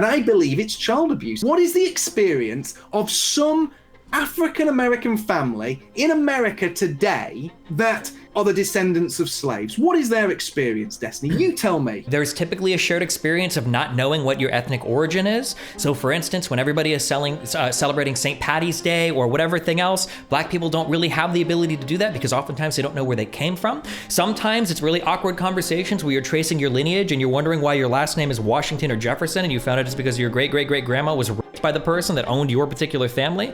And I believe it's child abuse. What is the experience of some African-American family in America today that are the descendants of slaves? What is their experience, Destiny? You tell me. There's typically a shared experience of not knowing what your ethnic origin is. So for instance, when everybody is celebrating St. Patty's Day or whatever thing else, Black people don't really have the ability to do that because oftentimes they don't know where they came from. Sometimes it's really awkward conversations where you're tracing your lineage and you're wondering why your last name is Washington or Jefferson, and you found out it's because your great-great-great-grandma was raped by the person that owned your particular family.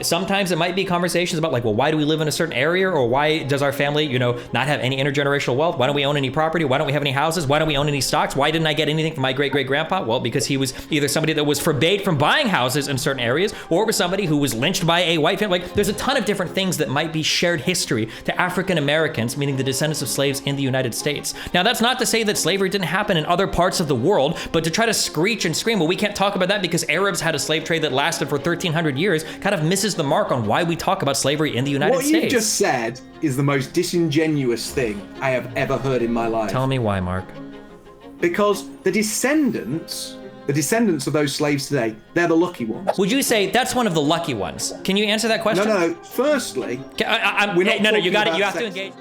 Sometimes it might be conversations about like, well, why do we live in a certain area, or why does our family, not have any intergenerational wealth? Why don't we own any property? Why don't we have any houses? Why don't we own any stocks? Why didn't I get anything from my great-great-grandpa? Well, because he was either somebody that was forbade from buying houses in certain areas, or it was somebody who was lynched by a white family. Like, there's a ton of different things that might be shared history to African Americans, meaning the descendants of slaves in the United States. Now, that's not to say that slavery didn't happen in other parts of the world, but to try to screech and scream, well, we can't talk about that because Arabs had a slave trade that lasted for 1,300 years, kind of misses the mark on why we talk about slavery in the United States. What you just said is the most disingenuous thing I have ever heard in my life. Tell me why, Mark. Because the descendants of those slaves today, they're the lucky ones. Would you say that's one of the lucky ones? Can you answer that question? No. Firstly, you have to engage.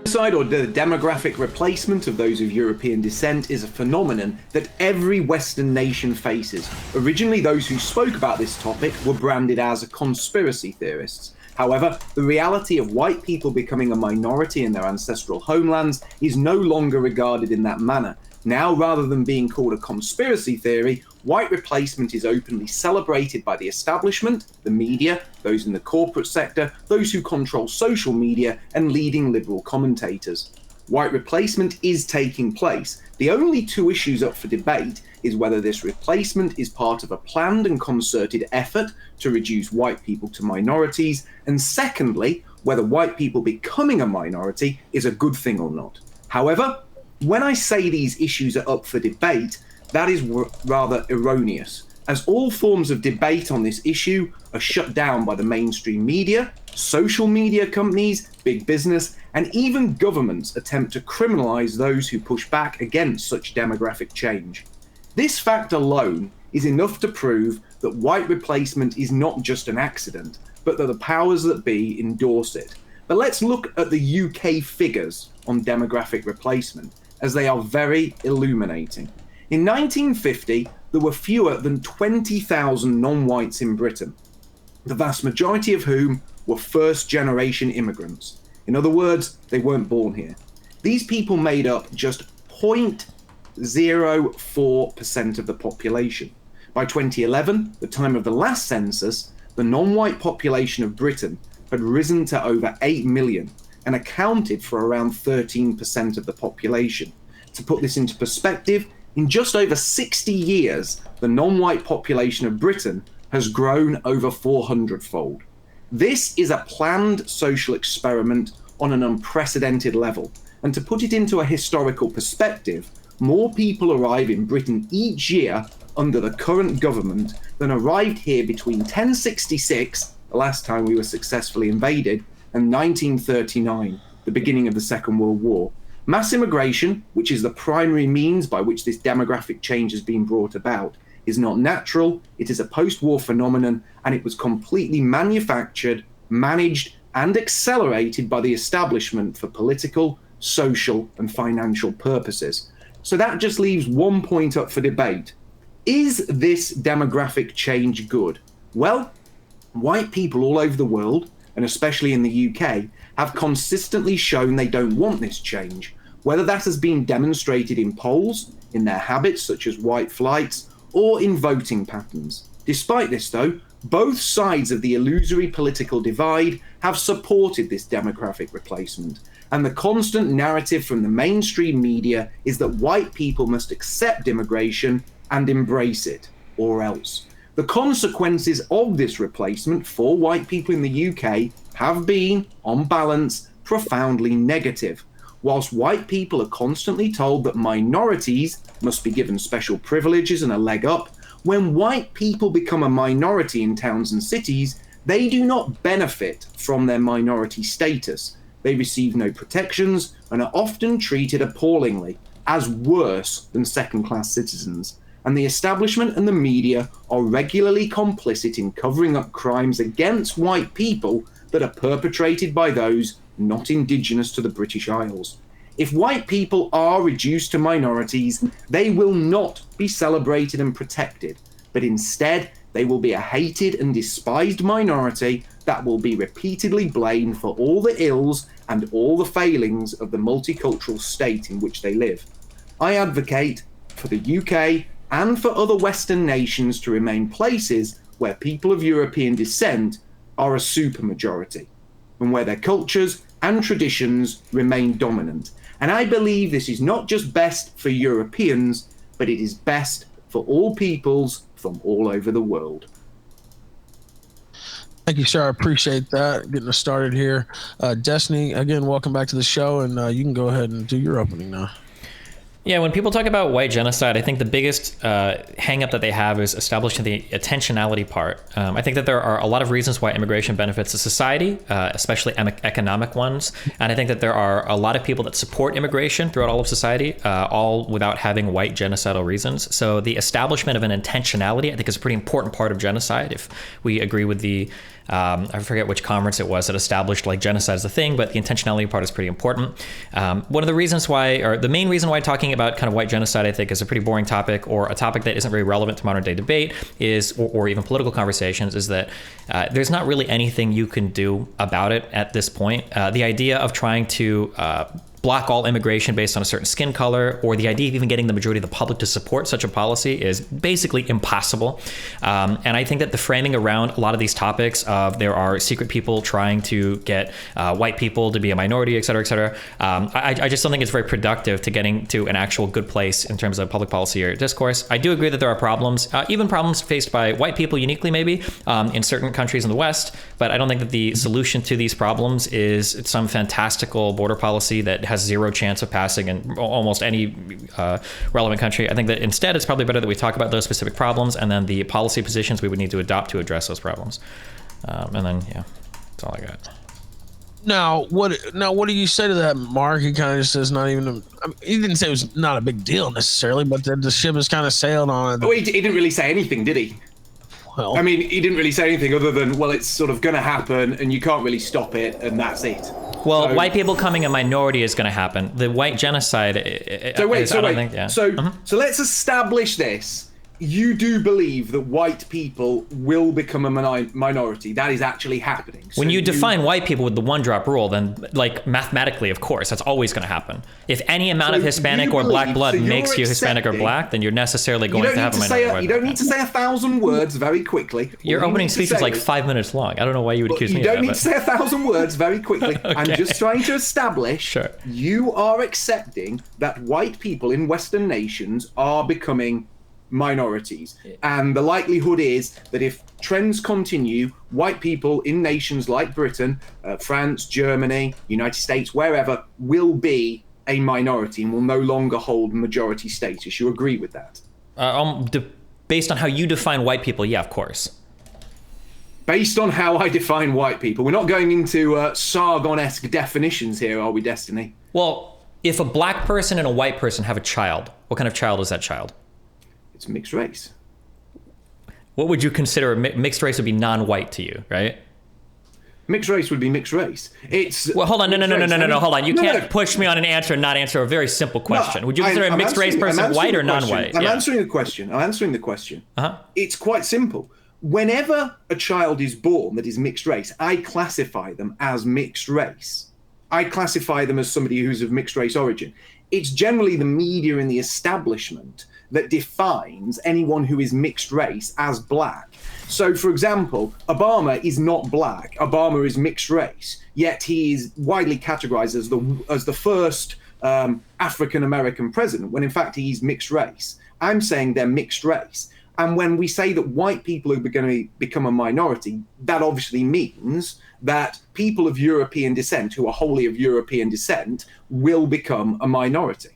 Genocide, or the demographic replacement of those of European descent, is a phenomenon that every Western nation faces. Originally, those who spoke about this topic were branded as conspiracy theorists. However, the reality of white people becoming a minority in their ancestral homelands is no longer regarded in that manner. Now, rather than being called a conspiracy theory, white replacement is openly celebrated by the establishment, the media, those in the corporate sector, those who control social media, and leading liberal commentators. White replacement is taking place. The only two issues up for debate is whether this replacement is part of a planned and concerted effort to reduce white people to minorities, and secondly, whether white people becoming a minority is a good thing or not. However, when I say these issues are up for debate, that is rather erroneous, as all forms of debate on this issue are shut down by the mainstream media, social media companies, big business, and even governments attempt to criminalize those who push back against such demographic change. This fact alone is enough to prove that white replacement is not just an accident, but that the powers that be endorse it. But let's look at the UK figures on demographic replacement, as they are very illuminating. In 1950, there were fewer than 20,000 non-whites in Britain, the vast majority of whom were first-generation immigrants. In other words, they weren't born here. These people made up just 0.04% of the population. By 2011, the time of the last census, the non-white population of Britain had risen to over 8 million and accounted for around 13% of the population. To put this into perspective, in just over 60 years, the non-white population of Britain has grown over 400-fold. This is a planned social experiment on an unprecedented level. And to put it into a historical perspective, more people arrive in Britain each year under the current government than arrived here between 1066, the last time we were successfully invaded, and 1939, the beginning of the Second World War. Mass immigration, which is the primary means by which this demographic change has been brought about, is not natural, it is a post-war phenomenon, and it was completely manufactured, managed, and accelerated by the establishment for political, social, and financial purposes. So that just leaves one point up for debate. Is this demographic change good? Well, white people all over the world, and especially in the UK, have consistently shown they don't want this change, whether that has been demonstrated in polls, in their habits such as white flights, or in voting patterns. Despite this though, both sides of the illusory political divide have supported this demographic replacement, and the constant narrative from the mainstream media is that white people must accept immigration and embrace it, or else. The consequences of this replacement for white people in the UK have been, on balance, profoundly negative. Whilst white people are constantly told that minorities must be given special privileges and a leg up, when white people become a minority in towns and cities, they do not benefit from their minority status. They receive no protections and are often treated appallingly, as worse than second-class citizens. and the establishment and the media are regularly complicit in covering up crimes against white people that are perpetrated by those not indigenous to the British Isles. If white people are reduced to minorities, they will not be celebrated and protected, but instead they will be a hated and despised minority that will be repeatedly blamed for all the ills and all the failings of the multicultural state in which they live. I advocate for the UK and for other Western nations to remain places where people of European descent are a supermajority, and where their cultures and traditions remain dominant. And I believe this is not just best for Europeans, but it is best for all peoples from all over the world. Thank you, sir. I appreciate that. Getting us started here. Destiny, again, welcome back to the show, and you can go ahead and do your opening now. Yeah, when people talk about white genocide, I think the biggest hang-up that they have is establishing the intentionality part. I think that there are a lot of reasons why immigration benefits a society, especially economic ones. And I think that there are a lot of people that support immigration throughout all of society, all without having white genocidal reasons. So the establishment of an intentionality, I think, is a pretty important part of genocide. If we agree with the I forget which conference it was that established like genocide as a thing, but the intentionality part is pretty important. One of the reasons why, or the main reason why talking about kind of white genocide, I think, is a pretty boring topic, or a topic that isn't very relevant to modern day debate, is, or even political conversations, is that there's not really anything you can do about it at this point. The idea of trying to block all immigration based on a certain skin color, or the idea of even getting the majority of the public to support such a policy, is basically impossible. And I think that the framing around a lot of these topics of there are secret people trying to get white people to be a minority, et cetera, I just don't think it's very productive to getting to an actual good place in terms of public policy or discourse. I do agree that there are problems, even problems faced by white people uniquely maybe, in certain countries in the West, but I don't think that the solution to these problems is some fantastical border policy that has zero chance of passing in almost any relevant country. I think that instead it's probably better that we talk about those specific problems and then the policy positions we would need to adopt to address those problems. And then, yeah, that's all I got. Now, what do you say to that, Mark? He kind of just says not even. He didn't say it was not a big deal necessarily, but that the ship has kind of sailed on it. Oh, he didn't really say anything, did he? Well, I mean, he didn't really say anything other than, well, it's sort of going to happen, and you can't really stop it, and that's it. Well, white people becoming a minority is going to happen. The white genocide. So let's establish this. You do believe that white people will become a minority. That is actually happening. So when you define white people with the one-drop rule, then, like, mathematically, of course, that's always going to happen. If any amount of Hispanic or black blood makes you Hispanic or black, then you're necessarily going to have a minority. You don't need to say 1,000 words very quickly. Your opening speech was like 5 minutes long. I don't know why you would accuse me of that. You don't need to say 1,000 words very quickly. Okay. I'm just trying to establish you are accepting that white people in Western nations are becoming minorities, and the likelihood is that if trends continue, white people in nations like Britain, France, Germany, United States, wherever, will be a minority and will no longer hold majority status. You agree with that? Based on how you define white people, yeah, of course. Based on how I define white people, we're not going into Sargon-esque definitions here, are we, Destiny? Well, if a black person and a white person have a child, what kind of child is that child? It's mixed race. What would you consider mixed race would be non-white to you, right? Mixed race would be mixed race. Well, hold on, no, hold on. You can't push me on an answer and not answer a very simple question. No, would you consider a mixed race person white or non-white? I'm answering the question. It's quite simple. Whenever a child is born that is mixed race, I classify them as mixed race. I classify them as somebody who's of mixed race origin. It's generally the media and the establishment that defines anyone who is mixed race as black. So, for example, Obama is not black. Obama is mixed race, yet he is widely categorized as the first African-American president, when in fact he's mixed race. I'm saying they're mixed race. And when we say that white people are going to become a minority, that obviously means that people of European descent, who are wholly of European descent, will become a minority.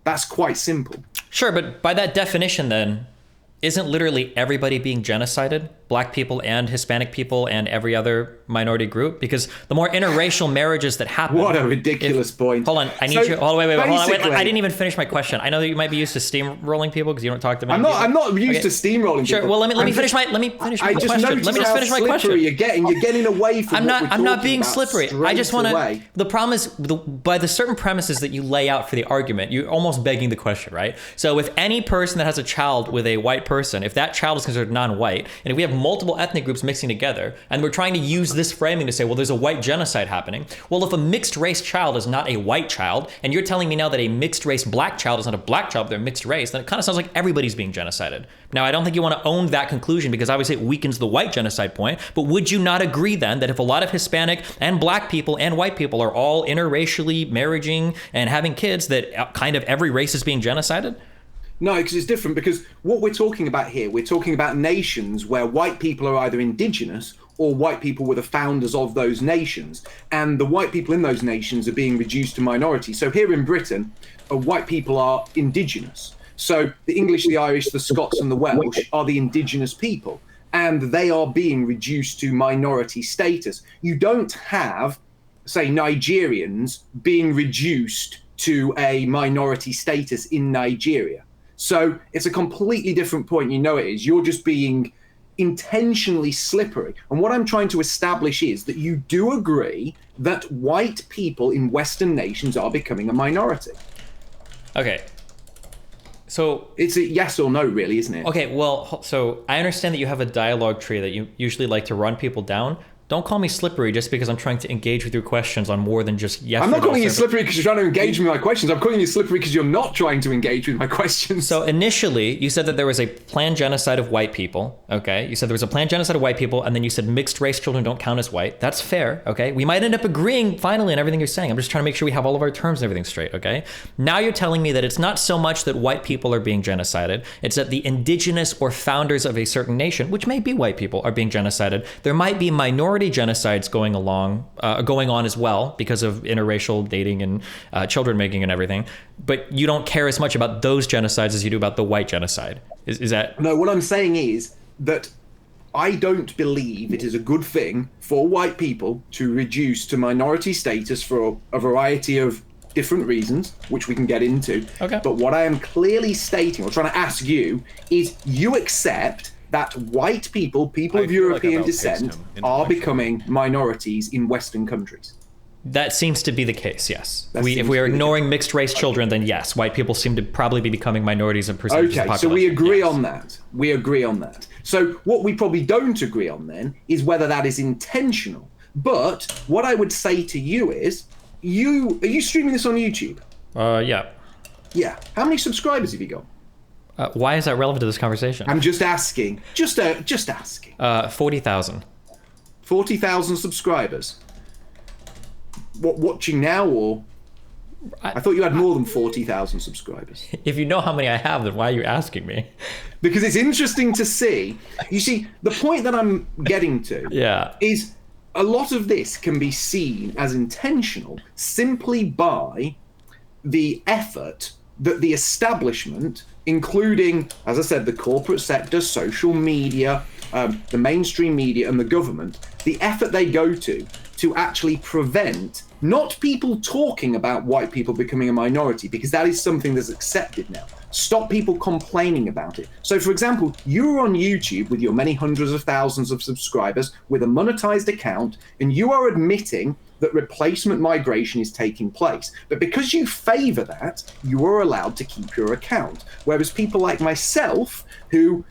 That's quite simple. Sure, but by that definition then, isn't literally everybody being genocided? Black people and Hispanic people and every other minority group? Because the more interracial marriages that happen... What a ridiculous point. Hold on, I need you... Hold on, wait, hold on. Wait, I didn't even finish my question. I know that you might be used to steamrolling people because you don't talk to many people. I'm not used to steamrolling people. Sure, well, let me finish my question. Let me just finish my question. You're getting away from I'm not being slippery. I just want to... The problem is, by the certain premises that you lay out for the argument, you're almost begging the question, right? So with any person that has a child with a white person, if that child is considered non-white, and if we have multiple ethnic groups mixing together, and we're trying to use this framing to say, well, there's a white genocide happening. Well, if a mixed race child is not a white child, and you're telling me now that a mixed race black child is not a black child, but they're mixed race, then it kind of sounds like everybody's being genocided. Now, I don't think you want to own that conclusion because obviously it weakens the white genocide point, but would you not agree then that if a lot of Hispanic and black people and white people are all interracially marrying and having kids, that kind of every race is being genocided? No, because it's different, because what we're talking about here, we're talking about nations where white people are either indigenous or white people were the founders of those nations. And the white people in those nations are being reduced to minority. So here in Britain, white people are indigenous. So the English, the Irish, the Scots and the Welsh are the indigenous people. And they are being reduced to minority status. You don't have, say, Nigerians being reduced to a minority status in Nigeria. So it's a completely different point. You know it is. You're just being intentionally slippery. And what I'm trying to establish is that you do agree that white people in Western nations are becoming a minority. Okay. So it's a yes or no, really, isn't it? Okay, well, so I understand that you have a dialogue tree that you usually like to run people down. Don't call me slippery just because I'm trying to engage with your questions on more than just yes. I'm not calling you slippery because you're trying to engage with my questions. I'm calling you slippery because you're not trying to engage with my questions. So initially, you said that there was a planned genocide of white people. Okay, you said there was a planned genocide of white people, and then you said mixed race children don't count as white. That's fair. Okay, we might end up agreeing finally on everything you're saying. I'm just trying to make sure we have all of our terms and everything straight. Okay. Now you're telling me that it's not so much that white people are being genocided; it's that the indigenous or founders of a certain nation, which may be white people, are being genocided. There might be minority genocides going on as well because of interracial dating and children making and everything, but you don't care as much about those genocides as you do about the white genocide. Is that? No, what I'm saying is that I don't believe it is a good thing for white people to reduce to minority status for a variety of different reasons, which we can get into. Okay. But what I am clearly stating or trying to ask you is you accept that white people of European descent, are becoming minorities in Western countries. That seems to be the case, yes. If we are ignoring mixed race children, then yes, white people seem to probably be becoming minorities in percentage of the population. So we agree on that. We agree on that. So what we probably don't agree on then is whether that is intentional. But what I would say to you is, are you streaming this on YouTube? Yeah. Yeah. How many subscribers have you got? Why is that relevant to this conversation? I'm just asking. Just asking. 40,000. 40,000 subscribers. What, watching now, or? I thought you had more than 40,000 subscribers. If you know how many I have, then why are you asking me? Because it's interesting to see. You see, the point that I'm getting to is a lot of this can be seen as intentional simply by the effort that the establishment, including, as I said, the corporate sector, social media, the mainstream media and the government, the effort they go to actually prevent not people talking about white people becoming a minority, because that is something that's accepted now. Stop people complaining about it. So, for example, you're on YouTube with your many hundreds of thousands of subscribers with a monetized account, and you are admitting that replacement migration is taking place. But because you favor that, you are allowed to keep your account. Whereas people like myself, who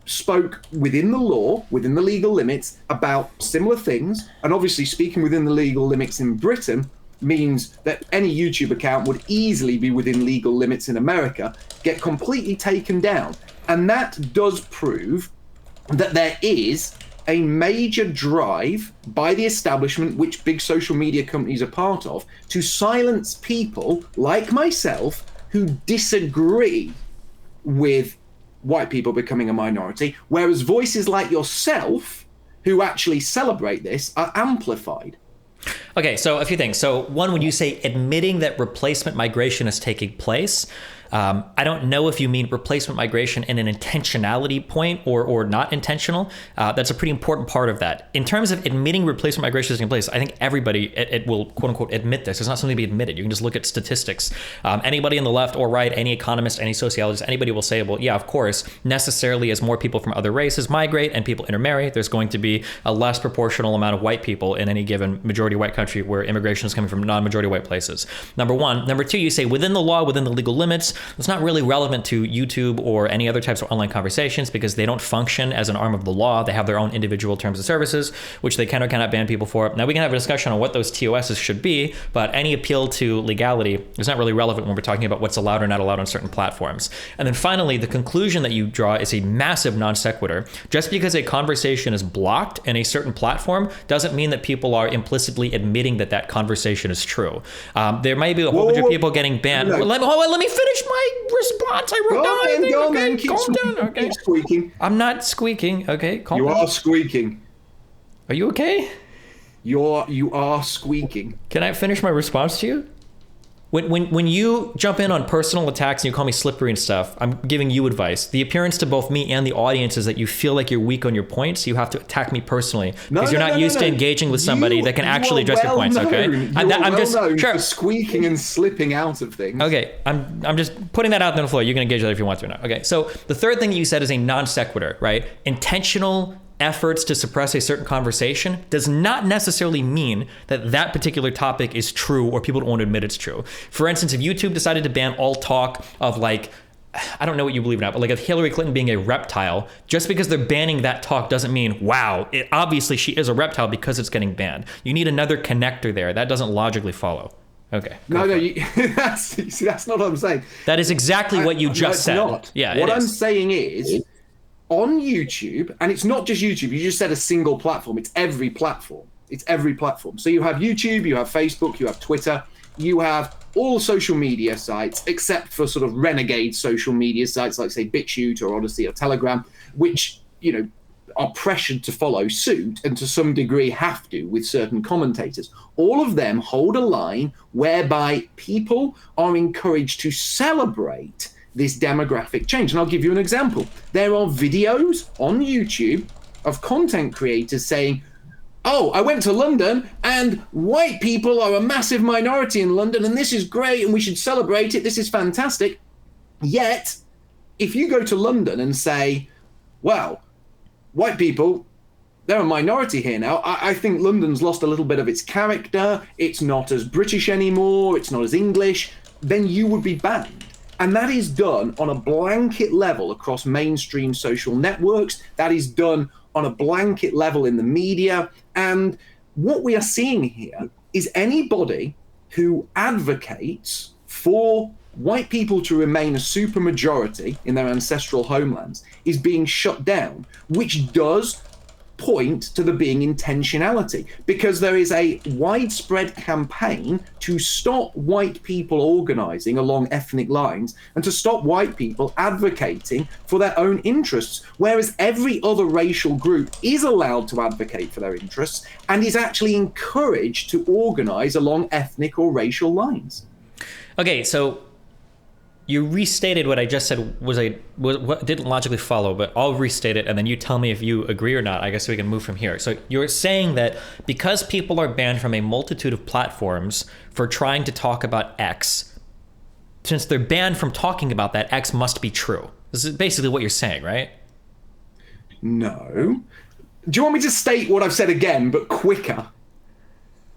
spoke within the law, within the legal limits, about similar things, and obviously speaking within the legal limits in Britain means that any YouTube account would easily be within legal limits in America, get completely taken down. And that does prove that there is a major drive by the establishment, which big social media companies are part of, to silence people like myself who disagree with white people becoming a minority, whereas voices like yourself who actually celebrate this are amplified. Okay, so a few things. So one, when you say admitting that replacement migration is taking place, I don't know if you mean replacement migration in an intentionality point or not intentional. That's a pretty important part of that. In terms of admitting replacement migration is taking place, I think everybody it will quote unquote admit this. It's not something to be admitted. You can just look at statistics. Anybody on the left or right, any economist, any sociologist, anybody will say, well, yeah, of course, necessarily as more people from other races migrate and people intermarry, there's going to be a less proportional amount of white people in any given majority white country where immigration is coming from non-majority white places. Number one. Number two, you say within the law, within the legal limits. It's not really relevant to YouTube or any other types of online conversations because they don't function as an arm of the law. They have their own individual terms of services, which they can or cannot ban people for. Now, we can have a discussion on what those TOSs should be, but any appeal to legality is not really relevant when we're talking about what's allowed or not allowed on certain platforms. And then finally, the conclusion that you draw is a massive non sequitur. Just because a conversation is blocked in a certain platform doesn't mean that people are implicitly admitting that that conversation is true. There might be a whole bunch of people getting banned. No. Let me finish my response. I wrote down. Go on, Okay, man. Keep calm down. Okay. Keep squeaking. I'm not squeaking. Okay, calm You down. are squeaking. Are you okay? You are squeaking. Can I finish my response to you? When you jump in on personal attacks and you call me slippery and stuff, I'm giving you advice. The appearance to both me and the audience is that you feel like you're weak on your points. You have to attack me personally because you're not used to engaging with somebody that can actually address your points. Okay, I'm just sure. for squeaking and slipping out of things. Okay, I'm just putting that out on the floor. You can engage that if you want to or not. Okay, so the third thing you said is a non sequitur, right? Intentional efforts to suppress a certain conversation does not necessarily mean that that particular topic is true or people don't want to admit it's true. For instance, if YouTube decided to ban all talk of like, I don't know what you believe now, but like of Hillary Clinton being a reptile, just because they're banning that talk doesn't mean, wow, obviously she is a reptile because it's getting banned. You need another connector there. That doesn't logically follow. Okay. No, that's not what I'm saying. That is exactly what you just said. Not. Yeah. What I'm saying is, on YouTube, and it's not just YouTube, you just said a single platform, it's every platform. It's every platform. So you have YouTube, you have Facebook, you have Twitter, you have all social media sites, except for sort of renegade social media sites like, say, BitChute or Odyssey or Telegram, which, you know, are pressured to follow suit and to some degree have to with certain commentators. All of them hold a line whereby people are encouraged to celebrate this demographic change. And I'll give you an example. There are videos on YouTube of content creators saying, oh, I went to London and white people are a massive minority in London and this is great and we should celebrate it. This is fantastic. Yet, if you go to London and say, well, white people, they're a minority here now. I think London's lost a little bit of its character. It's not as British anymore. It's not as English. Then you would be banned. And that is done on a blanket level across mainstream social networks. That is done on a blanket level in the media. And what we are seeing here is anybody who advocates for white people to remain a supermajority in their ancestral homelands is being shut down, which does point to there being intentionality, because there is a widespread campaign to stop white people organizing along ethnic lines and to stop white people advocating for their own interests, whereas every other racial group is allowed to advocate for their interests and is actually encouraged to organize along ethnic or racial lines. Okay, so you restated what I just said was what didn't logically follow, but I'll restate it and then you tell me if you agree or not. I guess we can move from here. So you're saying that because people are banned from a multitude of platforms for trying to talk about X, since they're banned from talking about that, X must be true. This is basically what you're saying, right? No. Do you want me to state what I've said again, but quicker?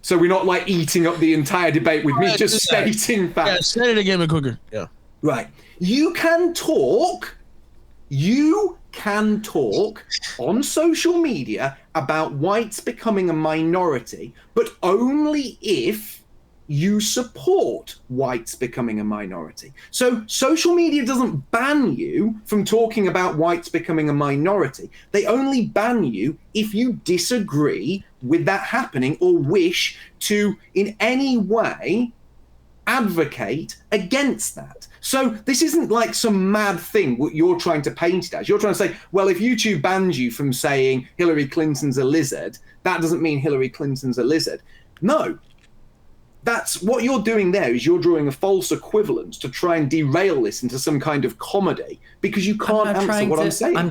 So we're not like eating up the entire debate with me just stating facts. Yeah, say it again, but quicker. Yeah. Right. You can talk on social media about whites becoming a minority, but only if you support whites becoming a minority. So social media doesn't ban you from talking about whites becoming a minority. They only ban you if you disagree with that happening or wish to in any way advocate against that. So this isn't like some mad thing what you're trying to paint it as. You're trying to say, well, if YouTube bans you from saying Hillary Clinton's a lizard, that doesn't mean Hillary Clinton's a lizard. No. That's what you're doing there, is you're drawing a false equivalence to try and derail this into some kind of comedy, because you can't answer what I'm saying. I'm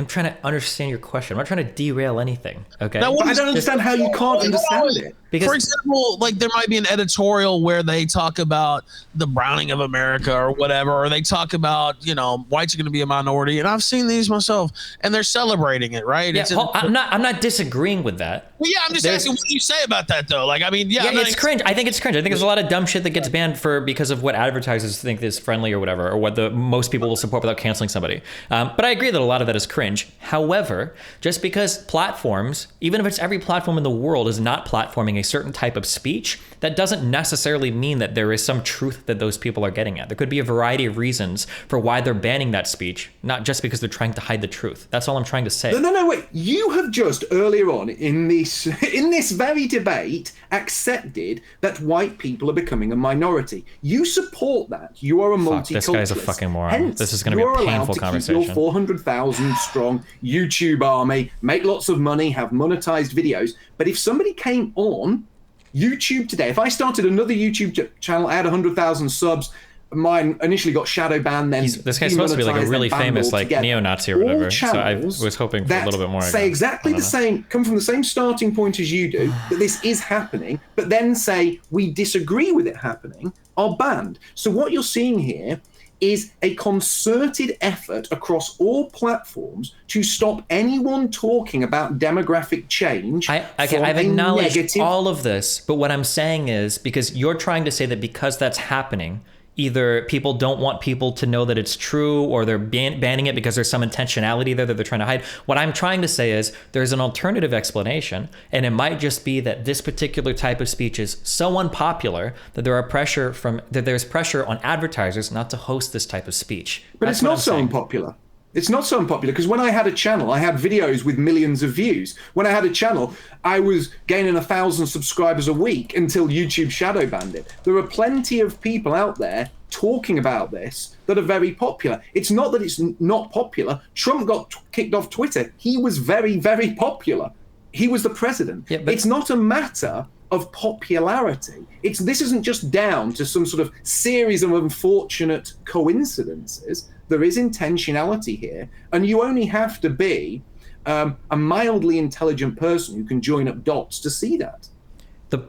trying to understand your question. I'm not trying to derail anything. Okay. Now, But I don't understand how you can't understand it. Because, for example, like there might be an editorial where they talk about the browning of America or whatever, or they talk about, you know, whites are going to be a minority, and I've seen these myself, and they're celebrating it, right? yeah, I'm not disagreeing with that. Well, yeah, I'm just asking, what do you say about that though? Like, I mean, yeah, it's cringe. I think it's cringe. I think there's a lot of dumb shit that gets banned because of what advertisers think is friendly or whatever, or what the most people will support without canceling somebody. But I agree that a lot of that is cringe. However, just because platforms, even if it's every platform in the world, is not platforming a certain type of speech, that doesn't necessarily mean that there is some truth that those people are getting at. There could be a variety of reasons for why they're banning that speech, not just because they're trying to hide the truth. That's all I'm trying to say. No, wait. You have just earlier on in this very debate accepted that white people are becoming a minority. You support that. You are a multiculturalist. This guy's a fucking moron. Hence, this is going to be a painful conversation. Your 400,000 strong YouTube army, make lots of money, have monetized videos. But if somebody came on YouTube today, if I started another YouTube channel, I had 100,000 subs, mine initially got shadow banned, then this guy's supposed to be like a really famous like neo-Nazi or whatever. So I was hoping for a little bit more. Say exactly the same, come from the same starting point as you do, that this is happening, but then say we disagree with it happening, are banned. So what you're seeing here is a concerted effort across all platforms to stop anyone talking about demographic change. I've acknowledged all of this, but what I'm saying is, because you're trying to say that because that's happening, either people don't want people to know that it's true, or they're banning it because there's some intentionality there that they're trying to hide. What I'm trying to say is there's an alternative explanation, and it might just be that this particular type of speech is so unpopular that there's pressure on advertisers not to host this type of speech. But it's not so unpopular. It's not so unpopular, because when I had a channel, I had videos with millions of views. When I had a channel, I was gaining 1,000 subscribers a week until YouTube shadow banned it. There are plenty of people out there talking about this that are very popular. It's not that it's not popular. Trump got kicked off Twitter. He was very, very popular. He was the president. Yeah, it's not a matter of popularity. This isn't just down to some sort of series of unfortunate coincidences. There is intentionality here, and you only have to be a mildly intelligent person who can join up dots to see that.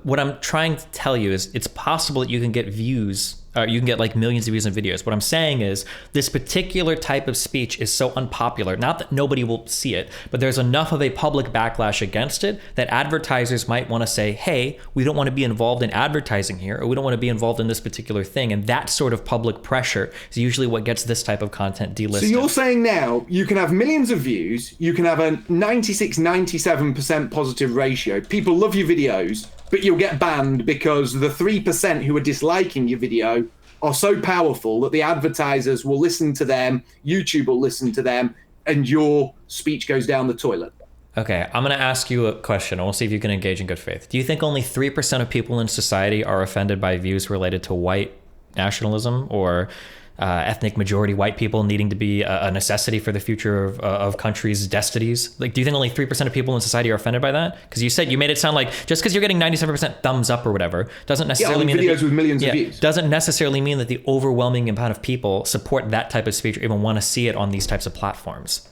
What I'm trying to tell you is it's possible that you can get views, you can get like millions of views in videos. What I'm saying is this particular type of speech is so unpopular, not that nobody will see it, but there's enough of a public backlash against it that advertisers might want to say, hey, we don't want to be involved in advertising here, or we don't want to be involved in this particular thing. And that sort of public pressure is usually what gets this type of content delisted. So you're saying now you can have millions of views, you can have a 96-97% positive ratio, people love your videos, but you'll get banned because the 3% who are disliking your video are so powerful that the advertisers will listen to them, YouTube will listen to them, and your speech goes down the toilet. Okay, I'm going to ask you a question, and we'll see if you can engage in good faith. Do you think only 3% of people in society are offended by views related to white nationalism or ethnic majority white people needing to be a necessity for the future of countries' destinies? Like, do you think only 3% of people in society are offended by that? Because you made it sound like just because you're getting 97% thumbs up or whatever doesn't necessarily mean videos with millions of views. Doesn't necessarily mean that the overwhelming amount of people support that type of speech or even want to see it on these types of platforms.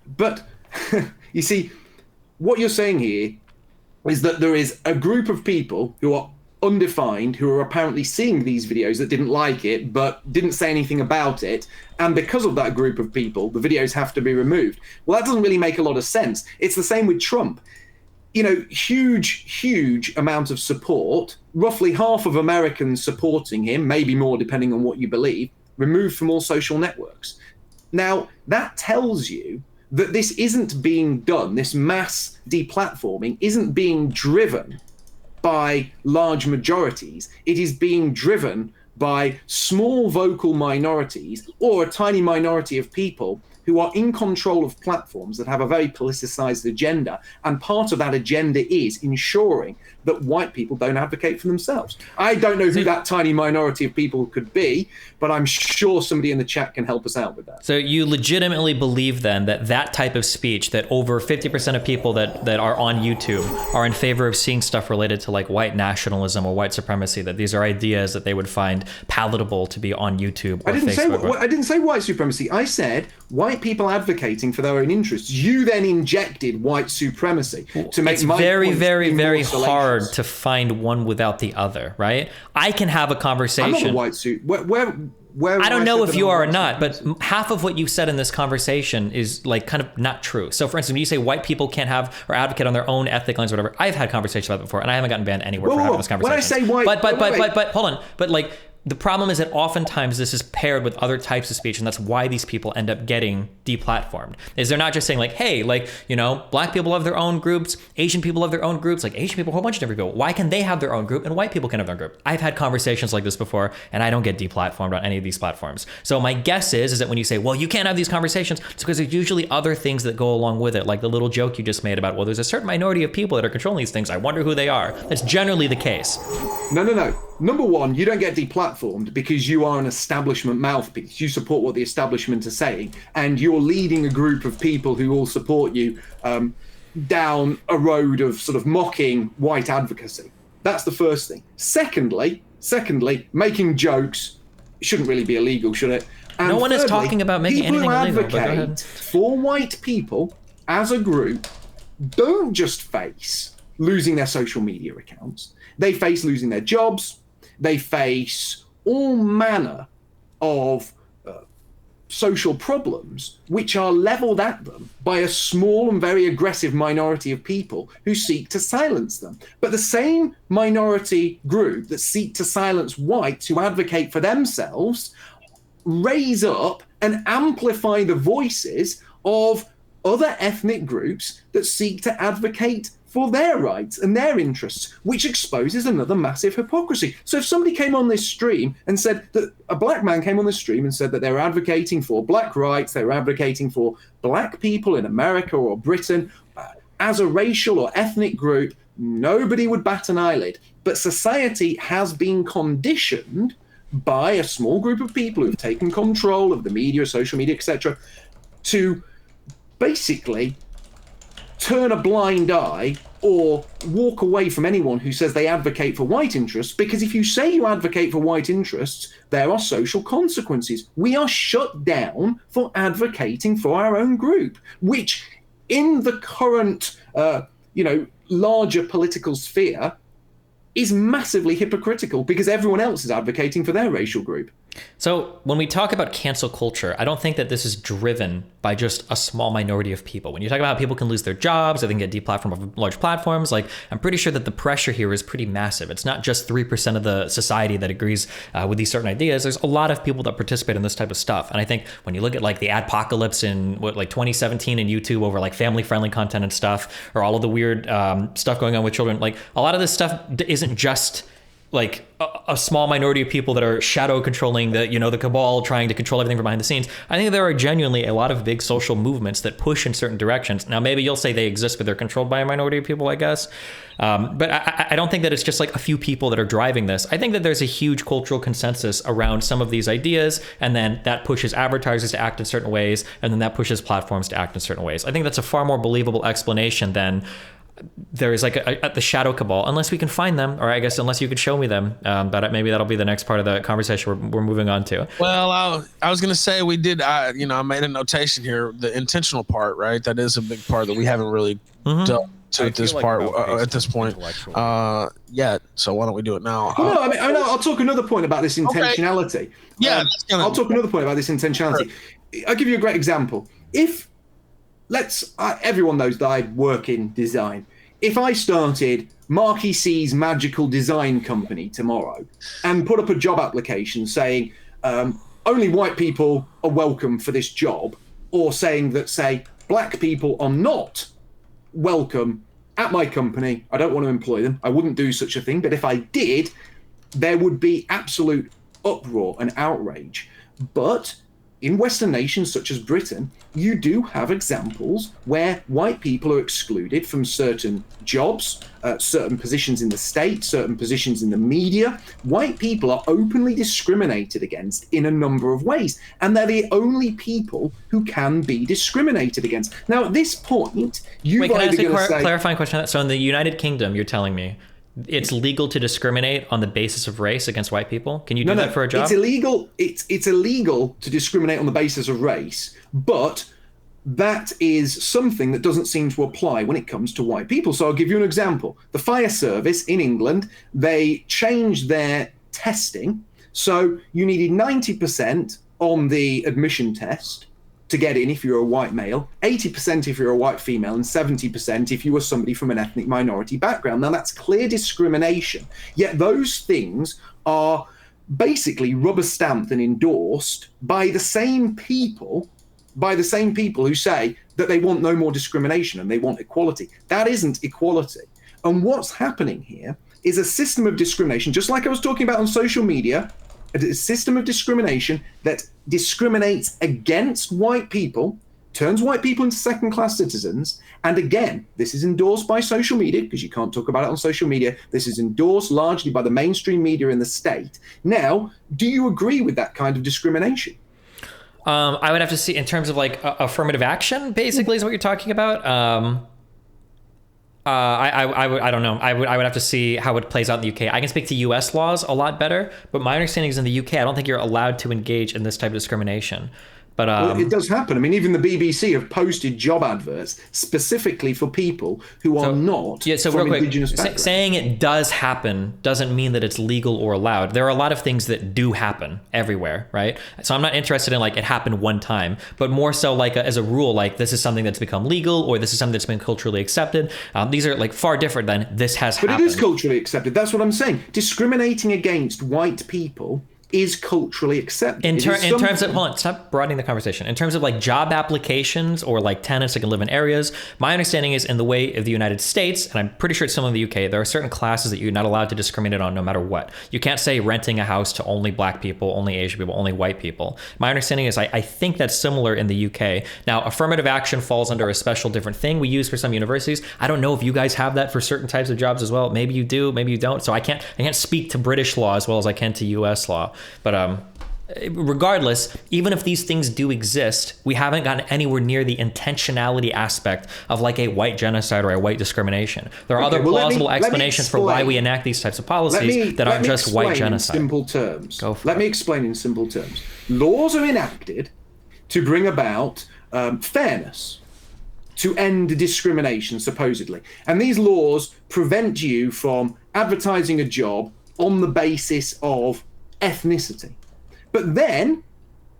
But you see, what you're saying here is that there is a group of people who are undefined, who are apparently seeing these videos that didn't like it but didn't say anything about it, and because of that group of people the videos have to be removed. Well, that doesn't really make a lot of sense. It's the same with Trump. You know, huge amount of support, roughly half of Americans supporting him, maybe more depending on what you believe, removed from all social networks. Now that tells you that this isn't being done, this mass deplatforming isn't being driven by large majorities. It is being driven by small vocal minorities or a tiny minority of people who are in control of platforms that have a very politicized agenda. And part of that agenda is ensuring that white people don't advocate for themselves. I don't know who that tiny minority of people could be, but I'm sure somebody in the chat can help us out with that. So you legitimately believe then that that type of speech, that over 50% of people that are on YouTube are in favor of seeing stuff related to like white nationalism or white supremacy, that these are ideas that they would find palatable to be on YouTube or Facebook? I didn't say white supremacy. I said white people advocating for their own interests. You then injected white supremacy to make it's my very, points very, seem very more salacious. hard to find one without the other, right? I can have a conversation. I'm not a white suit. Where I don't know if you are or not, but but half of what you said in this conversation is like kind of not true. So for instance, when you say white people can't have or advocate on their own ethnic lines or whatever, I've had conversations about it before and I haven't gotten banned anywhere for having this conversation. When I say white, but hold on. But like the problem is that oftentimes this is paired with other types of speech, and that's why these people end up getting deplatformed. Is they're not just saying like, hey, like, you know, black people have their own groups, Asian people have their own groups, like Asian people, a whole bunch of different people. Why can they have their own group and white people can have their own group? I've had conversations like this before, and I don't get deplatformed on any of these platforms. So my guess is that when you say, well, you can't have these conversations, it's because there's usually other things that go along with it, like the little joke you just made about, well, there's a certain minority of people that are controlling these things. I wonder who they are. That's generally the case. No. Number one, you don't get deplatformed because you are an establishment mouthpiece. You support what the establishment are saying, and you're leading a group of people who all support you down a road of sort of mocking white advocacy. That's the first thing. Secondly, making jokes shouldn't really be illegal, should it? And no one is talking about making anything illegal, but go ahead. People who advocate for white people as a group don't just face losing their social media accounts. They face losing their jobs. They face all manner of social problems which are leveled at them by a small and very aggressive minority of people who seek to silence them. But the same minority group that seek to silence whites who advocate for themselves raise up and amplify the voices of other ethnic groups that seek to advocate for their rights and their interests, which exposes another massive hypocrisy. So if somebody came on this stream and said that a black man came on this stream and said that they were advocating for black rights, they were advocating for black people in America or Britain as a racial or ethnic group, nobody would bat an eyelid. But society has been conditioned by a small group of people who've taken control of the media, social media, etc., to basically turn a blind eye or walk away from anyone who says they advocate for white interests, because if you say you advocate for white interests, there are social consequences. We are shut down for advocating for our own group, which in the current, larger political sphere is massively hypocritical because everyone else is advocating for their racial group. So when we talk about cancel culture, I don't think that this is driven by just a small minority of people. When you talk about how people can lose their jobs or they can get deplatformed off large platforms, like I'm pretty sure that the pressure here is pretty massive. It's not just 3% of the society that agrees with these certain ideas. There's a lot of people that participate in this type of stuff. And I think when you look at like the adpocalypse in 2017 in YouTube over like family friendly content and stuff, or all of the weird stuff going on with children, like a lot of this stuff isn't just like a small minority of people that are shadow controlling the cabal trying to control everything from behind the scenes. I think there are genuinely a lot of big social movements that push in certain directions. Now, maybe you'll say they exist, but they're controlled by a minority of people, I guess. But I don't think that it's just like a few people that are driving this. I think that there's a huge cultural consensus around some of these ideas, and then that pushes advertisers to act in certain ways, and then that pushes platforms to act in certain ways. I think that's a far more believable explanation than there is like the shadow cabal, unless we can find them, or I guess unless you could show me them. But maybe that'll be the next part of the conversation we're moving on to. Well, I was going to say we did, I made a notation here, the intentional part, right? That is a big part that we haven't really dealt to at this point yet. So why don't we do it now? I'll talk another point about this intentionality. Okay. Yeah. I'll talk another point about this intentionality. Sure. I'll give you a great example. Everyone knows that I work in design. If I started Marky C's Magical Design Company tomorrow and put up a job application saying only white people are welcome for this job, or saying that, say, black people are not welcome at my company, I don't want to employ them, I wouldn't do such a thing. But if I did, there would be absolute uproar and outrage. But in Western nations such as Britain, you do have examples where white people are excluded from certain jobs, certain positions in the state, certain positions in the media. White people are openly discriminated against in a number of ways, and they're the only people who can be discriminated against. Now, at this point, you've either going to say... clarifying question. So in the United Kingdom, you're telling me, it's legal to discriminate on the basis of race against white people? Can you do that for a job? It's illegal. It's illegal to discriminate on the basis of race, but that is something that doesn't seem to apply when it comes to white people. So I'll give you an example. The fire service in England, they changed their testing. So you needed 90% on the admission test to get in if you're a white male, 80% if you're a white female, and 70% if you were somebody from an ethnic minority background. Now, that's clear discrimination. Yet those things are basically rubber stamped and endorsed by the same people who say that they want no more discrimination and they want equality. That isn't equality. And what's happening here is a system of discrimination, just like I was talking about on social media, a system of discrimination that discriminates against white people, turns white people into second-class citizens. And again, this is endorsed by social media, because you can't talk about it on social media. This is endorsed largely by the mainstream media in the state. Now, do you agree with that kind of discrimination? I would have to see, in terms of like affirmative action, basically, is what you're talking about. I don't know. I would have to see how it plays out in the UK. I can speak to US laws a lot better, but my understanding is in the UK, I don't think you're allowed to engage in this type of discrimination. But well, it does happen. I mean, even the BBC have posted job adverts specifically for people who are not from indigenous backgrounds. Saying it does happen doesn't mean that it's legal or allowed. There are a lot of things that do happen everywhere, right? So I'm not interested in like it happened one time, but more so like as a rule, like this is something that's become legal or this is something that's been culturally accepted. These are like far different than this has happened. But it is culturally accepted. That's what I'm saying. Discriminating against white people is culturally accepted. In terms of, hold on, stop broadening the conversation. In terms of like job applications or like tenants that can live in areas, my understanding is in the way of the United States, and I'm pretty sure it's some in the UK, there are certain classes that you're not allowed to discriminate on no matter what. You can't say renting a house to only black people, only Asian people, only white people. My understanding is I think that's similar in the UK. Now, affirmative action falls under a special different thing we use for some universities. I don't know if you guys have that for certain types of jobs as well. Maybe you do, maybe you don't. So I can't speak to British law as well as I can to US law. But regardless, even if these things do exist, we haven't gotten anywhere near the intentionality aspect of like a white genocide or a white discrimination. There are other plausible explanations for why we enact these types of policies that aren't just white genocide. Simple terms. Let me explain in simple terms. Laws are enacted to bring about fairness, to end discrimination, supposedly. And these laws prevent you from advertising a job on the basis of ethnicity. But then,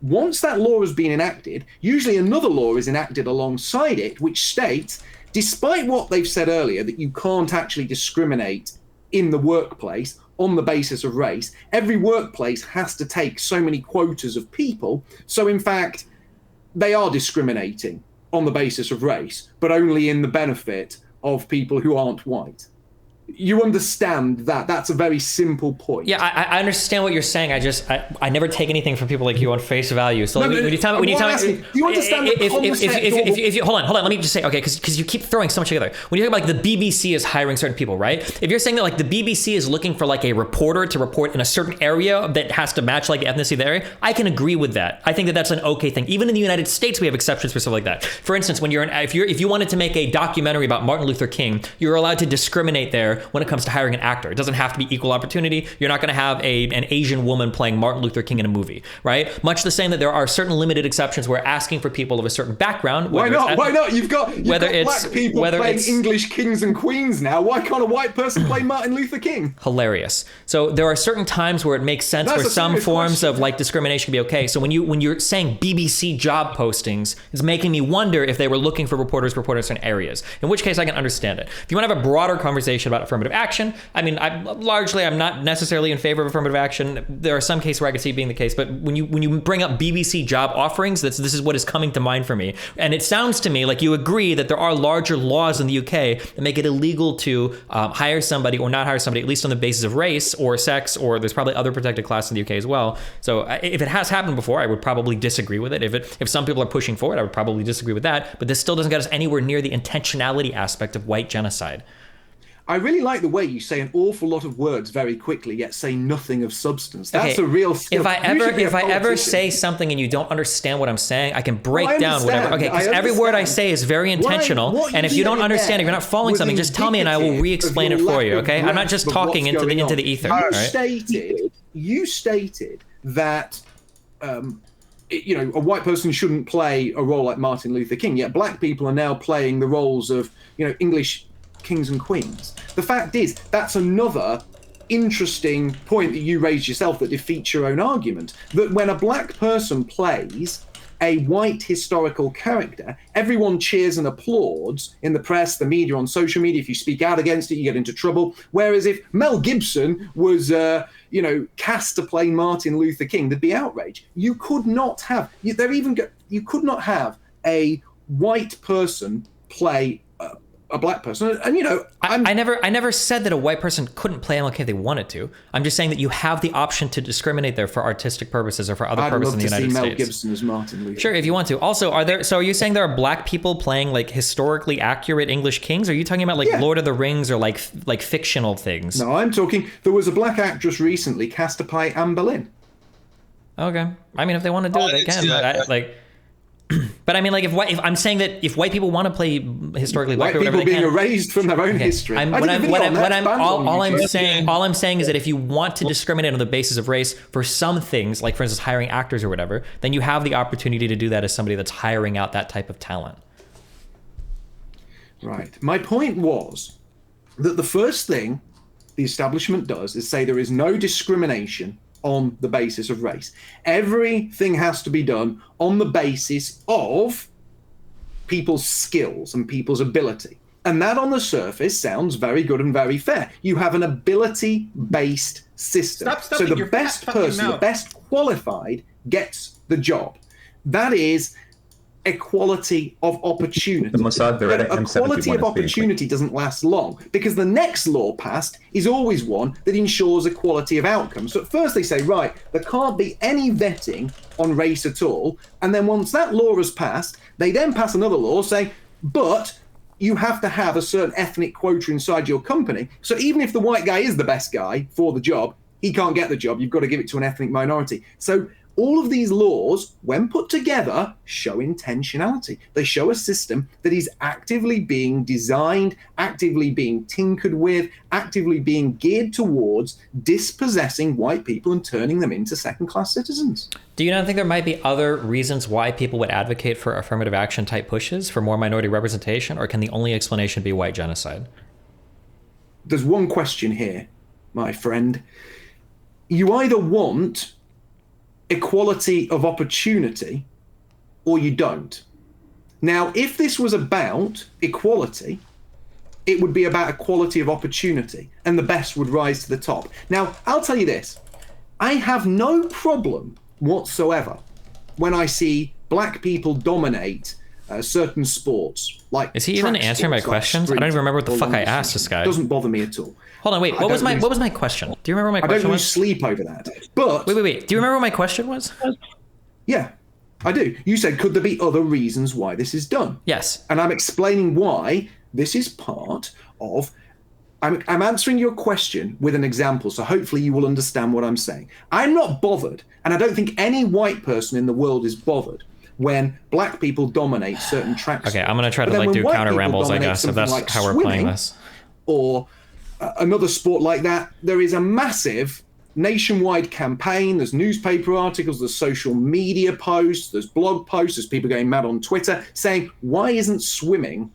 once that law has been enacted, usually another law is enacted alongside it, which states, despite what they've said earlier, that you can't actually discriminate in the workplace on the basis of race, every workplace has to take so many quotas of people. So in fact, they are discriminating on the basis of race, but only in the benefit of people who aren't white. You understand that that's a very simple point. Yeah, I understand what you're saying. I never take anything from people like you on face value. So when you tell me, do you understand the concept? If hold on, let me just say, okay, because you keep throwing so much together. When you talk about like the BBC is hiring certain people, right? If you're saying that like the BBC is looking for like a reporter to report in a certain area that has to match like the ethnicity of the area, I can agree with that. I think that that's an okay thing. Even in the United States, we have exceptions for stuff like that. For instance, when if you wanted to make a documentary about Martin Luther King, you're allowed to discriminate there when it comes to hiring an actor. It doesn't have to be equal opportunity. You're not going to have an Asian woman playing Martin Luther King in a movie, right? Much the same that there are certain limited exceptions where asking for people of a certain background. Why not? Why not? You've got black people playing English kings and queens now. Why can't a white person play Martin Luther King? Hilarious. So there are certain times where it makes sense where some forms of like discrimination can be okay. So when you're saying BBC job postings, it's making me wonder if they were looking for reporters in certain areas, in which case I can understand it. If you want to have a broader conversation about affirmative action. I mean, I'm not necessarily in favor of affirmative action. There are some cases where I could see it being the case, but when you bring up BBC job offerings, this is what is coming to mind for me. And it sounds to me like you agree that there are larger laws in the UK that make it illegal to hire somebody or not hire somebody, at least on the basis of race or sex, or there's probably other protected classes in the UK as well. So if it has happened before, I would probably disagree with it. If some people are pushing for it, I would probably disagree with that. But this still doesn't get us anywhere near the intentionality aspect of white genocide. I really like the way you say an awful lot of words very quickly, yet say nothing of substance. That's a real skill. If I ever say something and you don't understand what I'm saying, I can break down whatever. Okay, because every word I say is very intentional. And if you don't understand, if you're not following something, just tell me and I will re-explain it for you. Okay, I'm not just talking into the ether. You stated that a white person shouldn't play a role like Martin Luther King, yet black people are now playing the roles of English kings and queens. The fact is, that's another interesting point that you raised yourself that defeats your own argument, that when a black person plays a white historical character, everyone cheers and applauds in the press, the media, on social media. If you speak out against it, you get into trouble. Whereas if Mel Gibson was cast to play Martin Luther King, there'd be outrage. You could not have a white person play a black person, and I never said that a white person couldn't play MLK if they wanted to. I'm just saying that you have the option to discriminate there for artistic purposes or for other purposes in the United States. I'd love to see Mel Gibson as Martin Luther. Sure, if you want to. Also, are you saying there are black people playing like historically accurate English kings? Or are you talking about Lord of the Rings or like fictional things? No, I'm talking. There was a black actress recently cast to play Anne Boleyn. Okay, I mean, if they want to do it, they can. But I mean, if I'm saying that if white people want to play historically black people, being erased from their own history. All I'm saying is that if you want to discriminate on the basis of race for some things, like for instance hiring actors or whatever, then you have the opportunity to do that as somebody that's hiring out that type of talent. Right. My point was that the first thing the establishment does is say there is no discrimination on the basis of race. Everything has to be done on the basis of people's skills and people's ability. And that on the surface sounds very good and very fair. You have an ability-based system. So the best person, the best qualified gets the job. That is equality of opportunity. But equality of opportunity doesn't last long because the next law passed is always one that ensures equality of outcome. So at first they say, right, there can't be any vetting on race at all. And then once that law has passed, they then pass another law saying, but you have to have a certain ethnic quota inside your company. So even if the white guy is the best guy for the job, he can't get the job. You've got to give it to an ethnic minority. So all of these laws, when put together, show intentionality. They show a system that is actively being designed, actively being tinkered with, actively being geared towards dispossessing white people and turning them into second-class citizens. Do you not think there might be other reasons why people would advocate for affirmative action type pushes for more minority representation, or can the only explanation be white genocide? There's one question here, my friend. You either want equality of opportunity or you don't. Now, if this was about equality, it would be about equality of opportunity and the best would rise to the top. Now, I'll tell you this. I have no problem whatsoever when I see black people dominate certain sports. Like, is he even answering my questions? I don't even remember what the fuck I asked this guy. It doesn't bother me at all. Hold on, wait. What was my question? Do you remember what my question was? I don't lose sleep over that. But wait. Do you remember what my question was? Yeah, I do. You said, could there be other reasons why this is done? Yes. And I'm explaining why this is part of. I'm answering your question with an example, so hopefully you will understand what I'm saying. I'm not bothered, and I don't think any white person in the world is bothered when black people dominate certain tracks. Okay, I'm gonna try to do counter rambles, I guess, if that's how we're playing this. Or another sport like that, there is a massive nationwide campaign. There's newspaper articles, there's social media posts, there's blog posts, there's people going mad on Twitter saying, why isn't swimming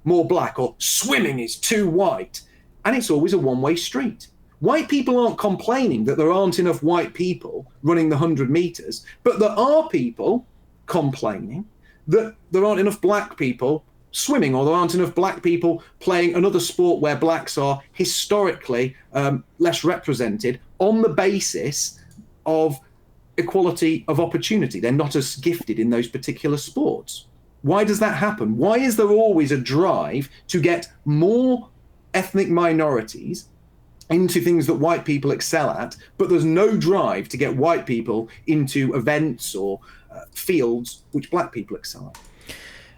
more black, or swimming is too white? And it's always a one-way street. White people aren't complaining that there aren't enough white people running the 100 meters, but there are people complaining that there aren't enough black people swimming, or there aren't enough black people playing another sport where blacks are historically less represented on the basis of equality of opportunity. They're not as gifted in those particular sports. Why does that happen? Why is there always a drive to get more ethnic minorities into things that white people excel at, but there's no drive to get white people into events or fields which black people excel at?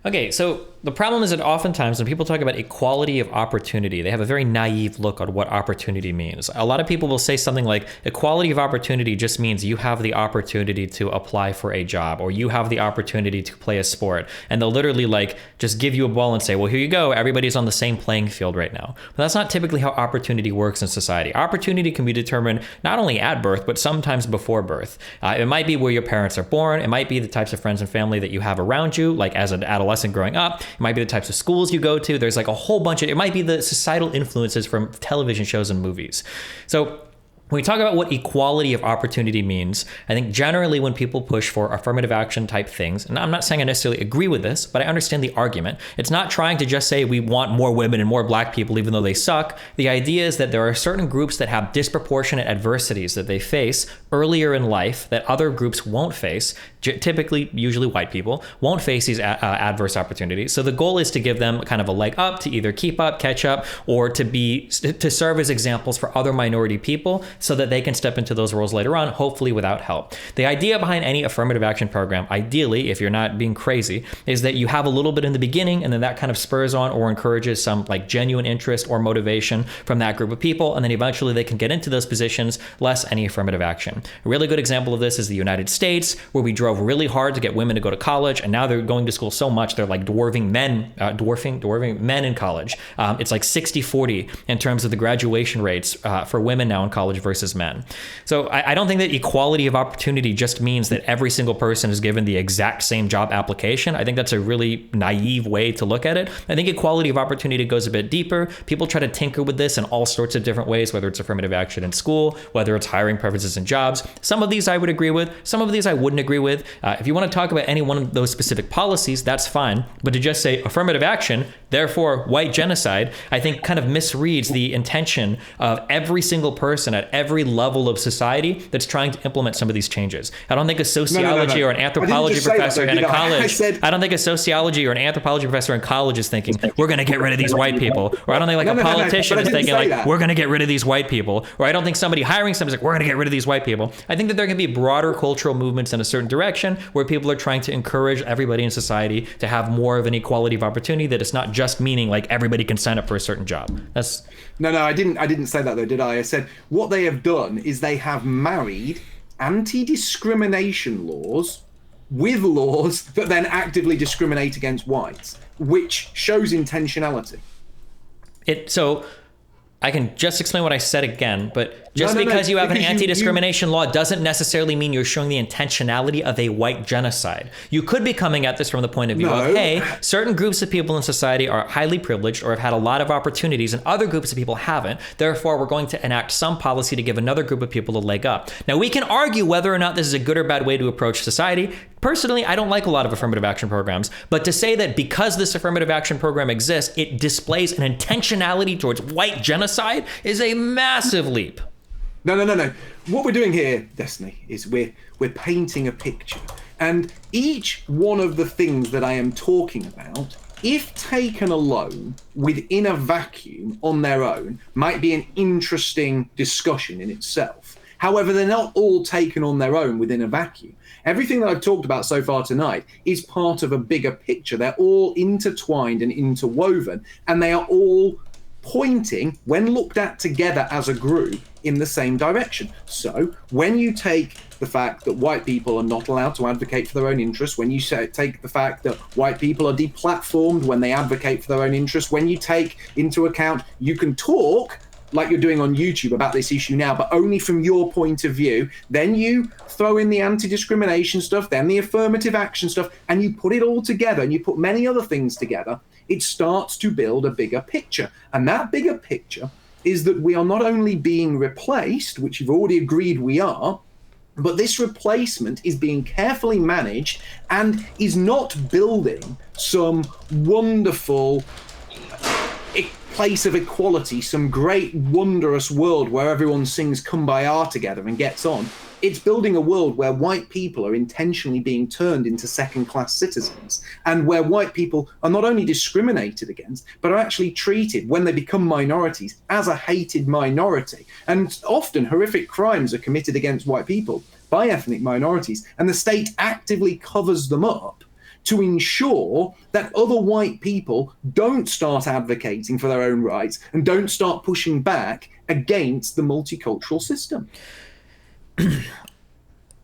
Okay, so the problem is that oftentimes when people talk about equality of opportunity, they have a very naive look on what opportunity means. A lot of people will say something like equality of opportunity just means you have the opportunity to apply for a job, or you have the opportunity to play a sport. And they'll literally like just give you a ball and say, well, here you go. Everybody's on the same playing field right now. But that's not typically how opportunity works in society. Opportunity can be determined not only at birth, but sometimes before birth. It might be where your parents are born. It might be the types of friends and family that you have around you, like as an adolescent growing up. It might be the types of schools you go to. There's like a whole bunch of, it might be the societal influences from television shows and movies. So when we talk about what equality of opportunity means, I think generally when people push for affirmative action type things, and I'm not saying I necessarily agree with this, but I understand the argument. It's not trying to just say we want more women and more black people, even though they suck. The idea is that there are certain groups that have disproportionate adversities that they face earlier in life that other groups won't face. Typically, usually white people won't face these adverse opportunities. So the goal is to give them kind of a leg up to either keep up, catch up, or to serve as examples for other minority people, so that they can step into those roles later on, hopefully without help. The idea behind any affirmative action program, ideally, if you're not being crazy, is that you have a little bit in the beginning, and then that kind of spurs on or encourages some like genuine interest or motivation from that group of people, and then eventually they can get into those positions less any affirmative action. A really good example of this is the United States, where we drove really hard to get women to go to college, and now they're going to school so much they're like dwarfing men in college. It's like 60-40 in terms of the graduation rates for women now in college versus men. So I don't think that equality of opportunity just means that every single person is given the exact same job application. I think that's a really naive way to look at it. I think equality of opportunity goes a bit deeper. People try to tinker with this in all sorts of different ways, whether it's affirmative action in school, whether it's hiring preferences in jobs. Some of these I would agree with, some of these I wouldn't agree with. If you want to talk about any one of those specific policies, that's fine. But to just say affirmative action, therefore white genocide, I think kind of misreads the intention of every single person at every level of society that's trying to implement some of these changes. I don't think a sociology or an anthropology professor in a college, I don't think a sociology or an anthropology professor in college is thinking, we're going to get rid of these white people. Or I don't think like a politician is thinking like, we're going to get rid of these white people. Or I don't think somebody hiring somebody is like, we're going to get rid of these white people. I think that there can be broader cultural movements in a certain direction where people are trying to encourage everybody in society to have more of an equality of opportunity, that it's not just meaning like everybody can sign up for a certain job. That's No, I didn't say that though, did I? I said what they have done is they have married anti-discrimination laws with laws that then actively discriminate against whites, which shows intentionality. So I can just explain what I said again, but just because you have an anti-discrimination law doesn't necessarily mean you're showing the intentionality of a white genocide. You could be coming at this from the point of view of, hey, certain groups of people in society are highly privileged or have had a lot of opportunities and other groups of people haven't. Therefore, we're going to enact some policy to give another group of people a leg up. Now, we can argue whether or not this is a good or bad way to approach society. Personally, I don't like a lot of affirmative action programs, but to say that because this affirmative action program exists, it displays an intentionality towards white genocide is a massive leap. No. What we're doing here, Destiny, is we're painting a picture. And each one of the things that I am talking about, if taken alone within a vacuum on their own, might be an interesting discussion in itself. However, they're not all taken on their own within a vacuum. Everything that I've talked about so far tonight is part of a bigger picture. They're all intertwined and interwoven, and they are all pointing, when looked at together as a group, in the same direction. So when you take the fact that white people are not allowed to advocate for their own interests, when you take the fact that white people are deplatformed when they advocate for their own interests, when you take into account you can talk like you're doing on YouTube about this issue now, but only from your point of view, then you throw in the anti-discrimination stuff, then the affirmative action stuff, and you put it all together, and you put many other things together, it starts to build a bigger picture. And that bigger picture is that we are not only being replaced, which you've already agreed we are, But this replacement is being carefully managed and is not building some wonderful place of equality, some great wondrous world where everyone sings Kumbaya together and gets on. It's building a world where white people are intentionally being turned into second-class citizens, and where white people are not only discriminated against, but are actually treated, when they become minorities, as a hated minority. And often horrific crimes are committed against white people by ethnic minorities, and the state actively covers them up to ensure that other white people don't start advocating for their own rights and don't start pushing back against the multicultural system.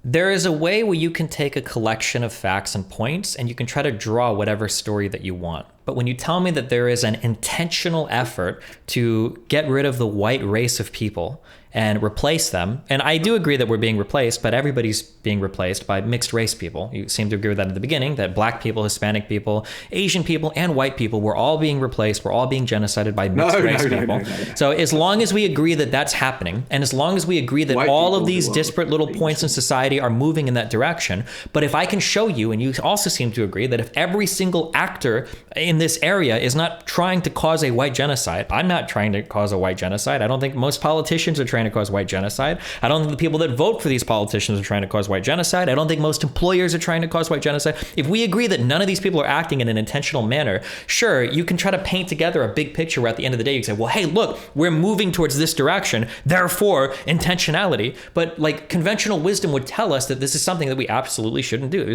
There is a way where you can take a collection of facts and points and you can try to draw whatever story that you want. But when you tell me that there is an intentional effort to get rid of the white race of people and replace them, and I do agree that we're being replaced, but everybody's being replaced by mixed race people. You seem to agree with that at the beginning, that black people, Hispanic people, Asian people, and white people were all being replaced, we're all being genocided by mixed race people. No. So as long as we agree that that's happening, and as long as we agree that all of these disparate little points in society are moving in that direction, but if I can show you, and you also seem to agree, that if every single actor in this area is not trying to cause a white genocide, I'm not trying to cause a white genocide. I don't think most politicians are trying to cause white genocide. I don't think the people that vote for these politicians are trying to cause white genocide. I don't think most employers are trying to cause white genocide. If we agree that none of these people are acting in an intentional manner, sure, you can try to paint together a big picture where at the end of the day you can say, well, hey, look, we're moving towards this direction, therefore intentionality. But like conventional wisdom would tell us that this is something that we absolutely shouldn't do.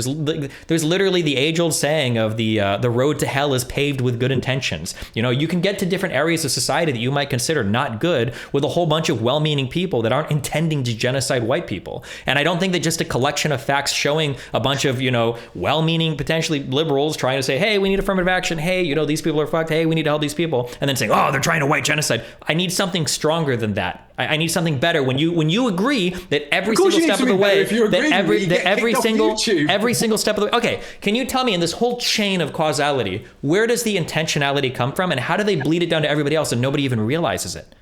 There's literally the age-old saying of the road to hell is paved with good intentions. You know, you can get to different areas of society that you might consider not good with a whole bunch of well-meaning people that aren't intending to genocide white people. And I don't think that just a collection of facts showing a bunch of, you know, well-meaning, potentially liberals trying to say, hey, we need affirmative action. Hey, you know, these people are fucked. Hey, we need to help these people. And then saying, oh, they're trying to white genocide. I need something stronger than that. I need something better. When you agree that every single step of the way, that every single step of the way. Okay, can you tell me in this whole chain of causality, where does the intentionality come from, and how do they bleed it down to everybody else and nobody even realizes it?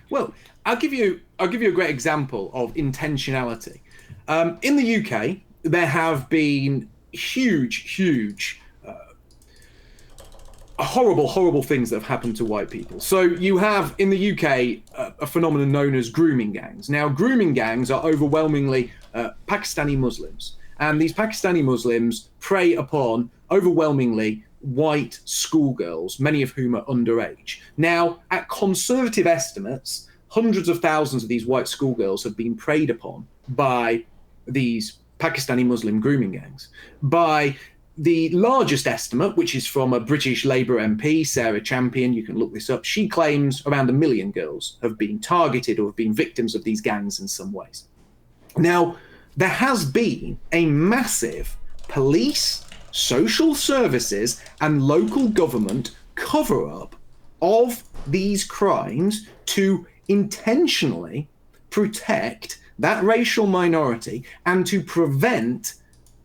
Well, I'll give you a great example of intentionality. In the UK, there have been huge, horrible things that have happened to white people. So you have in the UK a phenomenon known as grooming gangs. Now, grooming gangs are overwhelmingly Pakistani Muslims, and these Pakistani Muslims prey upon overwhelmingly white schoolgirls, many of whom are underage. Now, at conservative estimates, hundreds of thousands of these white schoolgirls have been preyed upon by these Pakistani Muslim grooming gangs. By the largest estimate, which is from a British Labour MP, Sarah Champion, you can look this up, she claims around 1 million girls have been targeted or have been victims of these gangs in some ways. Now, there has been a massive police, social services, and local government cover-up of these crimes to intentionally protect that racial minority and to prevent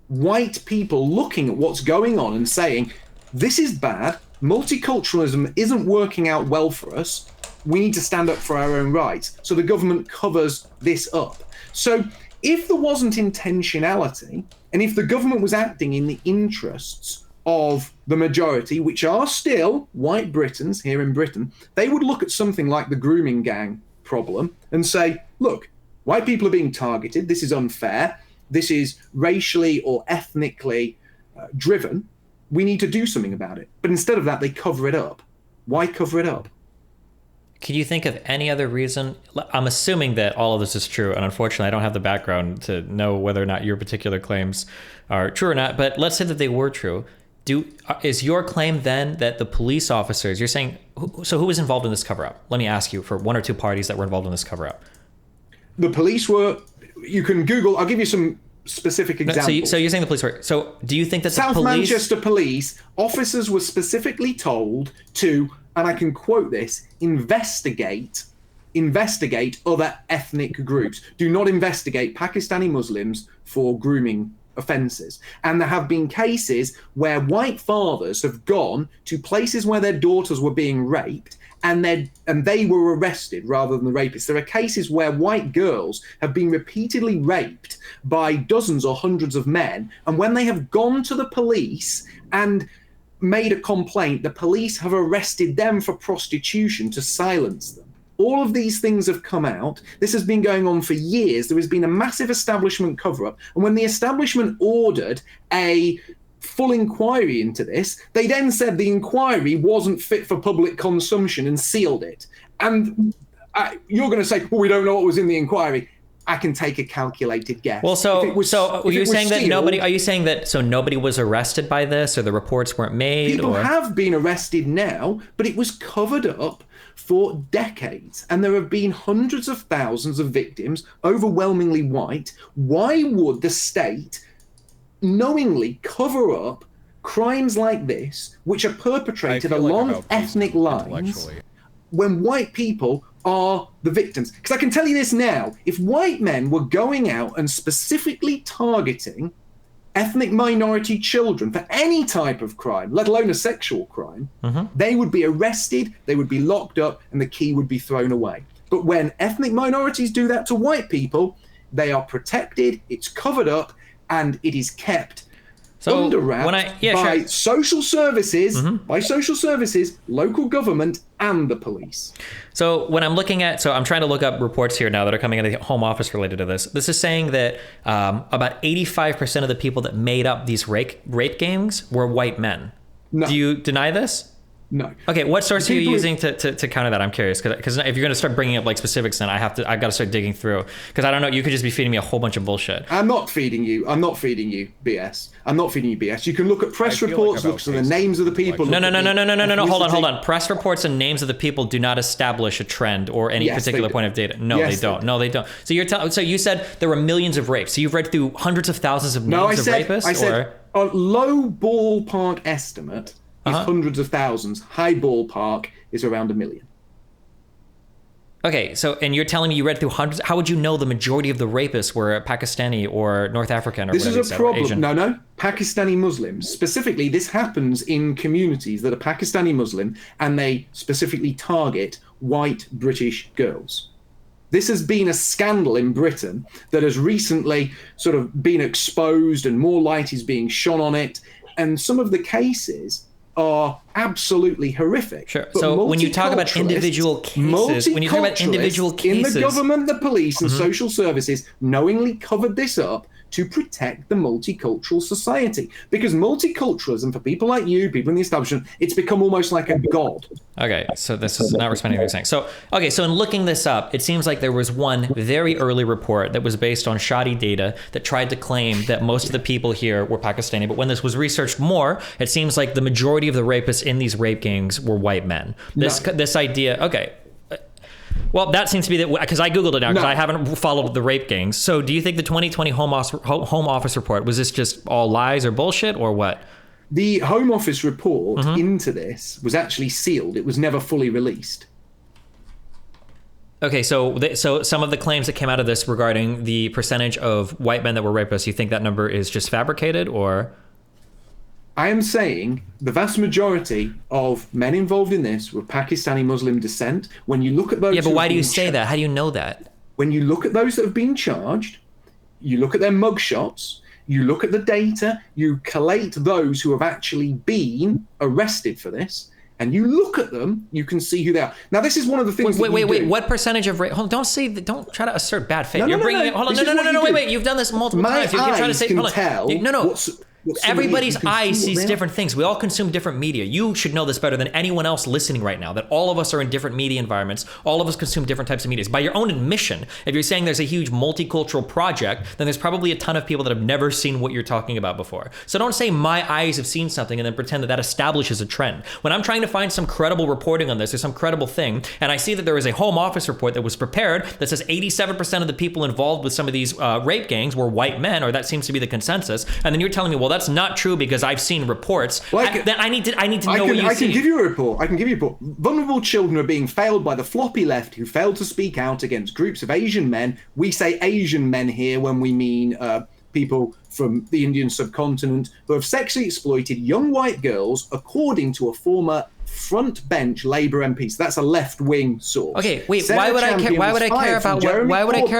white people looking at what's going on and saying, this is bad, multiculturalism isn't working out well for us, we need to stand up for our own rights. So the government covers this up. So if there wasn't intentionality, and if the government was acting in the interests of the majority, which are still white Britons here in Britain, they would look at something like the grooming gang problem and say, look, white people are being targeted, this is unfair, this is racially or ethnically driven, we need to do something about it. But instead of that, they cover it up. Why cover it up? Can you think of any other reason? I'm assuming that all of this is true, and unfortunately, I don't have the background to know whether or not your particular claims are true or not, but let's say that they were true. Is your claim then that the police officers, you're saying, so who was involved in this cover-up? Let me ask you for one or two parties that were involved in this cover-up. The police were, you can Google, I'll give you some specific examples. So you're saying the police were, so do you think that South the police... Manchester police officers were specifically told to, and I can quote this, investigate other ethnic groups. Do not investigate Pakistani Muslims for grooming offences. And there have been cases where white fathers have gone to places where their daughters were being raped and they were arrested rather than the rapists. There are cases where white girls have been repeatedly raped by dozens or hundreds of men, and when they have gone to the police and made a complaint, the police have arrested them for prostitution to silence them. All of these things have come out. This has been going on for years. There has been a massive establishment cover-up. And when the establishment ordered a full inquiry into this, they then said the inquiry wasn't fit for public consumption and sealed it. And you're going to say, well, we don't know what was in the inquiry. I can take a calculated guess. Well, are you saying that nobody was arrested by this, or the reports weren't made? People have been arrested now, but it was covered up for decades, and there have been hundreds of thousands of victims, overwhelmingly white. Why would the state knowingly cover up crimes like this, which are perpetrated along ethnic lines, when white people are the victims? Because I can tell you this now, if white men were going out and specifically targeting ethnic minority children for any type of crime, let alone a sexual crime, they would be arrested, they would be locked up, and the key would be thrown away. But when ethnic minorities do that to white people, they are protected, it's covered up, and it is kept under wraps by social services, local government, and the police. So when I'm looking at, I'm trying to look up reports here now that are coming out of the Home Office related to this. This is saying that about 85% of the people that made up these rape gangs were white men. No. Do you deny this? No. Okay, what source are you using to counter that? I'm curious, because if you're going to start bringing up like specifics, then I've got to start digging through, because I don't know. You could just be feeding me a whole bunch of bullshit. I'm not feeding you BS. You can look at press reports, look at the names of the people. No. Hold on. Press reports and names of the people do not establish a trend or any particular point of data. No, they don't. No, they don't. So so you said there were millions of rapes. So you've read through hundreds of thousands of names of rapists? I said a low ballpark estimate is hundreds of thousands. High ballpark is around 1 million. Okay, and you're telling me you read through hundreds. How would you know the majority of the rapists were Pakistani or North African or whatever? This is a problem. No. Pakistani Muslims. Specifically, this happens in communities that are Pakistani Muslim, and they specifically target white British girls. This has been a scandal in Britain that has recently sort of been exposed, and more light is being shone on it. And some of the cases are absolutely horrific. Sure. So when you talk about individual cases, in the government, the police, and social services knowingly covered this up to protect the multicultural society. Because multiculturalism, for people like you, people in the establishment, it's become almost like a god. Okay, so this is not responding to what you're saying. So in looking this up, it seems like there was one very early report that was based on shoddy data that tried to claim that most of the people here were Pakistani. But when this was researched more, it seems like the majority of the rapists in these rape gangs were white men. This idea, okay. Well, that seems to be because I Googled it now because I haven't followed the rape gangs. So do you think the 2020 Home Office report, was this just all lies or bullshit or what? The Home Office report into this was actually sealed. It was never fully released. Okay, so some of the claims that came out of this regarding the percentage of white men that were rapists, you think that number is just fabricated, or? I am saying the vast majority of men involved in this were Pakistani Muslim descent. When you look at those... Yeah, but why do you say that? How do you know that? When you look at those that have been charged, you look at their mugshots, you look at the data, you collate those who have actually been arrested for this, and you look at them, you can see who they are. Now, this is one of the things. Wait. What percentage of rape? Don't try to assert bad faith. You're bringing it. Hold on. No. Wait. You've done this multiple times. You're trying to say. Hold on. No. Everybody's eye sees different things. We all consume different media. You should know this better than anyone else listening right now, that all of us are in different media environments. All of us consume different types of media. By your own admission, if you're saying there's a huge multicultural project, then there's probably a ton of people that have never seen what you're talking about before. So don't say my eyes have seen something and then pretend that establishes a trend. When I'm trying to find some credible reporting on this or some credible thing, and I see that there is a Home Office report that was prepared that says 87% of the people involved with some of these rape gangs were white men, or that seems to be the consensus, and then you're telling me, well, that's not true because I've seen reports. Then I need to know what you see. I can give you a report. Vulnerable children are being failed by the floppy left who failed to speak out against groups of Asian men. We say Asian men here when we mean people from the Indian subcontinent who have sexually exploited young white girls, according to a former front bench Labour MPs. That's a left-wing source. Okay, wait. Why would I care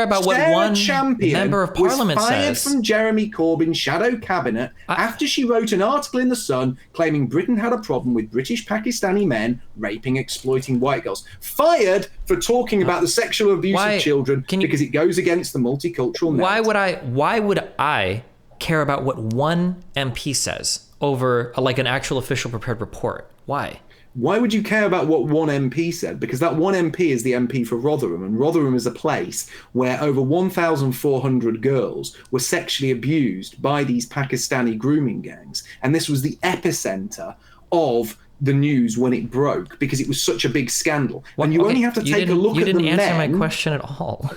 about what one member of Parliament was fired says? From Jeremy Corbyn's shadow cabinet after she wrote an article in The Sun claiming Britain had a problem with British Pakistani men raping, exploiting white girls. Fired for talking about the sexual abuse of children because it goes against the multicultural narrative. Why would I care about what one MP says over like an actual official prepared report? Why? Why would you care about what one MP said? Because that one MP is the MP for Rotherham, and Rotherham is a place where over 1,400 girls were sexually abused by these Pakistani grooming gangs. And this was the epicenter of the news when it broke because it was such a big scandal. And you only have to take a look at the men. You didn't answer my question at all.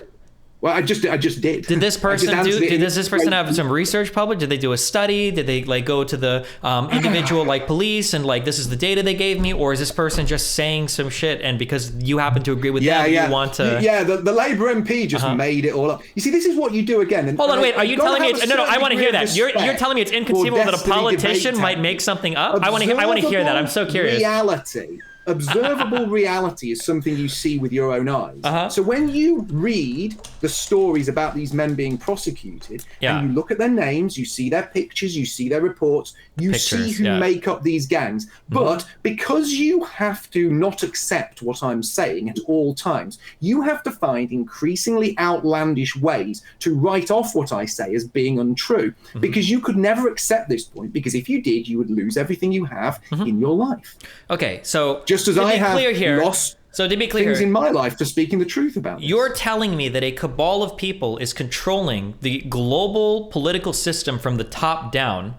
Well, I just did. Did this person does this person have some research published? Did they do a study? Did they like go to the individual like police and like this is the data they gave me, or is this person just saying some shit and because you happen to agree with them, you want to? Yeah, the Labour MP just made it all up. You see, this is what you do again. And, hold on, wait. Are you telling me? No. I want to hear that. You're telling me it's inconceivable that a politician might make something up. I want to hear that. I'm so curious. Reality. Observable reality is something you see with your own eyes. So when you read the stories about these men being prosecuted and you look at their names, you see their pictures, you see their reports, you see who make up these gangs. But because you have to not accept what I'm saying at all times, you have to find increasingly outlandish ways to write off what I say as being untrue. Because you could never accept this point, because if you did, you would lose everything you have in your life. Okay, so just as I have lost so to be clear things in my life for speaking the truth about this. You're telling me that a cabal of people is controlling the global political system from the top down,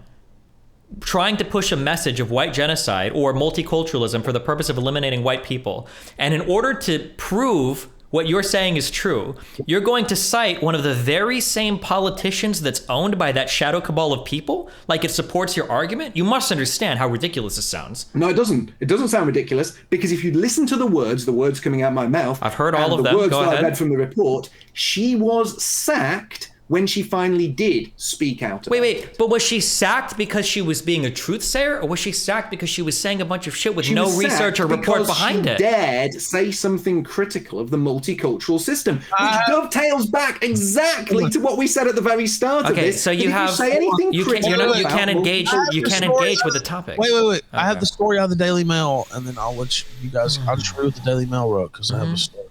trying to push a message of white genocide or multiculturalism for the purpose of eliminating white people. And in order to prove what you're saying is true, you're going to cite one of the very same politicians that's owned by that shadow cabal of people, like it supports your argument? You must understand how ridiculous this sounds. No, it doesn't. It doesn't sound ridiculous, because if you listen to the words coming out of my mouth, I've heard all of them. The words Go that ahead. I read from the report, she was sacked when she finally did speak out about it. But was she sacked because she was being a truthsayer, or was she sacked because she was saying a bunch of shit with no research or report behind it? She dared say something critical of the multicultural system, which dovetails back exactly to what we said at the very start of this. So you can't engage with the topic. Wait. Okay. I have the story out of the Daily Mail, and then I'll let you guys. I'll just read what the Daily Mail wrote because I have a story.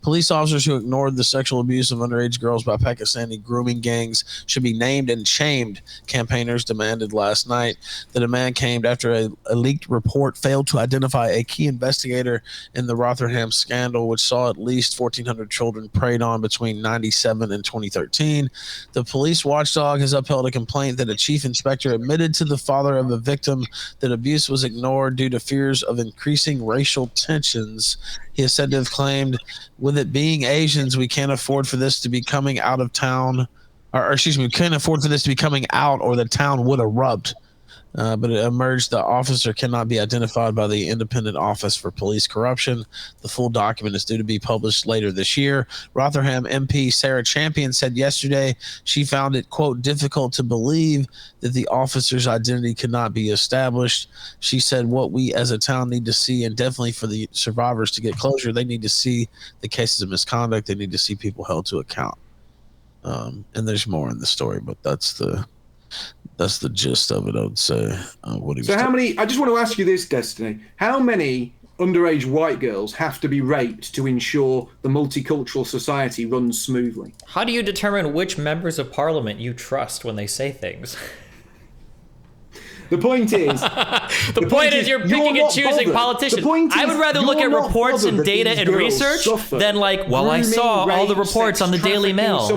Police officers who ignored the sexual abuse of underage girls by Pakistani grooming gangs should be named and shamed, campaigners demanded last night. The demand came after a leaked report failed to identify a key investigator in the Rotherham scandal, which saw at least 1,400 children preyed on between 1997 and 2013. The police watchdog has upheld a complaint that a chief inspector admitted to the father of a victim that abuse was ignored due to fears of increasing racial tensions. He is said to have claimed, with it being Asians, we can't afford for this to be coming out of town, we can't afford for this to be coming out or the town would erupt. But it emerged the officer cannot be identified by the Independent Office for Police Corruption. The full document is due to be published later this year. Rotherham MP Sarah Champion said yesterday she found it, quote, difficult to believe that the officer's identity could not be established. She said what we as a town need to see, and definitely for the survivors to get closure, they need to see the cases of misconduct. They need to see people held to account. And there's more in the story, but that's the gist of it, I would say. How many, I just want to ask you this, Destiny, how many underage white girls have to be raped to ensure the multicultural society runs smoothly? How do you determine which members of parliament you trust when they say things? The point is... the point is you're picking and choosing politicians. I would rather look at reports and data and research than like, well, I saw all the reports on the Daily Mail.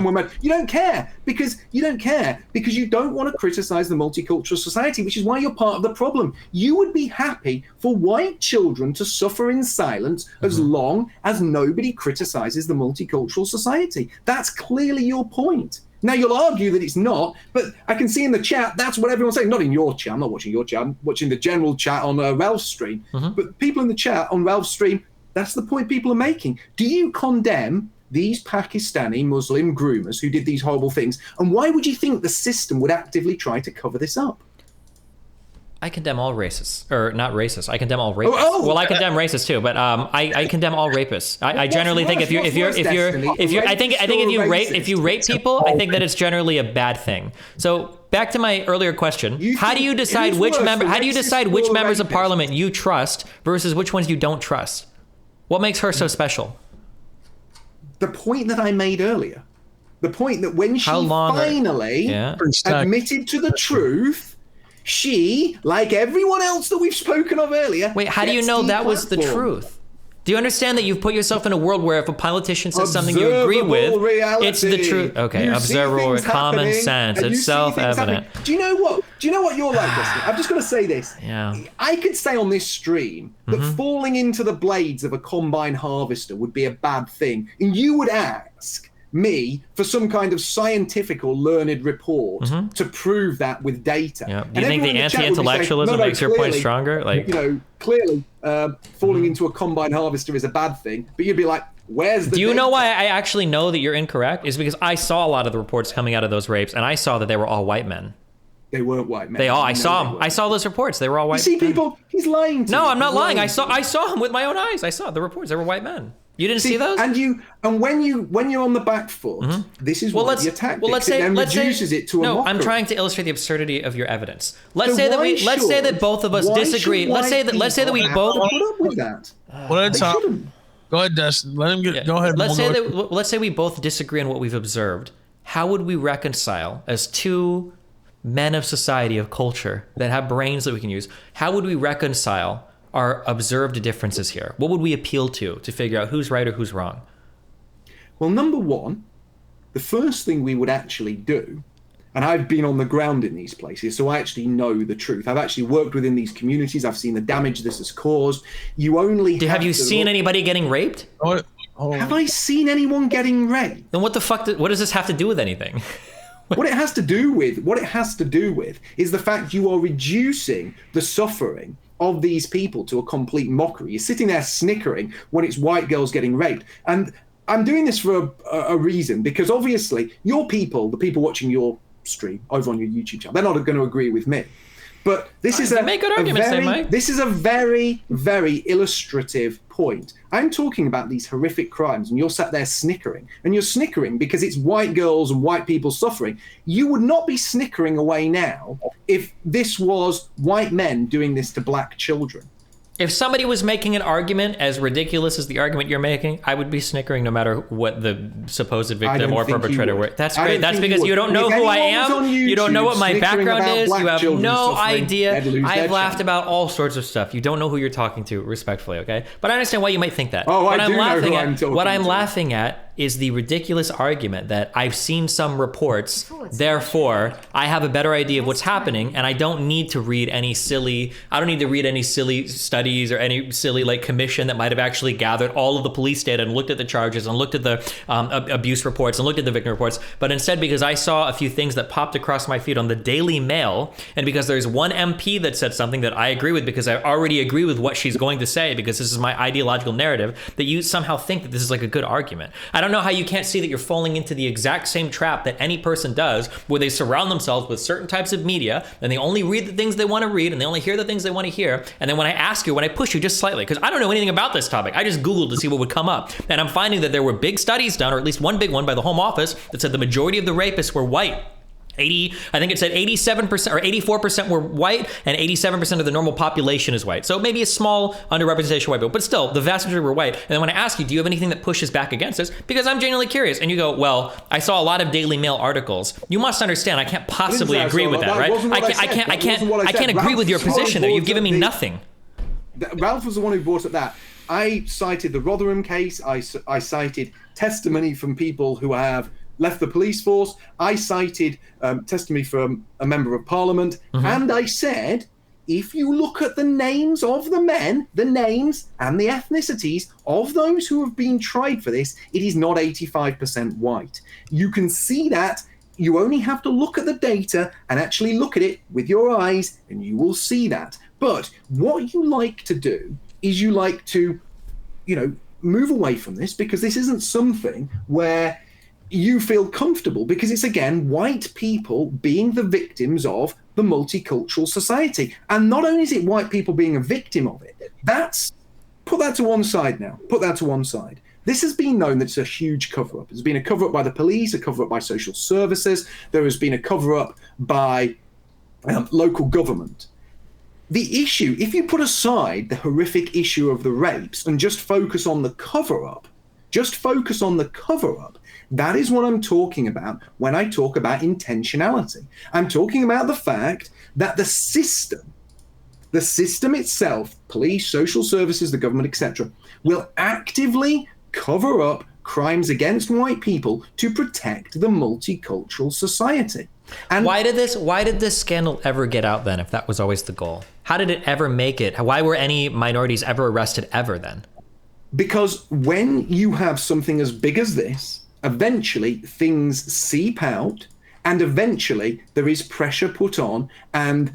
You don't care because you don't want to criticize the multicultural society, which is why you're part of the problem. You would be happy for white children to suffer in silence as long as nobody criticizes the multicultural society. That's clearly your point. Now, you'll argue that it's not, but I can see in the chat, that's what everyone's saying. Not in your chat. I'm not watching your chat. I'm watching the general chat on Ralph's stream. But people in the chat on Ralph's stream, that's the point people are making. Do you condemn these Pakistani Muslim groomers who did these horrible things? And why would you think the system would actively try to cover this up? I condemn all racists, or not racists. I condemn all rapists. Well, I condemn racists too, but I condemn all rapists. I generally think if you rape people, I think that it's generally a bad thing. So back to my earlier question: how do you decide which members of parliament you trust versus which ones you don't trust? What makes her so special? The point that I made earlier. The point that when she finally admitted to the truth. She, like everyone else that we've spoken of earlier... Wait, how do you know that was the truth? Do you understand that you've put yourself in a world where if a politician says something you agree with, it's the truth? Okay, observable, common sense, it's self-evident. Do you know what you're like, Dustin? I'm just going to say this. Yeah. I could say on this stream that falling into the blades of a combine harvester would be a bad thing. And you would ask me for some kind of scientific or learned report to prove that with data. Yeah. Do you think the anti-intellectualism makes your point stronger? Like, clearly falling into a combine harvester is a bad thing, but you'd be like, where's the Do you data? know why I actually know that you're incorrect? Is because I saw a lot of the reports coming out of those rapes, and I saw that they were all white men. They weren't white men. I saw them. I saw those reports. They were all white men. You see people, he's lying to you. No, I'm not lying. I saw them with my own eyes. I saw the reports. They were white men. You didn't see those? And when you're on the back foot, this is why the attack reduces it to a mockery. I'm trying to illustrate the absurdity of your evidence. Let's say that both of us disagree. Let's say that we both put up with that. Go ahead, Dustin. Let him get. Go ahead. Let's say we both disagree on what we've observed. How would we reconcile as two men of society, of culture, that have brains that we can use? How would we reconcile our observed differences here? What would we appeal to figure out who's right or who's wrong? Well, number one, the first thing we would actually do, and I've been on the ground in these places, so I actually know the truth. I've actually worked within these communities. I've seen the damage this has caused. Have you seen anybody getting raped? Have I seen anyone getting raped? Then what the fuck? What does this have to do with anything? What it has to do with is the fact you are reducing the suffering of these people to a complete mockery. You're sitting there snickering when it's white girls getting raped. And I'm doing this for a reason, because obviously your people, the people watching your stream over on your YouTube channel, they're not going to agree with me. But this is a very, very illustrative point. I'm talking about these horrific crimes, and you're sat there snickering. And you're snickering because it's white girls and white people suffering. You would not be snickering away now if this was white men doing this to black children. If somebody was making an argument as ridiculous as the argument you're making, I would be snickering no matter what the supposed victim or perpetrator were. That's great. That's because you don't know who I am. You don't know what my background is. You have no idea. I've laughed about all sorts of stuff. You don't know who you're talking to, respectfully, okay? But I understand why you might think that. What I'm laughing at is the ridiculous argument that I've seen some reports, therefore I have a better idea of what's happening, and I don't need to read any silly studies or any silly commission that might have actually gathered all of the police data and looked at the charges and looked at the abuse reports and looked at the victim reports. But instead, because I saw a few things that popped across my feed on the Daily Mail, and because there's one MP that said something that I agree with because I already agree with what she's going to say because this is my ideological narrative, that you somehow think that this is like a good argument. I don't know how you can't see that you're falling into the exact same trap that any person does, where they surround themselves with certain types of media and they only read the things they want to read and they only hear the things they want to hear. And then when I push you just slightly, because I don't know anything about this topic, I just Googled to see what would come up. And I'm finding that there were big studies done, or at least one big one by the Home Office, that said the majority of the rapists were white. I think it said 87% or 84% were white, and 87% of the normal population is white. So maybe a small underrepresentation of white people, but still, the vast majority were white. And then when I ask you, do you have anything that pushes back against this? Because I'm genuinely curious. And you go, well, I saw a lot of Daily Mail articles. You must understand, I can't possibly agree with that, right? I can't agree with your position there. You've given me nothing. Ralph was the one who brought up that. I cited the Rotherham case. I cited testimony from people who have left the police force. I cited testimony from a member of parliament. And I said, if you look at the names of the men, the names and the ethnicities of those who have been tried for this, it is not 85% white. You can see that. You only have to look at the data and actually look at it with your eyes, and you will see that. But what you like to do is you like to, move away from this, because this isn't something where you feel comfortable, because it's, again, white people being the victims of the multicultural society. And not only is it white people being a victim of it, put that to one side now. Put that to one side. This has been known that it's a huge cover-up. There's been a cover-up by the police, a cover-up by social services. There has been a cover-up by local government. The issue, if you put aside the horrific issue of the rapes and just focus on the cover-up, that is what I'm talking about when I talk about intentionality. I'm talking about the fact that the system itself, police, social services, the government, etc., will actively cover up crimes against white people to protect the multicultural society. And why did this scandal ever get out then, if that was always the goal? How did it ever make it? Why were any minorities ever arrested ever then? Because when you have something as big as this, eventually things seep out, and eventually there is pressure put on, and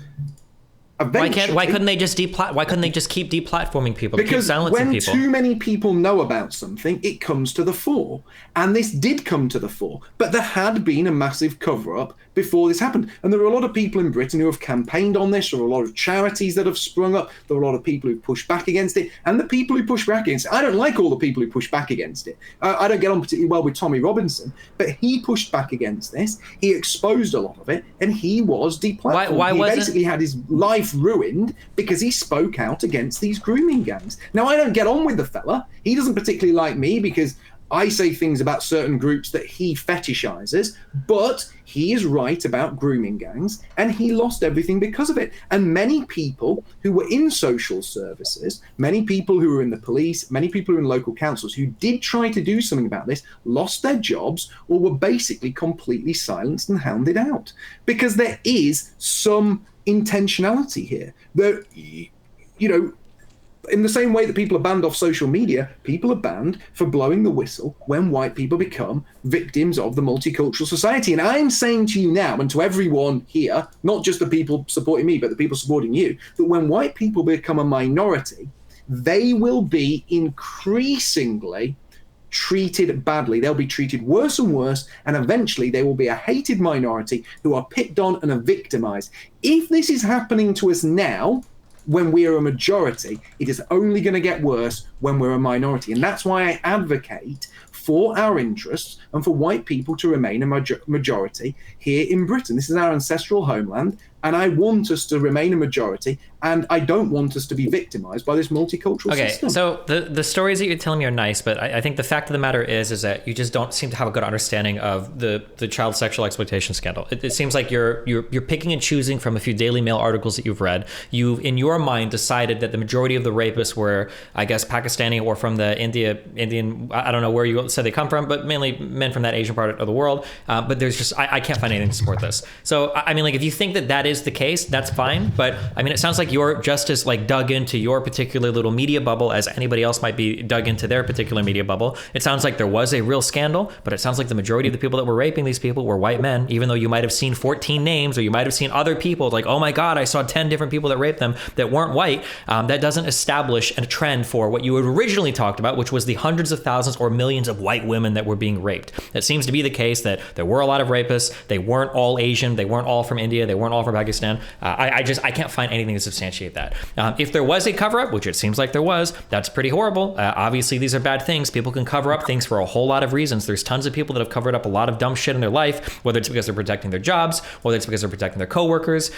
eventually, why couldn't they just keep deplatforming people? Because keep silencing when people? Too many people know about something, it comes to the fore. And this did come to the fore, but there had been a massive cover-up before this happened. And there are a lot of people in Britain who have campaigned on this. There are a lot of charities that have sprung up. There are a lot of people who push back against it. And the people who push back against it, I don't like all the people who push back against it. I don't get on particularly well with Tommy Robinson, but he pushed back against this. He exposed a lot of it, and he was deplatformed. He basically had his life ruined because he spoke out against these grooming gangs. Now, I don't get on with the fella. He doesn't particularly like me because I say things about certain groups that he fetishizes, but he is right about grooming gangs, and he lost everything because of it. And many people who were in social services, many people who were in the police, many people who were in local councils who did try to do something about this, lost their jobs or were basically completely silenced and hounded out. Because there is some intentionality here. In the same way that people are banned off social media, people are banned for blowing the whistle when white people become victims of the multicultural society. And I'm saying to you now, and to everyone here, not just the people supporting me, but the people supporting you, that when white people become a minority, they will be increasingly treated badly. They'll be treated worse and worse, and eventually they will be a hated minority who are picked on and are victimized. If this is happening to us now, when we are a majority, it is only going to get worse when we're a minority. And that's why I advocate for our interests and for white people to remain a majority here in Britain. This is our ancestral homeland, and I want us to remain a majority, and I don't want us to be victimized by this multicultural system. So the stories that you're telling me are nice, but I think the fact of the matter is that you just don't seem to have a good understanding of the child sexual exploitation scandal. It seems like you're picking and choosing from a few Daily Mail articles that you've read. You've, in your mind, decided that the majority of the rapists were, I guess, Pakistani or from the Indian, I don't know where you said they come from, but mainly men from that Asian part of the world. But there's just, I can't find anything to support this. So, I mean, like, if you think that is the case, that's fine. But I mean, it sounds like you're just as like dug into your particular little media bubble as anybody else might be dug into their particular media bubble. It sounds like there was a real scandal, but it sounds like the majority of the people that were raping these people were white men, even though you might have seen 14 names, or you might have seen other people like, oh my God, I saw 10 different people that raped them that weren't white. That doesn't establish a trend for what you had originally talked about, which was the hundreds of thousands or millions of white women that were being raped. It seems to be the case that there were a lot of rapists. They weren't all Asian. They weren't all from India. They weren't all from Pakistan. I can't find anything to substantiate that. If there was a cover-up, which it seems like there was, that's pretty horrible. Obviously, these are bad things. People can cover up things for a whole lot of reasons. There's tons of people that have covered up a lot of dumb shit in their life, whether it's because they're protecting their jobs, whether it's because they're protecting their coworkers,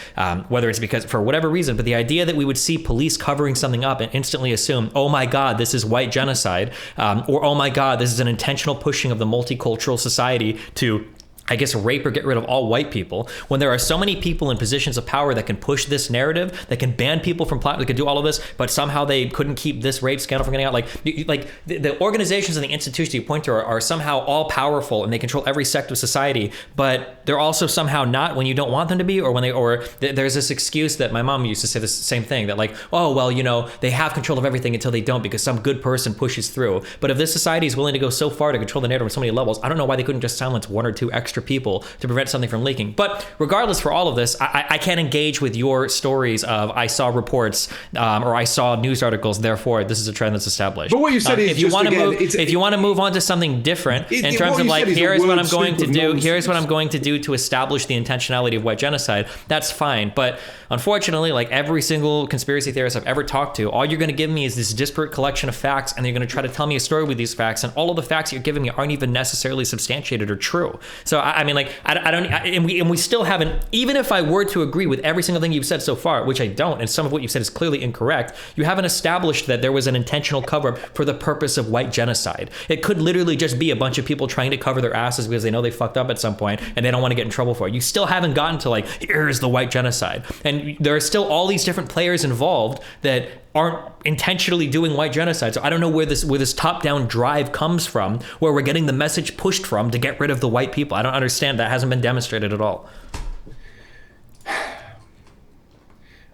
whether it's because for whatever reason. But the idea that we would see police covering something up and instantly assume, oh my God, this is white genocide, or oh my God, this is an intentional pushing of the multicultural society to, I guess, rape or get rid of all white people, when there are so many people in positions of power that can push this narrative, that can ban people from platforms, that can do all of this, but somehow they couldn't keep this rape scandal from getting out. Like the organizations and the institutions you point to are somehow all powerful and they control every sector of society, but they're also somehow not when you don't want them to be, or there's this excuse that my mom used to say the same thing, that like, oh, well, you know, they have control of everything until they don't because some good person pushes through. But if this society is willing to go so far to control the narrative on so many levels, I don't know why they couldn't just silence one or two extra extra people to prevent something from leaking. But regardless, for all of this, I can't engage with your stories of I saw reports or I saw news articles, therefore this is a trend that's established. But what you said is if you want to move on to something different in terms of like, here's what I'm going to do to establish the intentionality of white genocide, that's fine. But unfortunately, like every single conspiracy theorist I've ever talked to, all you're going to give me is this disparate collection of facts, and you're going to try to tell me a story with these facts, and all of the facts you're giving me aren't even necessarily substantiated or true. So I mean, like, and we still haven't, even if I were to agree with every single thing you've said so far, which I don't, and some of what you've said is clearly incorrect, you haven't established that there was an intentional cover-up for the purpose of white genocide. It could literally just be a bunch of people trying to cover their asses because they know they fucked up at some point and they don't want to get in trouble for it. You still haven't gotten to like, here's the white genocide. And there are still all these different players involved that aren't intentionally doing white genocide. So I don't know where this top-down drive comes from, where we're getting the message pushed from to get rid of the white people. I don't understand. That hasn't been demonstrated at all.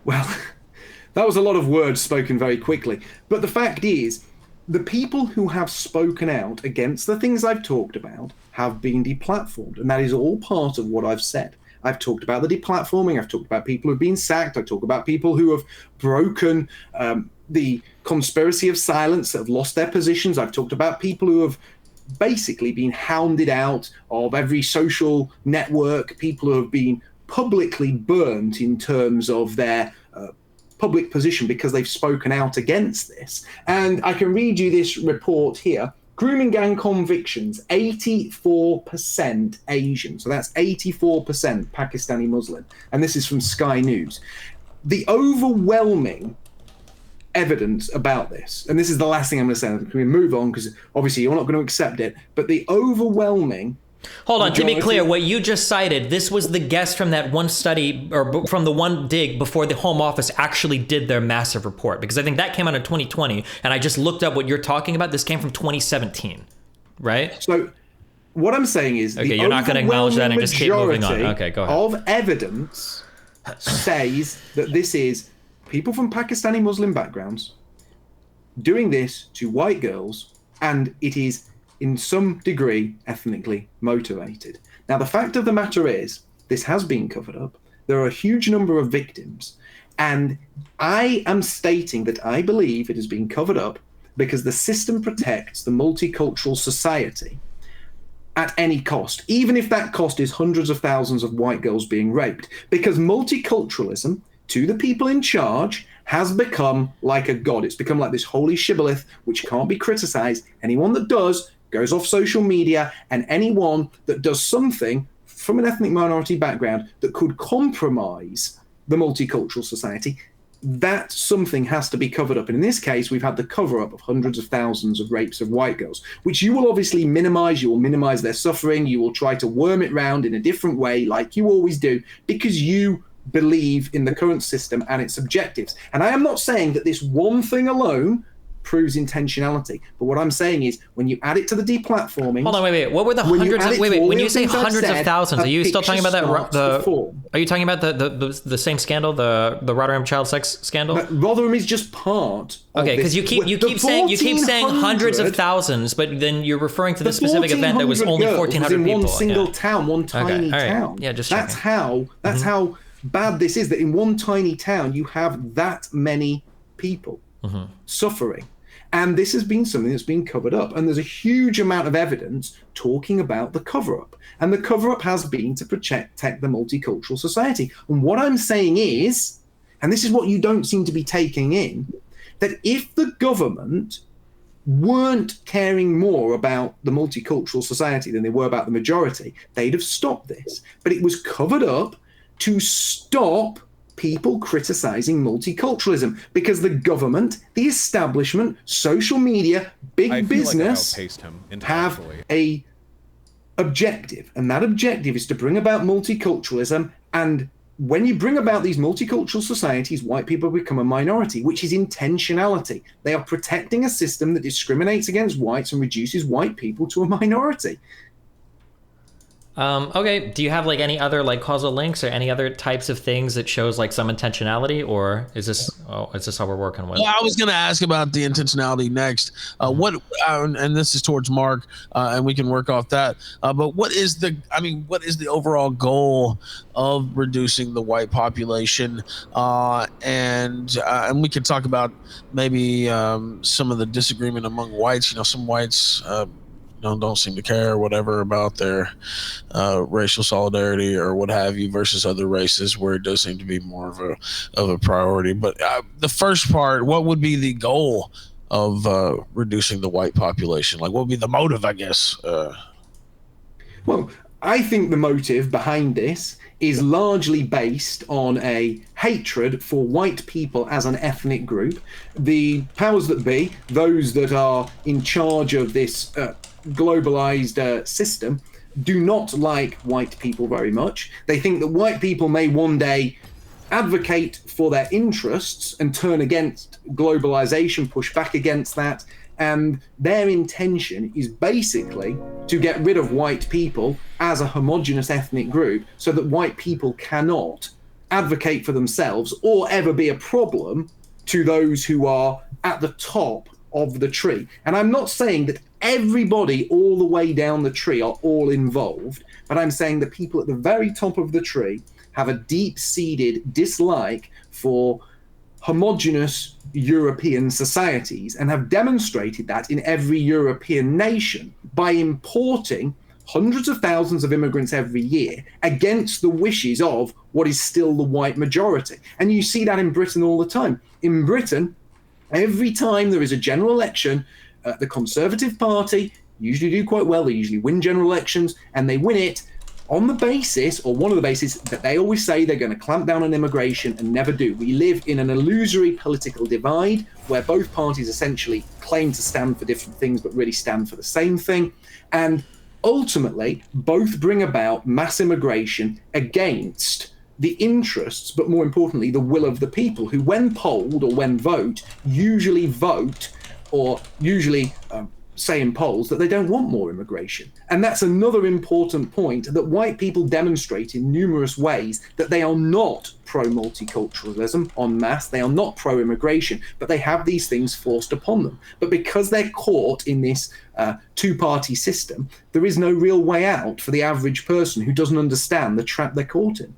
Well, that was a lot of words spoken very quickly. But the fact is, the people who have spoken out against the things I've talked about have been deplatformed. And that is all part of what I've said. I've talked about the deplatforming. I've talked about people who've been sacked. I've talked about people who have broken the conspiracy of silence, that have lost their positions. I've talked about people who have basically been hounded out of every social network, people who have been publicly burnt in terms of their public position because they've spoken out against this. And I can read you this report here. Grooming gang convictions, 84% Asian. So that's 84% Pakistani Muslim. And this is from Sky News. The overwhelming evidence about this, and this is the last thing I'm going to say, can we move on, because obviously you're not going to accept it, but the overwhelming... Hold on, to be clear, what you just cited, this was the guess from that one study, or from the one dig before the Home Office actually did their massive report, because I think that came out in 2020, and I just looked up what you're talking about. This came from 2017, right? So what I'm saying is, okay, you're not going to acknowledge that and just keep moving on. Okay, go ahead. Of evidence says that this is people from Pakistani Muslim backgrounds doing this to white girls, and it is in some degree ethnically motivated. Now, the fact of the matter is, this has been covered up. There are a huge number of victims, and I am stating that I believe it has been covered up because the system protects the multicultural society at any cost, even if that cost is hundreds of thousands of white girls being raped, because multiculturalism, to the people in charge, has become like a god. It's become like this holy shibboleth which can't be criticized. Anyone that does goes off social media, and anyone that does something from an ethnic minority background that could compromise the multicultural society, that something has to be covered up. And in this case, we've had the cover-up of hundreds of thousands of rapes of white girls, which you will obviously minimize. You will minimize their suffering. You will try to worm it round in a different way, like you always do, because you believe in the current system and its objectives. And I am not saying that this one thing alone proves intentionality, but what I'm saying is, when you add it to the deplatforming... Hold on, wait. What were the hundreds of... Wait. When you say hundreds of thousands, are you still talking about that... Are you talking about the same scandal, the Rotherham child sex scandal? But Rotherham is just part of okay, because you keep saying hundreds of thousands, but then you're referring to the specific event that was only 1,400 people. In one single town, one tiny town. Yeah, just that's how bad this is, that in one tiny town you have that many people suffering. And this has been something that's been covered up. And there's a huge amount of evidence talking about the cover-up. And the cover-up has been to protect the multicultural society. And what I'm saying is, and this is what you don't seem to be taking in, that if the government weren't caring more about the multicultural society than they were about the majority, they'd have stopped this. But it was covered up to stop people criticizing multiculturalism, because the government, the establishment, social media, big business have a objective, and that objective is to bring about multiculturalism. And when you bring about these multicultural societies, white people become a minority, which is intentionality. They are protecting a system that discriminates against whites and reduces white people to a minority. Okay, do you have like any other like causal links or any other types of things that shows like some intentionality, or is this Oh, is this how we're working with? Well, I was going to ask about the intentionality next. And this is towards Mark, and we can work off that. But what is the overall goal of reducing the white population? And we could talk about maybe some of the disagreement among whites. Some whites don't seem to care or whatever about their racial solidarity or what have you versus other races where it does seem to be more of a priority. But the first part, what would be the goal of reducing the white population? Like, what would be the motive, I guess? Well, I think the motive behind this is largely based on a hatred for white people as an ethnic group. The powers that be, those that are in charge of this globalized system, do not like white people very much. They think that white people may one day advocate for their interests and turn against globalization, push back against that. And their intention is basically to get rid of white people as a homogenous ethnic group so that white people cannot advocate for themselves or ever be a problem to those who are at the top of the tree. And I'm not saying that everybody all the way down the tree are all involved, but I'm saying the people at the very top of the tree have a deep-seated dislike for homogenous European societies and have demonstrated that in every European nation by importing hundreds of thousands of immigrants every year against the wishes of what is still the white majority. And you see that in Britain all the time. In Britain, every time there is a general election, the Conservative Party usually do quite well. They usually win general elections, and they win it on the basis, or one of the bases, that they always say they're going to clamp down on immigration and never do. We live in an illusory political divide where both parties essentially claim to stand for different things but really stand for the same thing. And ultimately, both bring about mass immigration against the interests, but more importantly, the will of the people, who, when polled or when usually vote or usually say in polls that they don't want more immigration. And that's another important point, that white people demonstrate in numerous ways that they are not pro-multiculturalism en masse, they are not pro-immigration, but they have these things forced upon them. But because they're caught in this two-party system, there is no real way out for the average person who doesn't understand the trap they're caught in.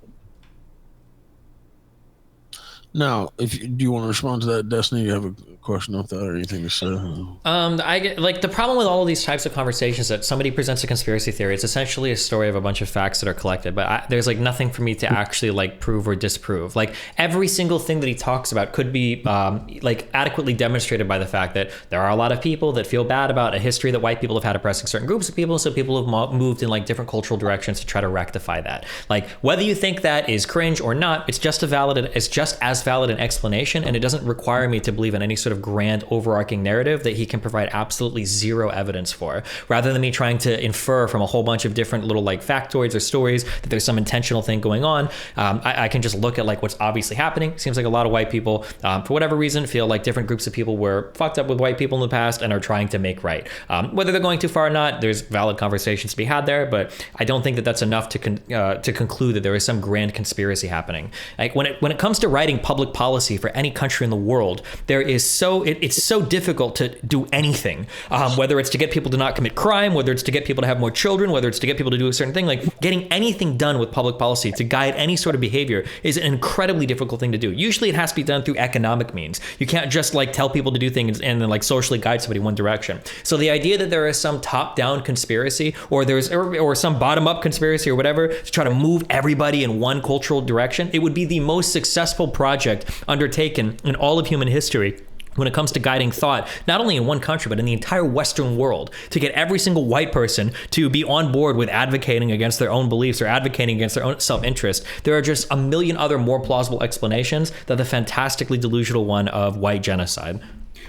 Now, do you want to respond to that, Destiny? You have a question off that or anything to say? I get, like, the problem with all of these types of conversations that somebody presents a conspiracy theory. It's essentially a story of a bunch of facts that are collected, but there's like nothing for me to actually like prove or disprove. Like, every single thing that he talks about could be like adequately demonstrated by the fact that there are a lot of people that feel bad about a history that white people have had oppressing certain groups of people, so people have moved in like different cultural directions to try to rectify that. Like, whether you think that is cringe or not, it's just as valid an explanation, and it doesn't require me to believe in any sort of grand overarching narrative that he can provide absolutely zero evidence for, rather than me trying to infer from a whole bunch of different little like factoids or stories that there's some intentional thing going on. I can just look at like what's obviously happening. Seems like a lot of white people, for whatever reason, feel like different groups of people were fucked up with white people in the past and are trying to make right. Whether they're going too far or not, there's valid conversations to be had there, but I don't think that that's enough to conclude that there is some grand conspiracy happening. Like, when it comes to writing public policy for any country in the world, it's so difficult to do anything, whether it's to get people to not commit crime, whether it's to get people to have more children, whether it's to get people to do a certain thing. Like, getting anything done with public policy to guide any sort of behavior is an incredibly difficult thing to do. Usually it has to be done through economic means. You can't just like tell people to do things and then like socially guide somebody one direction. So the idea that there is some top-down conspiracy or some bottom-up conspiracy or whatever to try to move everybody in one cultural direction, it would be the most successful project undertaken in all of human history when it comes to guiding thought, not only in one country, but in the entire Western world, to get every single white person to be on board with advocating against their own beliefs or advocating against their own self-interest. There are just a million other more plausible explanations than the fantastically delusional one of white genocide.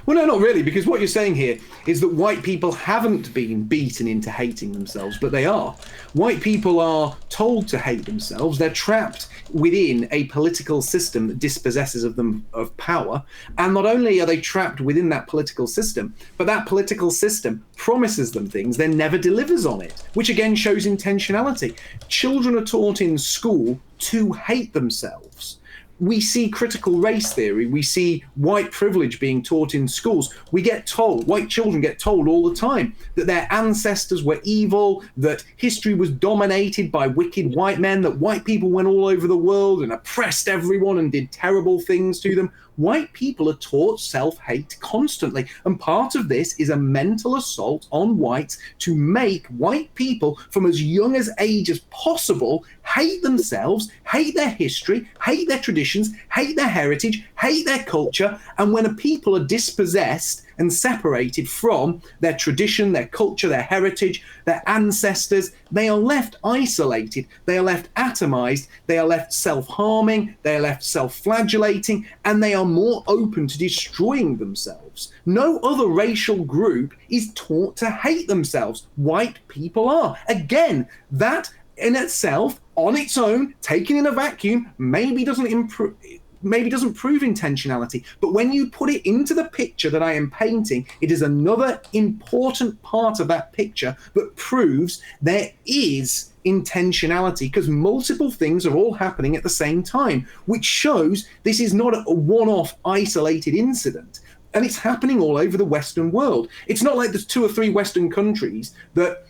Well, no, not really, because what you're saying here is that white people haven't been beaten into hating themselves, but they are. White people are told to hate themselves. They're trapped within a political system that dispossesses them of power. And not only are they trapped within that political system, but that political system promises them things, then never delivers on it, which again shows intentionality. Children are taught in school to hate themselves. we see critical race theory, we see white privilege being taught in schools. We get told, white children get told all the time, that their ancestors were evil, that history was dominated by wicked white men, that white people went all over the world and oppressed everyone and did terrible things to them. White people are taught self-hate constantly, and part of this is a mental assault on whites to make white people from as young as age as possible hate themselves, hate their history, hate their traditions, hate their heritage, hate their culture. And when a people are dispossessed and separated from their tradition, their culture, their heritage, their ancestors, they are left isolated, they are left atomized, they are left self-harming, they are left self-flagellating, and they are more open to destroying themselves. No other racial group is taught to hate themselves. White people are. Again, that in itself, on its own, taken in a vacuum, maybe doesn't prove intentionality, but when you put it into the picture that I am painting, it is another important part of that picture that proves there is intentionality, because multiple things are all happening at the same time, which shows this is not a one-off isolated incident. And it's happening all over the Western world. It's not like there's 2 or 3 Western countries that,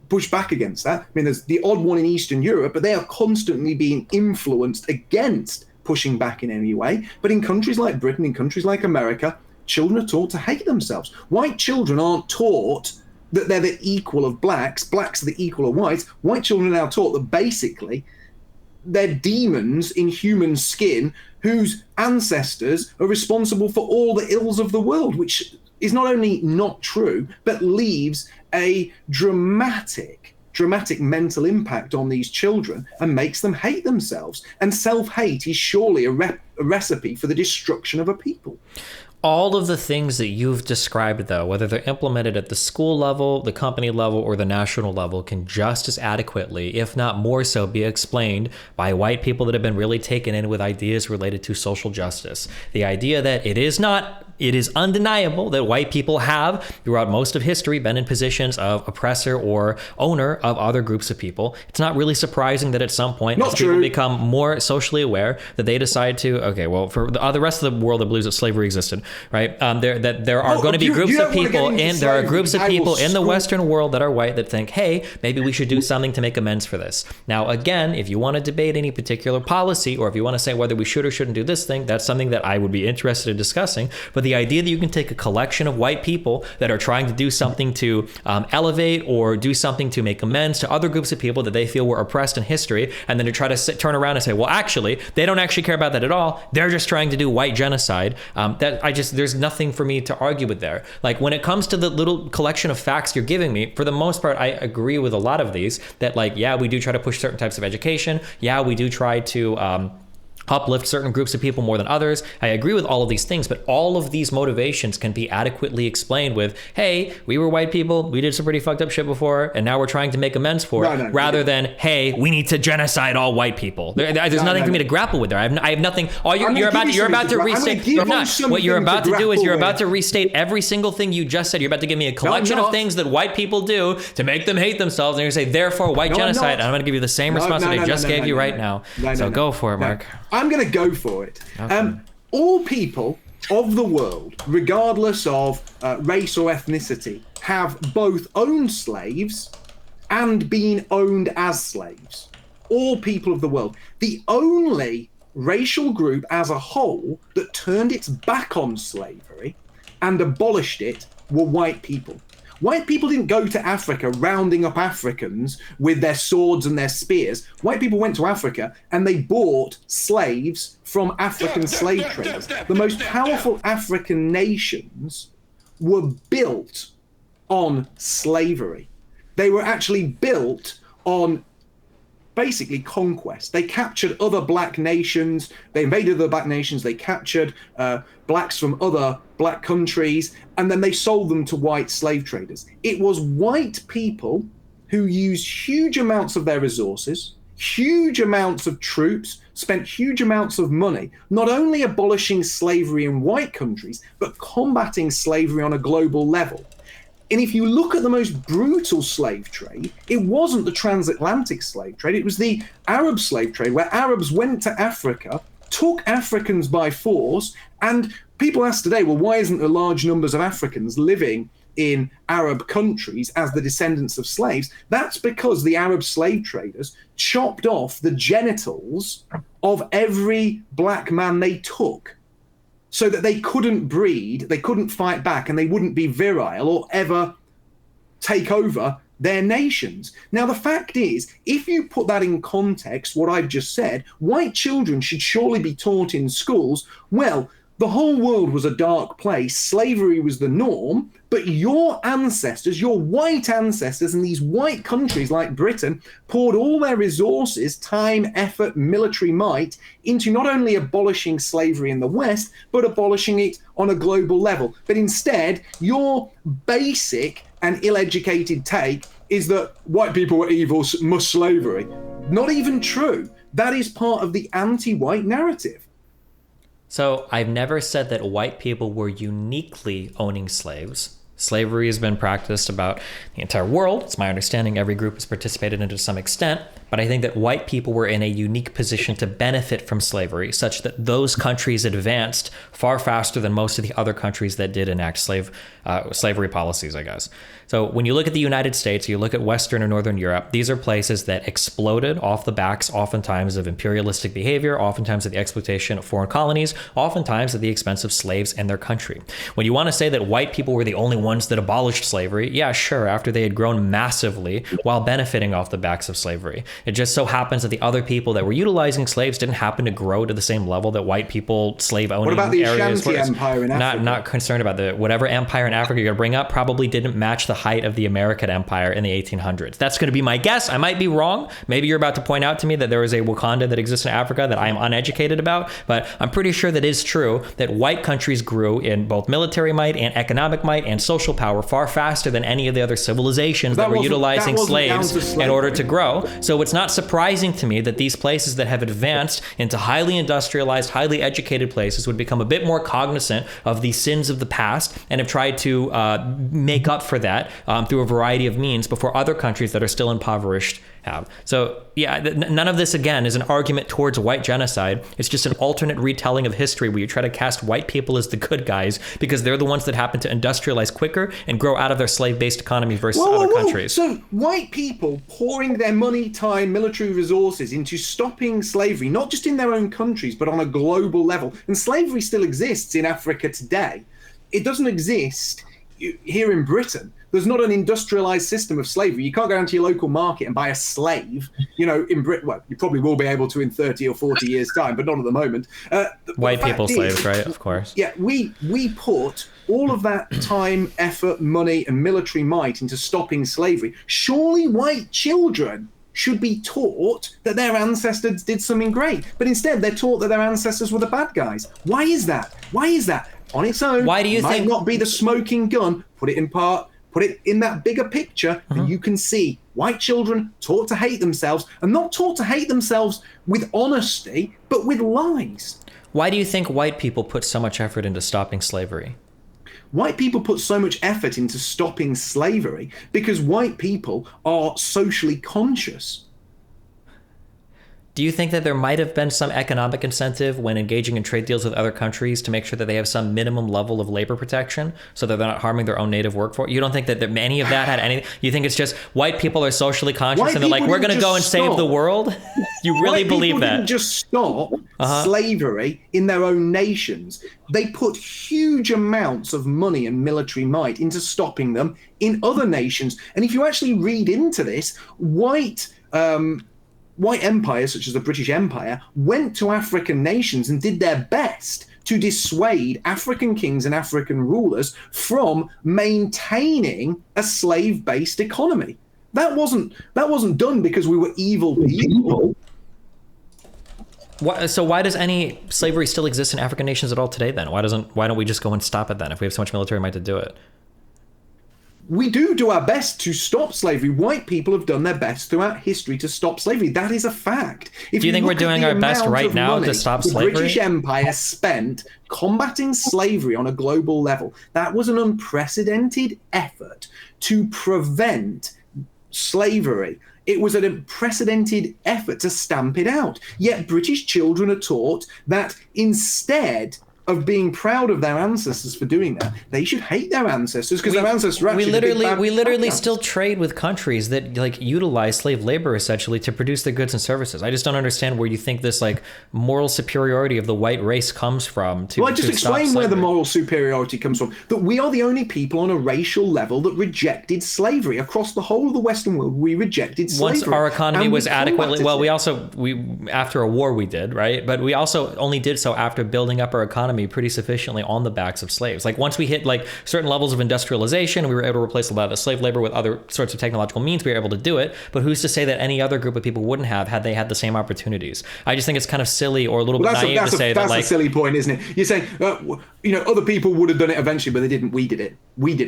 push back against that. I mean, there's the odd one in Eastern Europe, but they are constantly being influenced against pushing back in any way. But in countries like Britain, in countries like America, children are taught to hate themselves. White children aren't taught that they're the equal of blacks. Blacks are the equal of whites. White children are now taught that basically they're demons in human skin whose ancestors are responsible for all the ills of the world, which is not only not true, but leaves a dramatic mental impact on these children and makes them hate themselves. And self-hate is surely a recipe for the destruction of a people. All of the things that you've described, though, whether they're implemented at the school level, the company level, or the national level, can just as adequately, if not more so, be explained by white people that have been really taken in with ideas related to social justice. The idea that it is undeniable that white people have, throughout most of history, been in positions of oppressor or owner of other groups of people. It's not really surprising that at some point, as people become more socially aware, that they decide to, okay, well, for the rest of the world that believes that slavery existed, right? There are going to be groups of people in the Western world that are white that think, hey, maybe we should do something to make amends for this. Now, again, if you want to debate any particular policy, or if you want to say whether we should or shouldn't do this thing, that's something that I would be interested in discussing. But the idea that you can take a collection of white people that are trying to do something to elevate or do something to make amends to other groups of people that they feel were oppressed in history, and then to try to turn around and say, well, actually, they don't actually care about that at all. They're just trying to do white genocide. There's nothing for me to argue with there. Like, when it comes to the little collection of facts you're giving me, for the most part, I agree with a lot of these, that like, yeah, we do try to push certain types of education. Yeah, we do try to uplift certain groups of people more than others. I agree with all of these things, but all of these motivations can be adequately explained with, hey, we were white people, we did some pretty fucked up shit before, and now we're trying to make amends for it, rather than, hey, we need to genocide all white people. There's nothing for me to grapple with there. I have nothing. You're about to restate. What you're about to do is you're about to restate every single thing you just said. You're about to give me a collection of things that white people do to make them hate themselves, and you're going to say, therefore, white genocide. And I'm going to give you the same response that I just gave you right now. So go for it, Mark. I'm going to go for it. Okay. All people of the world, regardless of race or ethnicity, have both owned slaves and been owned as slaves. All people of the world. The only racial group as a whole that turned its back on slavery and abolished it were white people. White people didn't go to Africa rounding up Africans with their swords and their spears. White people went to Africa and they bought slaves from African slave traders. The most powerful African nations were built on slavery. They were actually built on basically conquest. They captured other black nations, they invaded other black nations, they captured blacks from other black countries, and then they sold them to white slave traders. It was white people who used huge amounts of their resources, huge amounts of troops, spent huge amounts of money, not only abolishing slavery in white countries, but combating slavery on a global level. And if you look at the most brutal slave trade, it wasn't the transatlantic slave trade, it was the Arab slave trade, where Arabs went to Africa, took Africans by force, and people ask today, well, why isn't there large numbers of Africans living in Arab countries as the descendants of slaves? That's because the Arab slave traders chopped off the genitals of every black man they took, so that they couldn't breed, they couldn't fight back, and they wouldn't be virile or ever take over their nations. Now, the fact is, if you put that in context, what I've just said, white children should surely be taught in schools, well, the whole world was a dark place, slavery was the norm, but your ancestors, your white ancestors in these white countries like Britain, poured all their resources, time, effort, military might into not only abolishing slavery in the West, but abolishing it on a global level. But instead, your basic and ill-educated take is that white people were evil, must slavery. Not even true. That is part of the anti-white narrative. So I've never said that white people were uniquely owning slaves. Slavery has been practiced about the entire world. It's my understanding every group has participated in it to some extent. But I think that white people were in a unique position to benefit from slavery, such that those countries advanced far faster than most of the other countries that did enact slavery policies, I guess. So when you look at the United States, you look at Western or Northern Europe, these are places that exploded off the backs, oftentimes of imperialistic behavior, oftentimes of the exploitation of foreign colonies, oftentimes at the expense of slaves and their country. When you want to say that white people were the only ones that abolished slavery, yeah, sure, after they had grown massively while benefiting off the backs of slavery. It just so happens that the other people that were utilizing slaves didn't happen to grow to the same level that white people slave-owning areas. What about the Ashanti Empire in Africa? Not concerned about whatever empire in Africa you're going to bring up probably didn't match the height of the American Empire in the 1800s. That's going to be my guess. I might be wrong. Maybe you're about to point out to me that there is a Wakanda that exists in Africa that I am uneducated about, but I'm pretty sure that is true, that white countries grew in both military might and economic might and social power far faster than any of the other civilizations that were utilizing slaves in order to grow. So it's not surprising to me that these places that have advanced into highly industrialized, highly educated places would become a bit more cognizant of the sins of the past and have tried to make up for that through a variety of means before other countries that are still impoverished have. So yeah, none of this, again, is an argument towards white genocide. It's just an alternate retelling of history where you try to cast white people as the good guys because they're the ones that happen to industrialize quicker and grow out of their slave-based economy versus other countries. So white people pouring their money, time, military resources into stopping slavery, not just in their own countries, but on a global level. And slavery still exists in Africa today. It doesn't exist here in Britain. There's not an industrialized system of slavery. You can't go down to your local market and buy a slave. You know, in Britain, well, you probably will be able to in 30 or 40 years' time, but not at the moment. White people slaves, right? Of course. Yeah, we put all of that time, effort, money, and military might into stopping slavery. Surely white children should be taught that their ancestors did something great, but instead they're taught that their ancestors were the bad guys. Why is that? Why is that? On its own, why do you might think not be the smoking gun. Put it in that bigger picture, and you can see white children taught to hate themselves, and not taught to hate themselves with honesty, but with lies. Why do you think white people put so much effort into stopping slavery? White people put so much effort into stopping slavery because white people are socially conscious. Do you think that there might have been some economic incentive when engaging in trade deals with other countries to make sure that they have some minimum level of labor protection so that they're not harming their own native workforce? You don't think that any of that had any? You think it's just white people are socially conscious and they're like, we're going to go and save the world? You really believe that? White people didn't just stop slavery in their own nations. They put huge amounts of money and military might into stopping them in other nations. And if you actually read into this, white empires, such as the British Empire, went to African nations and did their best to dissuade African kings and African rulers from maintaining a slave-based economy. That wasn't done because we were evil people. So why does any slavery still exist in African nations at all today then? Why don't we just go and stop it then if we have so much military might to do it? we do our best to stop slavery. White people have done their best throughout history to stop slavery. That is a fact. Do you think we're doing our best right now to stop slavery? The British Empire spent combating slavery on a global level. That was an unprecedented effort to prevent slavery. It was an unprecedented effort to stamp it out. Yet British children are taught that instead of being proud of their ancestors for doing that, they should hate their ancestors because their ancestors are actually we literally still trade with countries that like utilize slave labor essentially to produce their goods and services. I just don't understand where you think this like moral superiority of the white race comes from. Well, I just explain where the moral superiority comes from. That we are the only people on a racial level that rejected slavery across the whole of the Western world. We rejected slavery. Once our economy was adequately we after a war we did, right? But we also only did so after building up our economy pretty sufficiently on the backs of slaves. Like once we hit like certain levels of industrialization, we were able to replace a lot of the slave labor with other sorts of technological means. We were able to do it. But who's to say that any other group of people wouldn't have had they had the same opportunities? I just think it's kind of silly or a little bit naive to say that. That's a silly point, isn't it? You're saying other people would have done it eventually, but they didn't. We did it.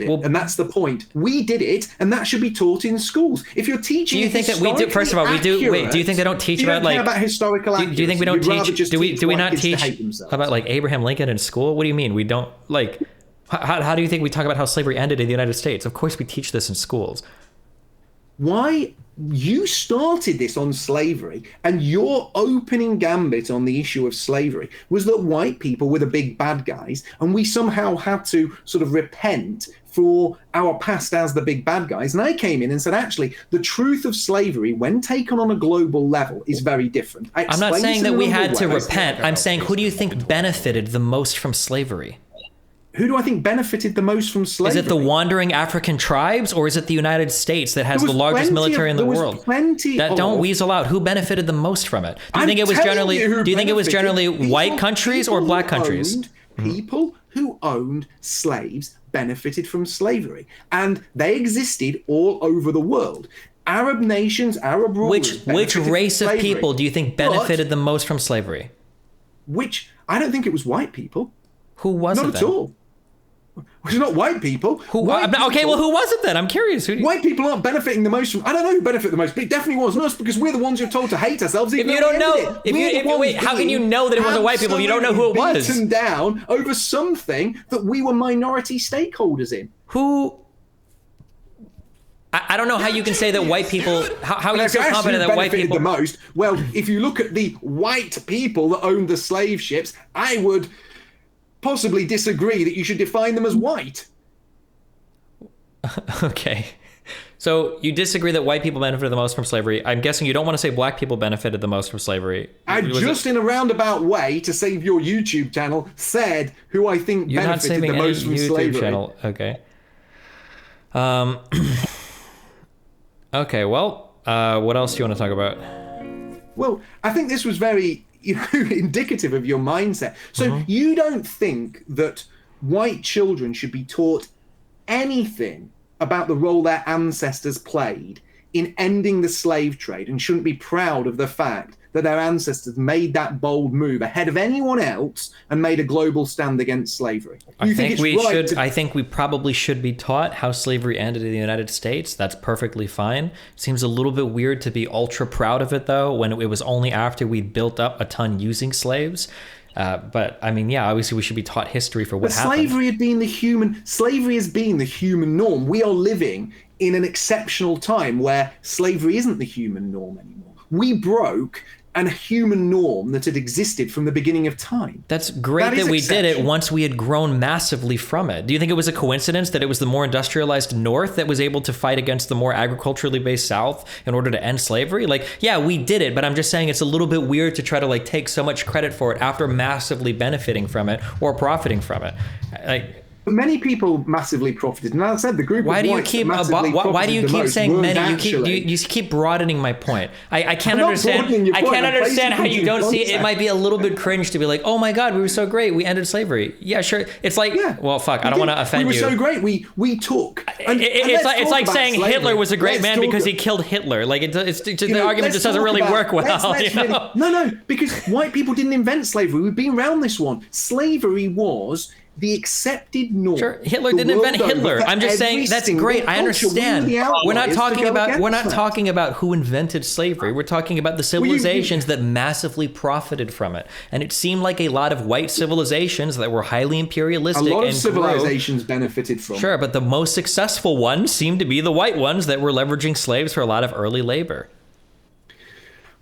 Well, and that's the point. We did it, and that should be taught in schools. If you're teaching, do you think that we do? First of all, we do. Wait, do you think they don't teach about like historical? Do you think we don't teach? Do we not teach about like Abraham Lincoln in school? What do you mean we don't like? How do you think we talk about how slavery ended in the United States? Of course, we teach this in schools. Why? You started this on slavery, and your opening gambit on the issue of slavery was that white people were the big bad guys, and we somehow had to sort of repent for our past as the big bad guys. And I came in and said, actually, the truth of slavery, when taken on a global level, is very different. I'm not saying that we had to repent. I'm saying, who do you think benefited the most from slavery? Who do I think benefited the most from slavery? Is it the wandering African tribes, or is it the United States that has the largest military in the world? Don't weasel out. Who benefited the most from it? Do you think it was generally white countries or black countries? People who owned slaves benefited from slavery, and they existed all over the world. Arab nations, Arab rulers. Which race of people do you think benefited the most from slavery? I don't think it was white people. Who was it then? Not at all. It's not white people. Who was it then? I'm curious. White people aren't benefiting the most from. I don't know who benefited the most, but it definitely wasn't us because we're the ones who are told to hate ourselves. If you don't know, how can you know that it wasn't white people? You don't know who it was. Beaten down over something that we were minority stakeholders in. Who? I don't know how you can say that white people. How are you so confident that white people the most? Well, if you look at the white people that owned the slave ships, I would possibly disagree that you should define them as white. Okay. So you disagree that white people benefited the most from slavery. I'm guessing you don't want to say black people benefited the most from slavery. In a roundabout way, to save your YouTube channel, said who I think benefited the most from slavery. Channel. Okay. Okay, well, what else do you want to talk about? Well, I think this was very indicative of your mindset. So you don't think that white children should be taught anything about the role their ancestors played in ending the slave trade and shouldn't be proud of the fact that their ancestors made that bold move ahead of anyone else and made a global stand against slavery? I think we probably should be taught how slavery ended in the United States. That's perfectly fine. Seems a little bit weird to be ultra proud of it, though, when it was only after we'd built up a ton using slaves. But I mean, yeah, obviously we should be taught history for what happened. Slavery has been the human norm. We are living in an exceptional time where slavery isn't the human norm anymore. We broke a human norm that had existed from the beginning of time. That's great that we did it once we had grown massively from it. Do you think it was a coincidence that it was the more industrialized North that was able to fight against the more agriculturally based South in order to end slavery? Like, yeah, we did it, but I'm just saying it's a little bit weird to try to like take so much credit for it after massively benefiting from it or profiting from it. Like, many people massively profited, and as I said, the group. Why do you keep saying many? You keep broadening my point. I can't understand. I can't understand how you don't see it. It might be a little bit cringe to be like, oh my god, we were so great, we ended slavery. Yeah, sure. It's like, well, fuck. I don't want to offend you. We were so great. We took. It's like saying slavery. Hitler was a great man because he killed Hitler. Like the argument just doesn't really work well. No, because white people didn't invent slavery. We've been around this one. Slavery was the accepted norm. Sure, Hitler didn't invent Hitler. I'm just saying that's great. I understand. We're not talking about who invented slavery. We're talking about the civilizations that massively profited from it. And it seemed like a lot of white civilizations that were highly imperialistic. A lot of civilizations benefited from. Sure, but the most successful ones seemed to be the white ones that were leveraging slaves for a lot of early labor.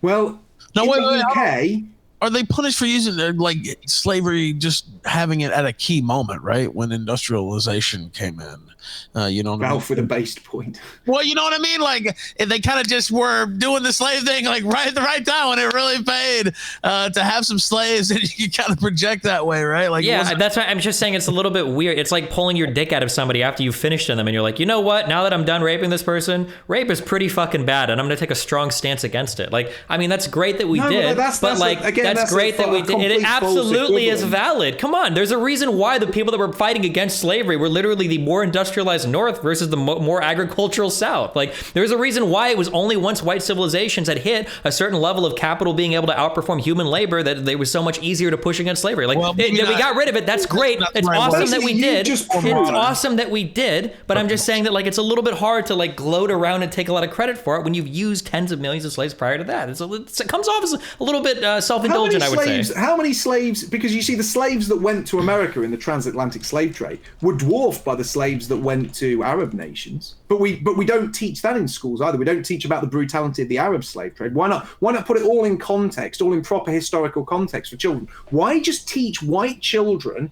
Well, in the UK. Are they punished for using like slavery, just having it at a key moment, right? When industrialization came in, you know what I mean? For the based point. Well, you know what I mean? Like they kind of just were doing the slave thing, like right at the right time when it really paid to have some slaves, and you kind of project that way, right? Like, yeah, that's why I'm just saying it's a little bit weird. It's like pulling your dick out of somebody after you've finished on them, and you're like, you know what? Now that I'm done raping this person, rape is pretty fucking bad, and I'm gonna take a strong stance against it. Like, I mean, that's great that we did, but like, that's great that we did. It absolutely is valid. Come on, there's a reason why the people that were fighting against slavery were literally the more industrialized North versus the more agricultural South. Like, there's a reason why it was only once white civilizations had hit a certain level of capital being able to outperform human labor that they were so much easier to push against slavery. Like, we got rid of it. That's great. It's awesome that we did. It's awesome that we did. But I'm just saying that, like, it's a little bit hard to like gloat around and take a lot of credit for it when you've used tens of millions of slaves prior to that. It comes off as a little bit self-indulgent, I would say. How many slaves? Because you see, the slaves that went to America in the transatlantic slave trade were dwarfed by the slaves that went to Arab nations. But we don't teach that in schools either. We don't teach about the brutality of the Arab slave trade. Why not? Why not put it all in context, all in proper historical context for children? Why just teach white children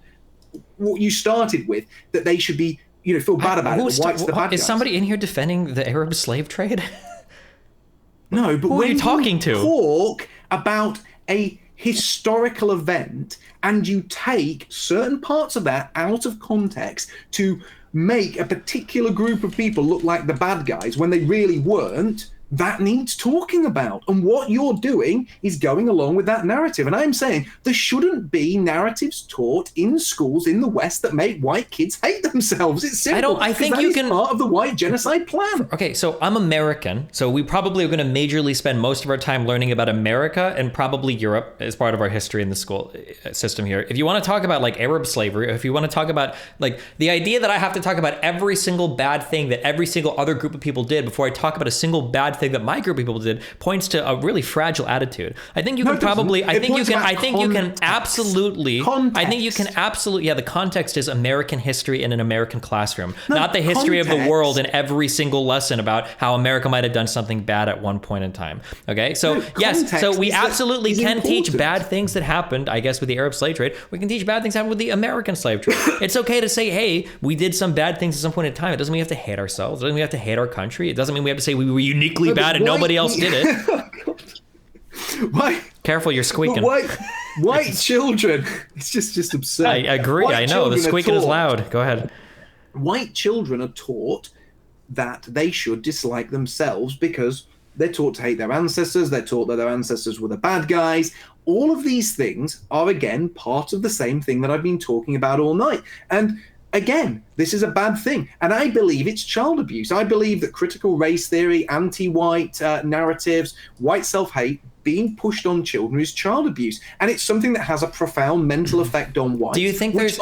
what you started with, that they should be, feel bad about it? The whites, the bad guys. Is somebody in here defending the Arab slave trade? No, but who are you talking to? Talk about a historical event and you take certain parts of that out of context to make a particular group of people look like the bad guys when they really weren't, that needs talking about. And what you're doing is going along with that narrative. And I'm saying there shouldn't be narratives taught in schools in the West that make white kids hate themselves. It's simple. I think you can part of the white genocide plan. Okay, so I'm American, so we probably are going to majorly spend most of our time learning about America and probably Europe as part of our history in the school system here. If you want to talk about like Arab slavery, or if you want to talk about like the idea that I have to talk about every single bad thing that every single other group of people did before I talk about a single bad thing that my group of people did, points to a really fragile attitude. I think you can absolutely, yeah, the context is American history in an American classroom, not the history of the world in every single lesson about how America might have done something bad at one point in time. Okay, so yes, so we absolutely can teach bad things that happened, I guess, with the Arab slave trade. We can teach bad things that happened with the American slave trade. It's okay to say, hey, we did some bad things at some point in time. It doesn't mean we have to hate ourselves. It doesn't mean we have to hate our country. It doesn't mean we have to say we were uniquely bad and nobody else did it. Why? Careful, you're squeaking. White children. It's just absurd. I agree. I know the squeaking is loud. Go ahead. White children are taught that they should dislike themselves because they're taught to hate their ancestors. They're taught that their ancestors were the bad guys. All of these things are, again, part of the same thing that I've been talking about all night. And again, this is a bad thing. And I believe it's child abuse. I believe that critical race theory, anti-white narratives, white self-hate being pushed on children is child abuse. And it's something that has a profound mental effect on whites. Do you think there's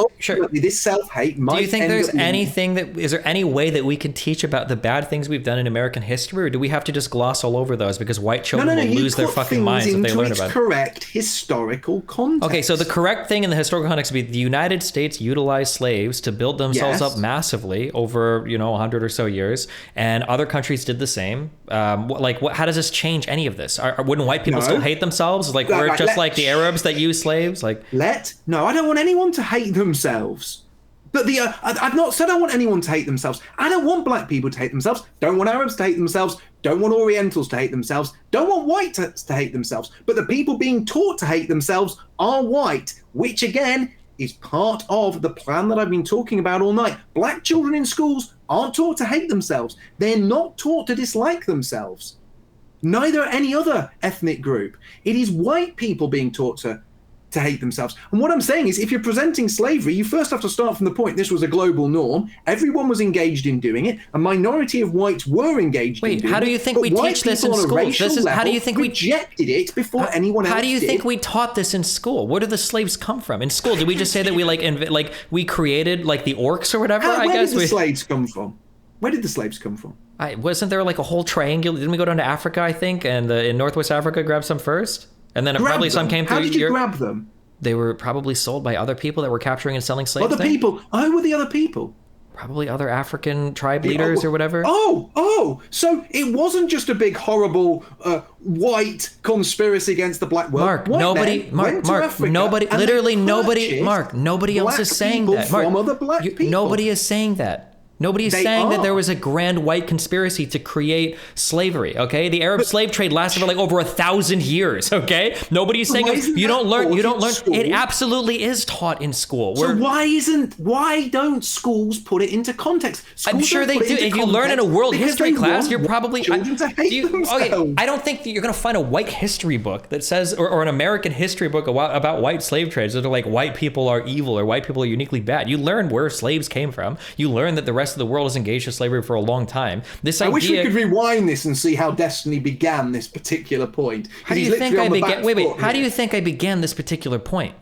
this self-hate might Do you think there's anything that is there any way that we can teach about the bad things we've done in American history, or do we have to just gloss all over those because white children will lose their fucking minds if they learn about it? Correct historical context. Okay, so the correct thing in the historical context would be the United States utilized slaves to build themselves up massively over 100 or so years, and other countries did the same. How does this change any of this? Wouldn't white people still hate themselves? Like we're just like the Arabs that use slaves? No, I don't want anyone to hate themselves. But I've not said I want anyone to hate themselves. I don't want black people to hate themselves. Don't want Arabs to hate themselves. Don't want Orientals to hate themselves. Don't want whites to hate themselves. But the people being taught to hate themselves are white, which again is part of the plan that I've been talking about all night. Black children in schools aren't taught to hate themselves. They're not taught to dislike themselves. Neither any other ethnic group. It is white people being taught to to hate themselves. And what I'm saying is, if you're presenting slavery, you first have to start from the point this was a global norm. Everyone was engaged in doing it. A minority of whites were engaged in doing it. Wait, how do you think we teach this in schools? How do you think we rejected it before anyone else did? How do you think we taught this in school? Where did the slaves come from? In school, did we just say that we we created like the orcs or whatever? Where did the slaves come from? Where did the slaves come from? Wasn't there like a whole triangle? Didn't we go down to Africa, I think, and in Northwest Africa grab some first? And then probably some came through. How did you grab them? They were probably sold by other people that were capturing and selling slaves. Other people? Who were the other people? Probably other African tribe leaders or whatever. So it wasn't just a big, horrible, white conspiracy against the black world. Nobody else is saying that. Nobody is saying that. Nobody is saying that there was a grand white conspiracy to create slavery, okay? The Arab slave trade lasted for like over 1,000 years, okay? Nobody's saying you don't learn. It absolutely is taught in school. So why don't schools put it into context? I'm sure they do. If you learn in a world history class, you're probably I don't think that you're going to find a white history book that says, or an American history book about white slave trades that are like white people are evil or white people are uniquely bad. You learn where slaves came from. You learn that the rest of the world is engaged in slavery for a long time. I wish we could rewind this and see how Destiny began this particular point. How do you think I began? How do you think I began this particular point?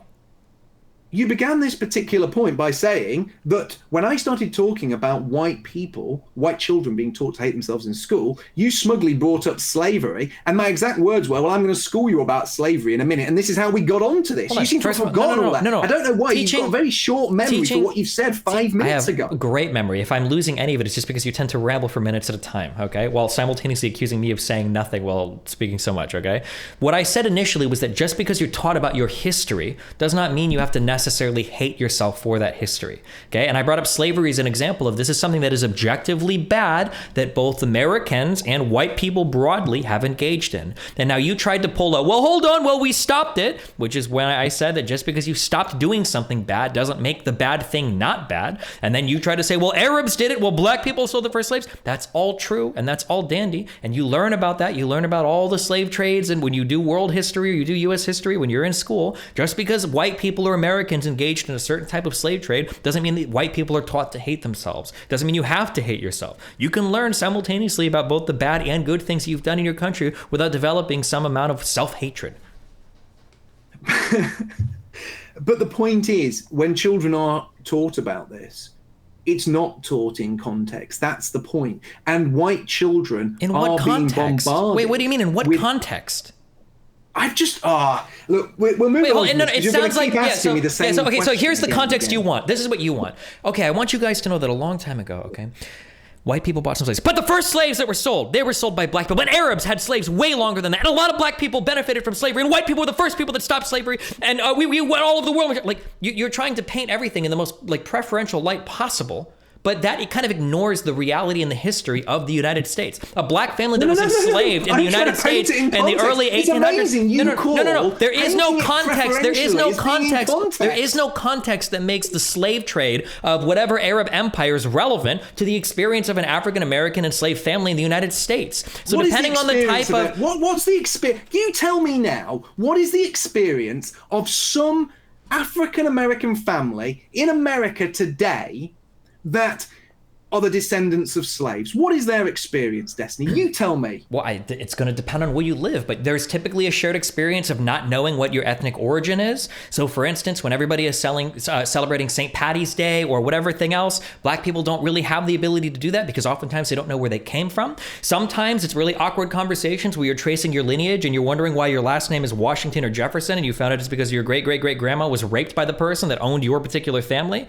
You began this particular point by saying that when I started talking about white children being taught to hate themselves in school, you smugly brought up slavery, and my exact words were, well, I'm going to school you about slavery in a minute, and this is how we got onto this. You seem to have forgotten all that. I don't know why. You've got a very short memory for what you've said 5 minutes ago. I have a great memory. If I'm losing any of it, it's just because you tend to ramble for minutes at a time, okay? While simultaneously accusing me of saying nothing while speaking so much, okay? What I said initially was that just because you're taught about your history does not mean you have to necessarily hate yourself for that history. Okay. And I brought up slavery as an example of this is something that is objectively bad that both Americans and white people broadly have engaged in. And now you tried to pull a, well, hold on, well, we stopped it, which is when I said that just because you stopped doing something bad doesn't make the bad thing not bad. And then you try to say, well, Arabs did it, well, black people sold the first slaves. That's all true, and that's all dandy. And you learn about that. You learn about all the slave trades. And when you do world history or you do U.S. history, when you're in school, just because white people or Americans engaged in a certain type of slave trade doesn't mean that white people are taught to hate themselves. Doesn't mean you have to hate yourself. You can learn simultaneously about both the bad and good things you've done in your country without developing some amount of self-hatred. But the point is, when children are taught about this, it's not taught in context. That's the point. And white children being bombarded. Wait, what do you mean? In what context? I've just look, we're moving on. No, it sounds like so here's the context you want. This is what you want. Okay, I want you guys to know that a long time ago, okay, white people bought some slaves, but the first slaves that were sold, they were sold by black people. But Arabs had slaves way longer than that, and a lot of black people benefited from slavery, and white people were the first people that stopped slavery, and we went all over the world. Like you're trying to paint everything in the most like preferential light possible. But that it kind of ignores the reality and the history of the United States. A black family that was enslaved in the United States in the early 1800s. No. There is no context. There is no context. There is no context that makes the slave trade of whatever Arab empires relevant to the experience of an African American enslaved family in the United States. So depending on the type of what's the experience? You tell me now. What is the experience of some African American family in America today that are the descendants of slaves? What is their experience, Destiny? You tell me. Well, it's going to depend on where you live, but there's typically a shared experience of not knowing what your ethnic origin is. So, for instance, when everybody is celebrating St. Patty's Day or whatever thing else, black people don't really have the ability to do that because oftentimes they don't know where they came from. Sometimes it's really awkward conversations where you're tracing your lineage and you're wondering why your last name is Washington or Jefferson, and you found out it's because your great-great-great-grandma was raped by the person that owned your particular family.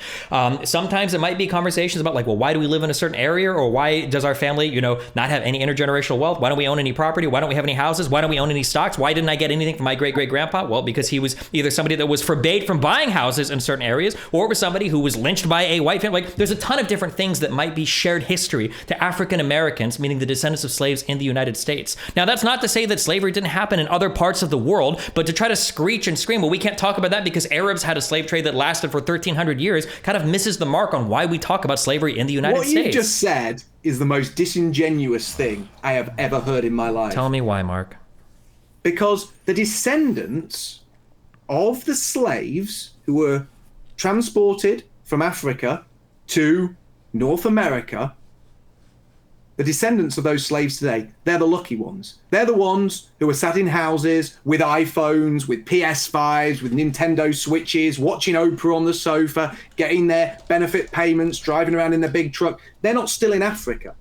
Sometimes it might be conversations about like, well, why do we live in a certain area, or why does our family, not have any intergenerational wealth? Why don't we own any property? Why don't we have any houses? Why don't we own any stocks? Why didn't I get anything from my great-great-grandpa? Well, because he was either somebody that was forbade from buying houses in certain areas, or was somebody who was lynched by a white family. Like, there's a ton of different things that might be shared history to African Americans, meaning the descendants of slaves in the United States. Now, that's not to say that slavery didn't happen in other parts of the world, but to try to screech and scream, well, we can't talk about that because Arabs had a slave trade that lasted for 1,300 years, kind of misses the mark on why we talk about slavery in the United States. What you just said is the most disingenuous thing I have ever heard in my life. Tell me why, Mark. Because the descendants of the slaves who were transported from Africa to North America, the descendants of those slaves today, they're the lucky ones. They're the ones who are sat in houses with iPhones, with PS5s, with Nintendo Switches, watching Oprah on the sofa, getting their benefit payments, driving around in their big truck. They're not still in Africa.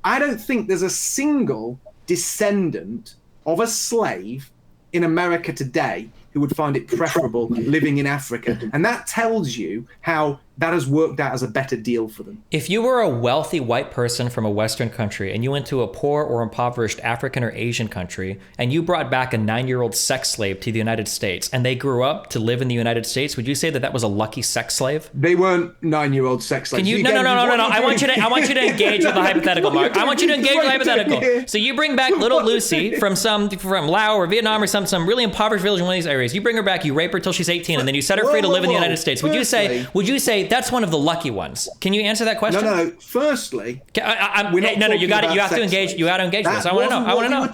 I don't think there's a single descendant of a slave in America today who would find it preferable living in Africa. And that tells you how that has worked out as a better deal for them. If you were a wealthy white person from a Western country and you went to a poor or impoverished African or Asian country and you brought back a 9-year-old sex slave to the United States and they grew up to live in the United States, would you say that that was a lucky sex slave? They weren't 9-year-old sex slaves. Can you? No. I want you to engage with the hypothetical, Mark. I want you to engage with the hypothetical. So you bring back little Lucy from Laos or Vietnam or some really impoverished village in one of these areas. You bring her back, you rape her till she's 18, and then you set her free to live in the United States. Would you say that's one of the lucky ones? Can you answer that question? No. Firstly, you have to engage. You got to engage with this. I want to know.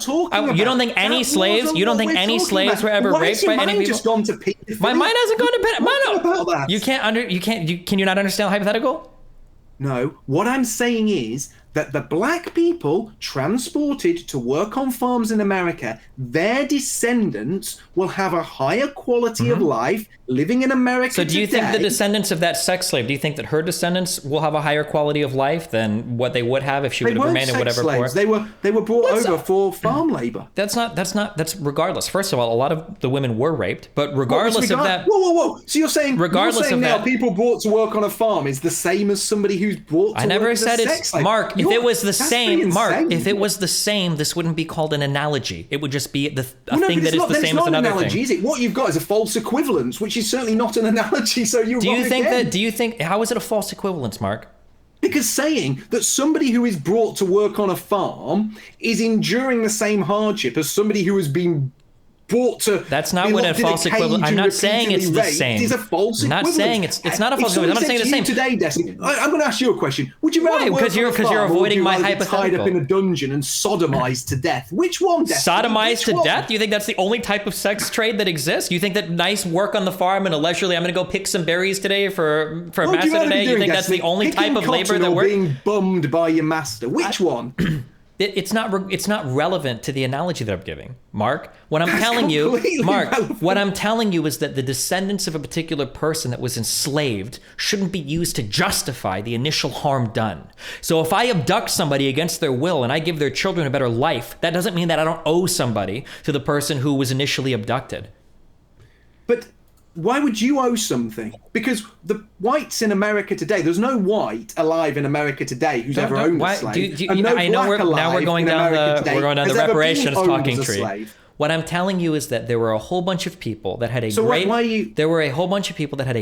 You don't think any slaves? You don't think any slaves were ever raped by any people? My mind hasn't gone to pedophilia. Can you not understand hypothetical? No. What I'm saying is that the black people transported to work on farms in America, their descendants will have a higher quality of life living in America So do you think the descendants of that sex slave, do you think that her descendants will have a higher quality of life than what they would have if she would have remained in whatever slaves. They were brought over for farm labor. That's regardless. First of all, a lot of the women were raped, but regardless of that. Whoa. So you're saying that people brought to work on a farm is the same as somebody who's brought to work as a sex slave? Mark, if it was the same, this wouldn't be called an analogy. It would just be a thing that is the same as another thing. Is it? What you've got is a false equivalence, which is certainly not an analogy. So you're wrong again. How is it a false equivalence, Mark? Because saying that somebody who is brought to work on a farm is enduring the same hardship as somebody who has been brought to. That's not what a false equivalent. I'm not saying it's the same. It is a false equivalent. I'm not saying it's not a false equivalent. I'm not saying it's the same. Today, Destiny, I'm going to ask you a question. Would you rather work on a farm, you're avoiding my hypothetical. Tied up in a dungeon and sodomized to death? Which one, Destiny? Sodomized to death? You think that's the only type of sex trade that exists? You think that nice work on the farm and a leisurely, I'm going to go pick some berries today for master today? You think that's the only type of labor that works? Being bummed by your master. Which one? It's not relevant to the analogy that I'm giving, Mark. What I'm telling you is that the descendants of a particular person that was enslaved shouldn't be used to justify the initial harm done. So if I abduct somebody against their will and I give their children a better life, that doesn't mean that I don't owe somebody to the person who was initially abducted. But why would you owe something? Because the whites in America today, there's no white alive in America today who's ever owned a slave. We're going down the reparations talking tree. What I'm telling you is that there were a whole bunch of people that had a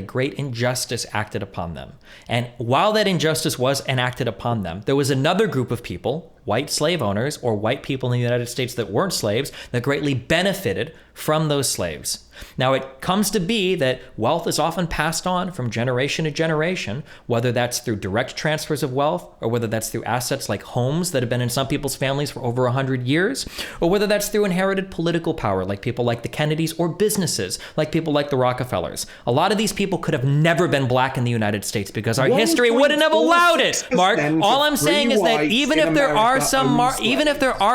great injustice acted upon them. And while that injustice was enacted upon them, there was another group of people, white slave owners or white people in the United States that weren't slaves, that greatly benefited from those slaves. Now, it comes to be that wealth is often passed on from generation to generation, whether that's through direct transfers of wealth or whether that's through assets like homes that have been in some people's families for over 100 years, or whether that's through inherited political power like people like the Kennedys, or businesses like people like the Rockefellers. A lot of these people could have never been black in the United States because our history wouldn't have allowed it, Mark. All I'm saying is that even if there are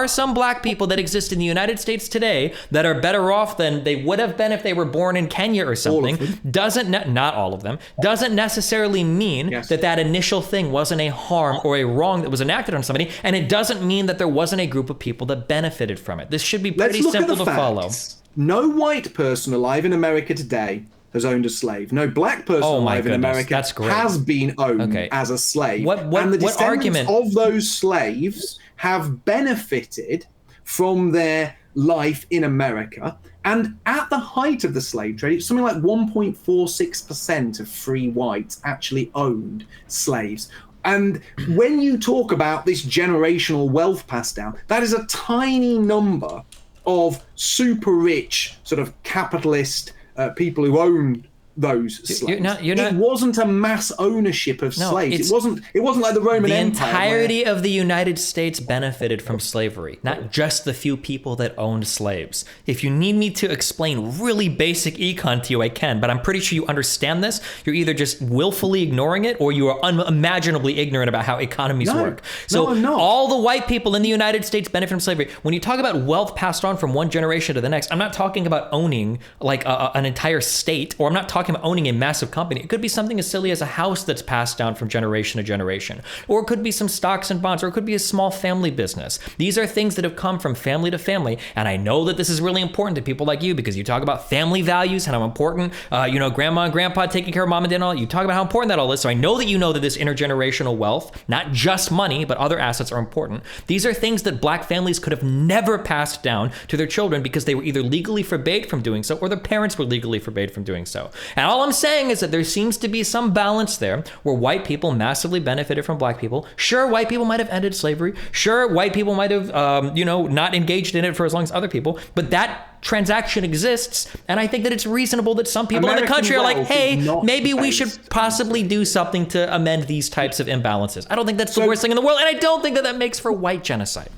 some black people that exist in the United States today that are better off than they would have been if they were born in Kenya or something, not all of them, doesn't necessarily mean that initial thing wasn't a harm or a wrong that was enacted on somebody, and it doesn't mean that there wasn't a group of people that benefited from it. This should be pretty simple to follow. No white person alive in America today has owned a slave. No black person alive in America has been owned as a slave. And the descendants of those slaves have benefited from their life in America. And at the height of the slave trade, something like 1.46% of free whites actually owned slaves. And when you talk about this generational wealth passed down, that is a tiny number of super rich, sort of capitalist people who own those slaves. You're not, it wasn't a mass ownership of slaves. It wasn't like the Roman Empire. The entirety of the United States benefited from slavery, not just the few people that owned slaves. If you need me to explain really basic econ to you, I can, but I'm pretty sure you understand this. You're either just willfully ignoring it, or you are unimaginably ignorant about how economies work. So I'm not. All the white people in the United States benefit from slavery. When you talk about wealth passed on from one generation to the next, I'm not talking about owning like an entire state, or I'm not talking about owning a massive company. It could be something as silly as a house that's passed down from generation to generation, or it could be some stocks and bonds, or it could be a small family business. These are things that have come from family to family, and I know that this is really important to people like you because you talk about family values and how important, grandma and grandpa taking care of mom and dad and all. You talk about how important that all is, so I know that you know that this intergenerational wealth, not just money, but other assets are important. These are things that black families could have never passed down to their children because they were either legally forbade from doing so, or their parents were legally forbade from doing so. And all I'm saying is that there seems to be some balance there where white people massively benefited from black people. Sure, white people might have ended slavery. Sure, white people might have, not engaged in it for as long as other people. But that transaction exists, and I think that it's reasonable that some people in the country are like, hey, maybe we should possibly do something to amend these types of imbalances. I don't think that's the worst thing in the world, and I don't think that that makes for white genocide.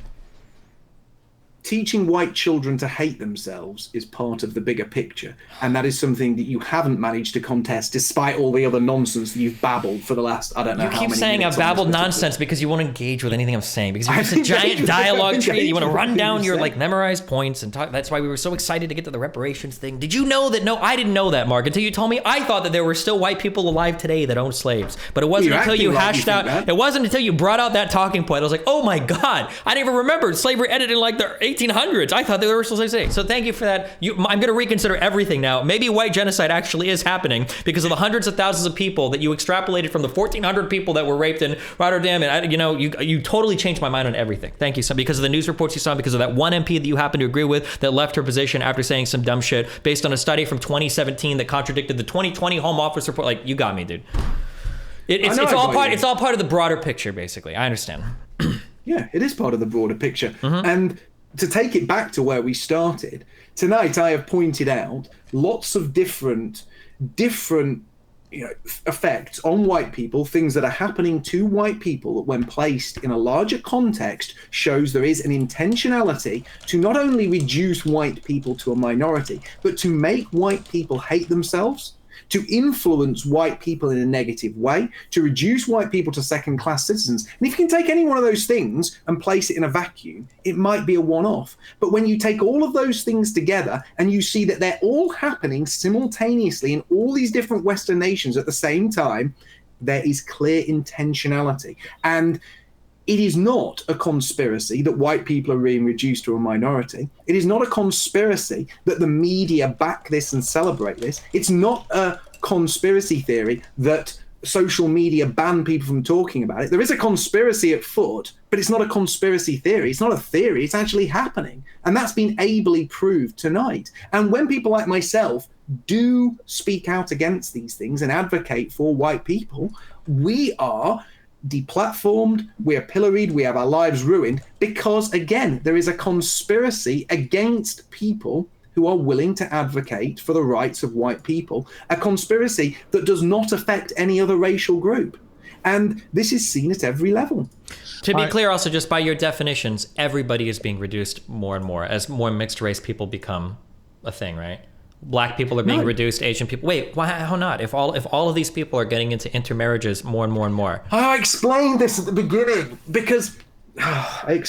Teaching white children to hate themselves is part of the bigger picture, and that is something that you haven't managed to contest despite all the other nonsense that you've babbled for the last, I don't know how many minutes. You keep saying I've babbled nonsense because you won't engage with anything I'm saying, because you're just a giant dialogue tree. You want to run down your memorized points and talk. That's why we were so excited to get to the reparations thing. Did you know that? No, I didn't know that, Mark, until you told me. I thought that there were still white people alive today that owned slaves, but it wasn't until you hashed out. It wasn't until you brought out that talking point. I was like, oh my God, I didn't even remember slavery ended in like the 1800s. I thought they were still slaves. So thank you for that. I'm going to reconsider everything now. Maybe white genocide actually is happening because of the hundreds of thousands of people that you extrapolated from the 1,400 people that were raped in Rotterdam, and you totally changed my mind on everything. Thank you. So because of the news reports you saw, because of that one MP that you happen to agree with that left her position after saying some dumb shit based on a study from 2017 that contradicted the 2020 Home Office report. Like, you got me, dude. It's all part of the broader picture, basically. I understand. Yeah, it is part of the broader picture. And to take it back to where we started, tonight I have pointed out lots of different effects on white people, things that are happening to white people that when placed in a larger context shows there is an intentionality to not only reduce white people to a minority, but to make white people hate themselves, to influence white people in a negative way, to reduce white people to second-class citizens. And if you can take any one of those things and place it in a vacuum, it might be a one-off. But when you take all of those things together and you see that they're all happening simultaneously in all these different Western nations at the same time, there is clear intentionality. And it is not a conspiracy that white people are being reduced to a minority. It is not a conspiracy that the media back this and celebrate this. It's not a conspiracy theory that social media ban people from talking about it. There is a conspiracy at foot, but it's not a conspiracy theory. It's not a theory. It's actually happening. And that's been ably proved tonight. And when people like myself do speak out against these things and advocate for white people, we are deplatformed, we're pilloried, we have our lives ruined because, again, there is a conspiracy against people who are willing to advocate for the rights of white people, a conspiracy that does not affect any other racial group. And this is seen at every level. To be clear, also, just by your definitions, everybody is being reduced more and more as more mixed race people become a thing, right? Black people are being reduced, Asian people. Wait, why? How not? If all of these people are getting into intermarriages more and more and more. I explained this at the beginning because I'm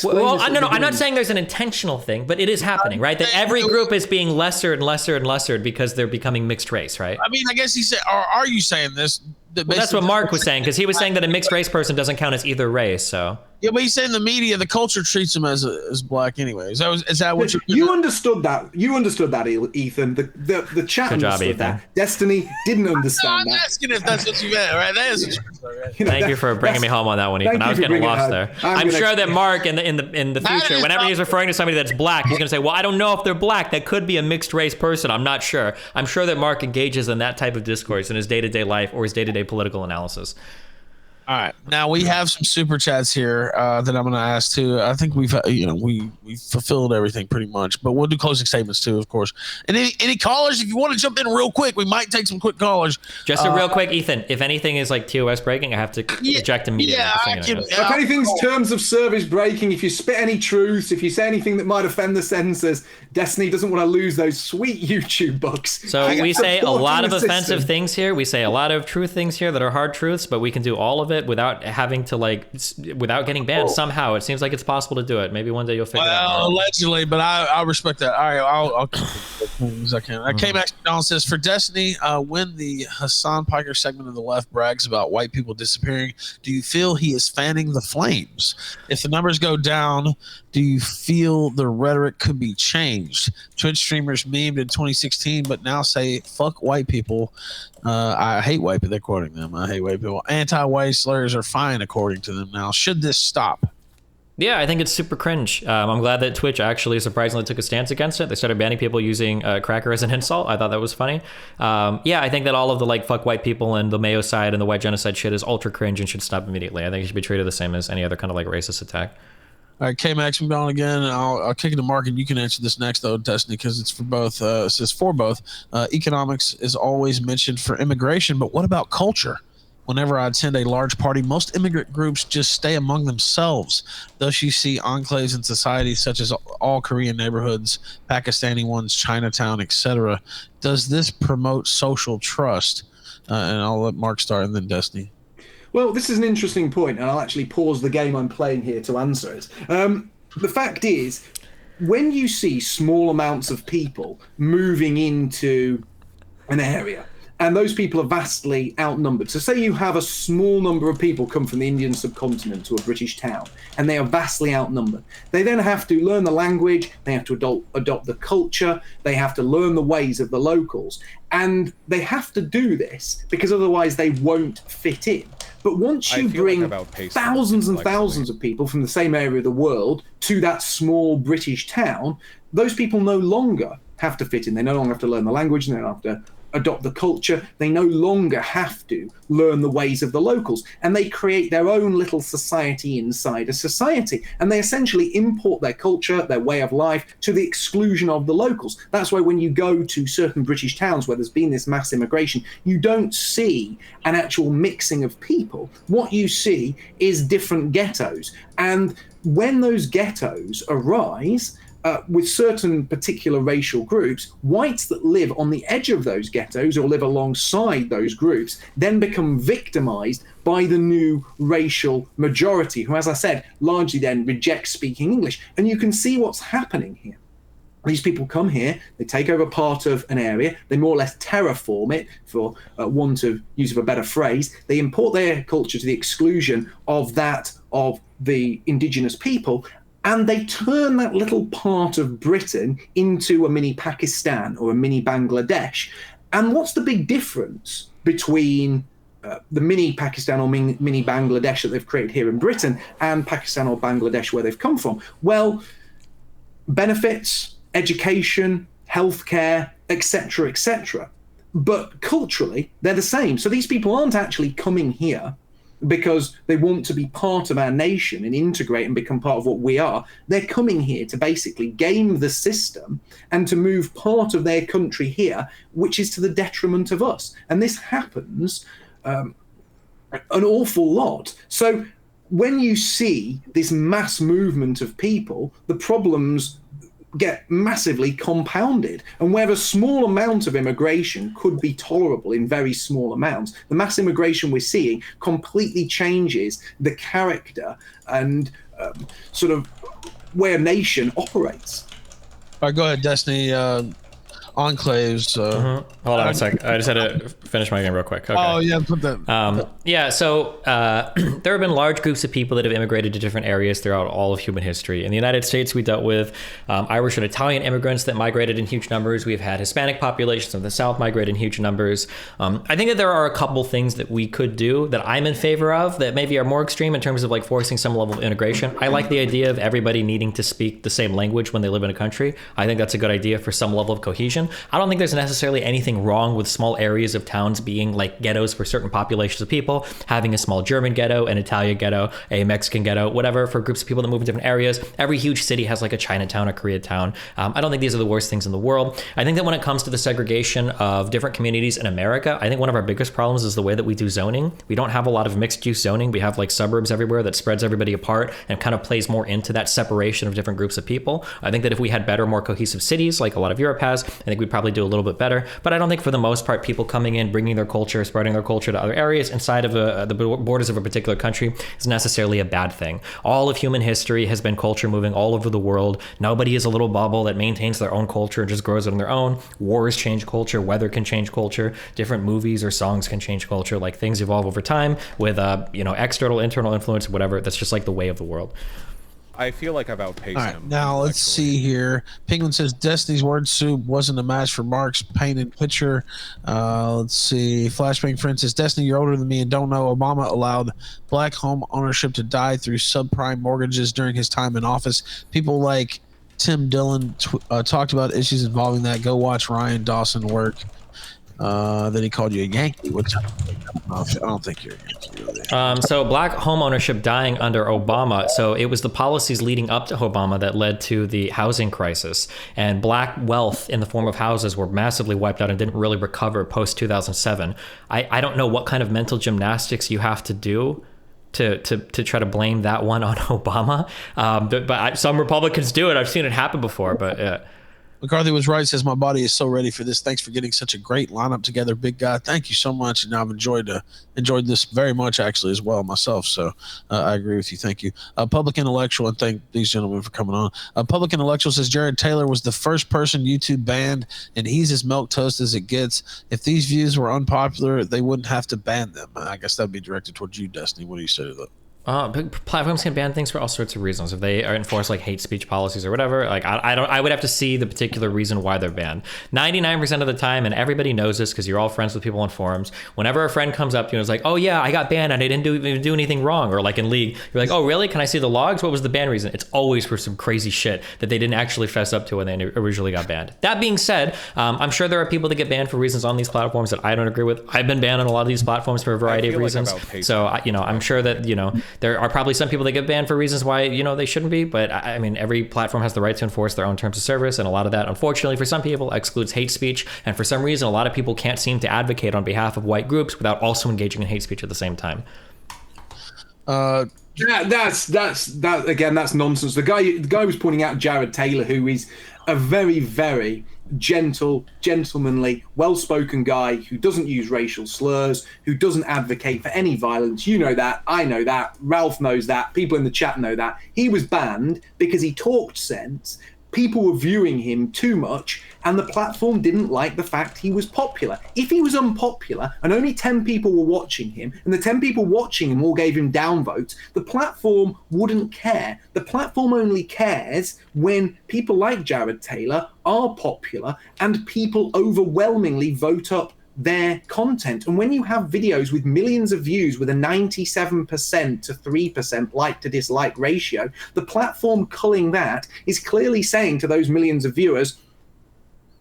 not saying there's an intentional thing, but it is happening, right? That every group is being lesser and lesser and lesser because they're becoming mixed race, right? I mean, I guess he said, are you saying this? That's what Mark was saying, because he was saying that a mixed race person doesn't count as either race, so. Yeah, but he's saying the media, the culture treats him as black anyway. Is that what you understood that? You understood that, Ethan. The chat understood that. Destiny didn't understand that. I'm asking if that's what you meant, right? That is Thank you for bringing me home on that one, Ethan. I was getting lost there. I'm sure that Mark in the future, whenever he's referring to somebody that's black, he's going to say, well, I don't know if they're black. That could be a mixed race person. I'm not sure. I'm sure that Mark engages in that type of discourse in his day-to-day life or his day-to-day political analysis. All right, now we have some super chats here that I'm going to ask too. I think we've we fulfilled everything pretty much, but we'll do closing statements too, of course. And any callers, if you want to jump in real quick, we might take some quick callers. Just a real quick, Ethan. If anything is like TOS breaking, I have to eject immediately. If anything's terms of service breaking, if you spit any truths, if you say anything that might offend the censors, Destiny doesn't want to lose those sweet YouTube bucks. So we say a lot of offensive things here. We say a lot of truth things here that are hard truths, but we can do all of it without having to without getting banned somehow. It seems like it's possible to do it. Maybe one day you'll figure it out. Well, allegedly, but I respect that. All right, I'll keep it as I can. K-Max McDonald says, for Destiny, when the Hassan Piker segment of the left brags about white people disappearing, do you feel he is fanning the flames? If the numbers go down, do you feel the rhetoric could be changed? Twitch streamers memed in 2016, but now say, fuck white people. I hate white people. They're quoting them. I hate white people. Anti-white slurs are fine, according to them now. Should this stop? Yeah, I think it's super cringe. I'm glad that Twitch actually surprisingly took a stance against it. They started banning people using cracker as an insult. I thought that was funny. Yeah, I think that all of the fuck white people and the Mayo side and the white genocide shit is ultra cringe and should stop immediately. I think it should be treated the same as any other kind of racist attack. All right, K-Max McDonald again. I'll kick it to Mark, and you can answer this next, though, Destiny, because it's for both. It says for both. Economics is always mentioned for immigration, but what about culture? Whenever I attend a large party, most immigrant groups just stay among themselves. Thus, you see enclaves in society, such as all Korean neighborhoods, Pakistani ones, Chinatown, etc. Does this promote social trust? And I'll let Mark start, and then Destiny. Well, this is an interesting point, and I'll actually pause the game I'm playing here to answer it. The fact is, when you see small amounts of people moving into an area, and those people are vastly outnumbered. So say you have a small number of people come from the Indian subcontinent to a British town, and they are vastly outnumbered. They then have to learn the language, they have to adopt the culture, they have to learn the ways of the locals. And they have to do this because otherwise they won't fit in. But once you bring thousands and thousands of people from the same area of the world to that small British town, those people no longer have to fit in. They no longer have to learn the language, and they don't have to adopt the culture. They no longer have to learn the ways of the locals, and they create their own little society inside a society, and they essentially import their culture, their way of life, to the exclusion of the locals. That's why when you go to certain British towns where there's been this mass immigration, you don't see an actual mixing of people. What you see is different ghettos, and when those ghettos arise, with certain particular racial groups, whites that live on the edge of those ghettos or live alongside those groups then become victimized by the new racial majority, who, as I said, largely then rejects speaking English. And you can see what's happening here. These people come here, they take over part of an area, they more or less terraform it, for want of use of a better phrase. They import their culture to the exclusion of that of the indigenous people, and they turn that little part of Britain into a mini Pakistan or a mini Bangladesh. And what's the big difference between the mini Pakistan or mini Bangladesh that they've created here in Britain and Pakistan or Bangladesh where they've come from? Well, benefits, education, healthcare, etc., etc. But culturally, they're the same. So these people aren't actually coming here because they want to be part of our nation and integrate and become part of what we are. They're coming here to basically game the system and to move part of their country here, which is to the detriment of us. And this happens an awful lot. So when you see this mass movement of people, the problems get massively compounded. And where a small amount of immigration could be tolerable in very small amounts, the mass immigration we're seeing completely changes the character and sort of where a nation operates. All right, go ahead, Destiny. Enclaves. Hold on a sec. I just had to finish my game real quick. Okay. Oh, yeah, put that. Yeah, so there have been large groups of people that have immigrated to different areas throughout all of human history. In the United States, we dealt with Irish and Italian immigrants that migrated in huge numbers. We've had Hispanic populations of the South migrate in huge numbers. I think that there are a couple things that we could do that I'm in favor of that maybe are more extreme in terms of forcing some level of integration. I like the idea of everybody needing to speak the same language when they live in a country. I think that's a good idea for some level of cohesion. I don't think there's necessarily anything wrong with small areas of towns being like ghettos for certain populations of people, having a small German ghetto, an Italian ghetto, a Mexican ghetto, whatever, for groups of people that move in different areas. Every huge city has like a Chinatown, a Koreatown. I don't think these are the worst things in the world. I think that when it comes to the segregation of different communities in America, I think one of our biggest problems is the way that we do zoning. We don't have a lot of mixed use zoning. We have like suburbs everywhere that spreads everybody apart and kind of plays more into that separation of different groups of people. I think that if we had better, more cohesive cities like a lot of Europe has, I think we'd probably do a little bit better. But I don't think for the most part, people coming in, bringing their culture, spreading their culture to other areas inside of the borders of a particular country is necessarily a bad thing. All of human history has been culture moving all over the world. Nobody is a little bubble that maintains their own culture and just grows it on their own. Wars change culture, weather can change culture, different movies or songs can change culture. Like things evolve over time with external, internal influence, whatever. That's just like the way of the world. I feel like I've outpaced him. Now let's see here. Penguin says Destiny's word soup wasn't a match for Mark's painted picture. Let's see. Flashbang friend says Destiny, you're older than me and don't know Obama allowed black home ownership to die through subprime mortgages during his time in office. People like Tim Dillon talked about issues involving that. Go watch Ryan Dawson work. Then he called you a Yankee, which I don't think you're a Yankee, really. So black home ownership dying under Obama. So it was the policies leading up to Obama that led to the housing crisis, and black wealth in the form of houses were massively wiped out and didn't really recover post 2007. I don't know what kind of mental gymnastics you have to do to try to blame that one on Obama. Some Republicans do it. I've seen it happen before, but yeah. McCarthy was right. Says my body is so ready for this. Thanks for getting such a great lineup together, big guy. Thank you so much, and I've enjoyed this very much actually as well myself. So I agree with you. Thank you, Public Intellectual, and thank these gentlemen for coming on. Public Intellectual says Jared Taylor was the first person YouTube banned, and he's as milquetoast as it gets. If these views were unpopular, they wouldn't have to ban them. I guess that'd be directed towards you, Destiny. What do you say to that? Platforms can ban things for all sorts of reasons. If they enforce like hate speech policies or whatever, like I would have to see the particular reason why they're banned. 99% of the time, and everybody knows this because you're all friends with people on forums, whenever a friend comes up to you and is like, oh yeah, I got banned and I didn't even do anything wrong, or like in League, you're like, oh really? Can I see the logs? What was the ban reason? It's always for some crazy shit that they didn't actually fess up to when they originally got banned. That being said, I'm sure there are people that get banned for reasons on these platforms that I don't agree with. I've been banned on a lot of these platforms for a variety of reasons. So I'm sure that there are probably some people that get banned for reasons why they shouldn't be, but I mean every platform has the right to enforce their own terms of service, and a lot of that unfortunately for some people excludes hate speech, and for some reason a lot of people can't seem to advocate on behalf of white groups without also engaging in hate speech at the same time. That's nonsense. The guy was pointing out Jared Taylor, who is a very, very gentlemanly, well-spoken guy who doesn't use racial slurs, who doesn't advocate for any violence. You know that, I know that, Ralph knows that, people in the chat know that. He was banned because he talked sense. People were viewing him too much, and the platform didn't like the fact he was popular. If he was unpopular and only 10 people were watching him, and the 10 people watching him all gave him downvotes, the platform wouldn't care. The platform only cares when people like Jared Taylor are popular and people overwhelmingly vote up their content. And when you have videos with millions of views with a 97% to 3% like to dislike ratio, the platform culling that is clearly saying to those millions of viewers,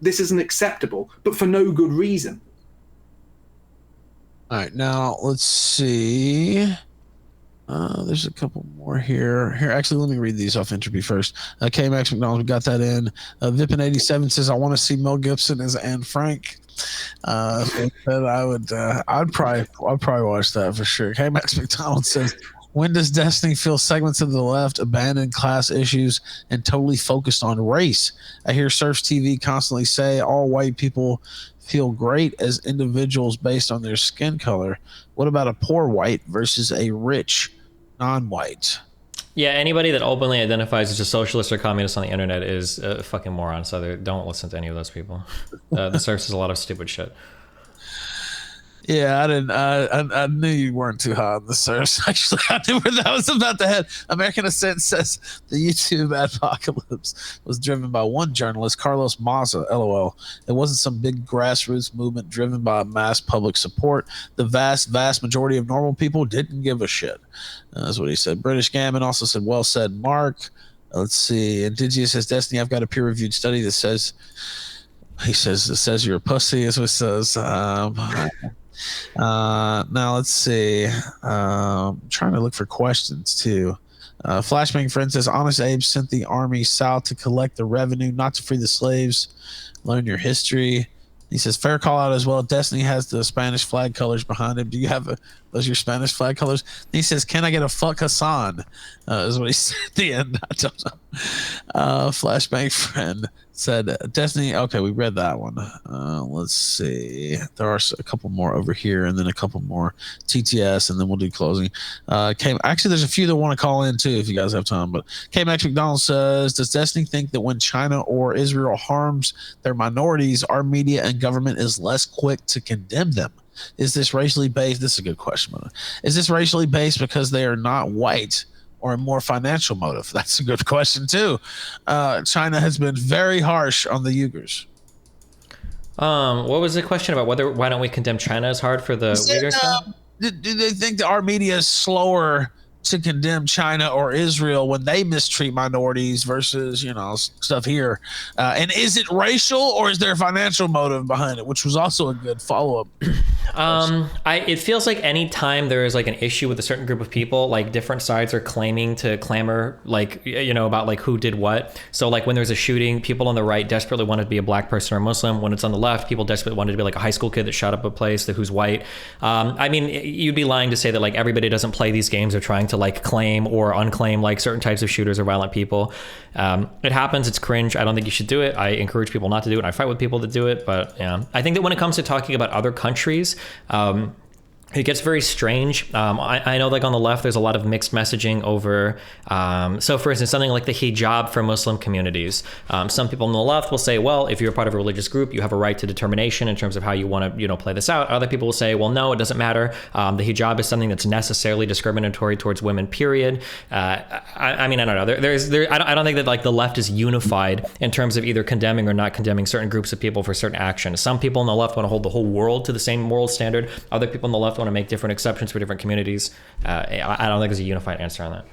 this isn't acceptable, but for no good reason. All right, now let's see. There's a couple more here. Actually, let me read these off Entropy first. KMX McDonald, we got that in. Vipin87 says, I want to see Mel Gibson as Anne Frank. I'd probably watch that for sure. KMX McDonald says, when does Destiny feel segments of the left abandon class issues and totally focused on race? I hear Surfs TV constantly say all white people feel great as individuals based on their skin color. What about a poor white versus a rich non-white? Yeah, anybody that openly identifies as a socialist or communist on the internet is a fucking moron, so don't listen to any of those people. The Surfs is a lot of stupid shit. Yeah, I knew you weren't too hot on the Surfs. Actually, I knew where that was about to head. American Ascent says the YouTube apocalypse was driven by one journalist, Carlos Maza, LOL. It wasn't some big grassroots movement driven by mass public support. The vast majority of normal people didn't give a shit. That's what he said. British Gammon also said, well said, Mark. Let's see. Indigenous says, Destiny, I've got a peer-reviewed study that says He says, it says you're a pussy, is what it says. Now let's see. Trying to look for questions too. Flashbang friend says, Honest Abe sent the army south to collect the revenue, not to free the slaves. Learn your history. He says, fair call out as well. Destiny has the Spanish flag colors behind him. Do you have those your Spanish flag colors? He says, can I get a fuck Hassan? Is what he said at the end. I don't know. Flashbang friend said, Destiny. Okay, we read that one. Let's see. There are a couple more over here, and then a couple more TTS, and then we'll do closing. Actually, there's a few that want to call in too, if you guys have time. But K Max McDonald says, does Destiny think that when China or Israel harms their minorities, our media and government is less quick to condemn them? Is this racially based? This is a good question. Is this racially based because they are not white, or a more financial motive? That's a good question too. China has been very harsh on the Uyghurs. What was the question about why don't we condemn China as hard for the Uyghurs? Do they think that our media is slower to condemn China or Israel when they mistreat minorities versus, stuff here? And is it racial, or is there a financial motive behind it? Which was also a good follow-up. It feels like any time there is like an issue with a certain group of people, like different sides are claiming to clamor, like, about like who did what. So like when there's a shooting, people on the right desperately wanted to be a black person or Muslim. When it's on the left, people desperately wanted to be like a high school kid that shot up a place who's white. You'd be lying to say that like everybody doesn't play these games or trying to like claim or unclaim like certain types of shooters or violent people. It happens. It's cringe. I don't think you should do it. I encourage people not to do it. I fight with people that do it. But yeah, I think that when it comes to talking about other countries, it gets very strange. I know like on the left, there's a lot of mixed messaging over, so for instance, something like the hijab for Muslim communities. Some people on the left will say, well, if you're a part of a religious group, you have a right to determination in terms of how you want to, play this out. Other people will say, well, no, it doesn't matter. The hijab is something that's necessarily discriminatory towards women, period. I don't know. I don't think that like the left is unified in terms of either condemning or not condemning certain groups of people for certain actions. Some people on the left want to hold the whole world to the same moral standard. Other people on the left want to make different exceptions for different communities. I don't think there's a unified answer on that.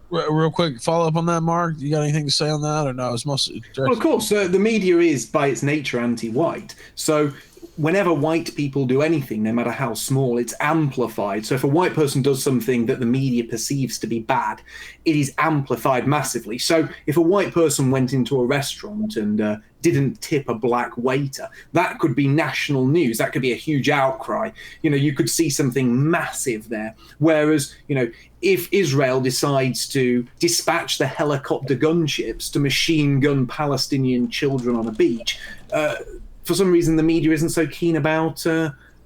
Real quick follow up on that, Mark. You got anything to say on that, or no? It's mostly well, of course. The media is by its nature anti-white. So whenever white people do anything, no matter how small, it's amplified. So if a white person does something that the media perceives to be bad, it is amplified massively. So if a white person went into a restaurant and didn't tip a black waiter, that could be national news. That could be a huge outcry. You could see something massive there. Whereas, if Israel decides to dispatch the helicopter gunships to machine gun Palestinian children on a beach, for some reason, the media isn't so keen about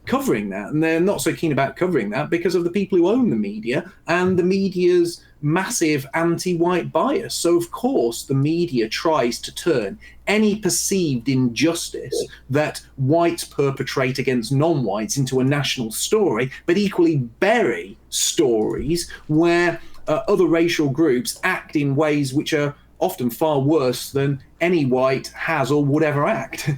covering that. And they're not so keen about covering that because of the people who own the media and the media's massive anti-white bias. So, of course, the media tries to turn any perceived injustice that whites perpetrate against non-whites into a national story, but equally bury stories where other racial groups act in ways which are often far worse than any white has or would ever act.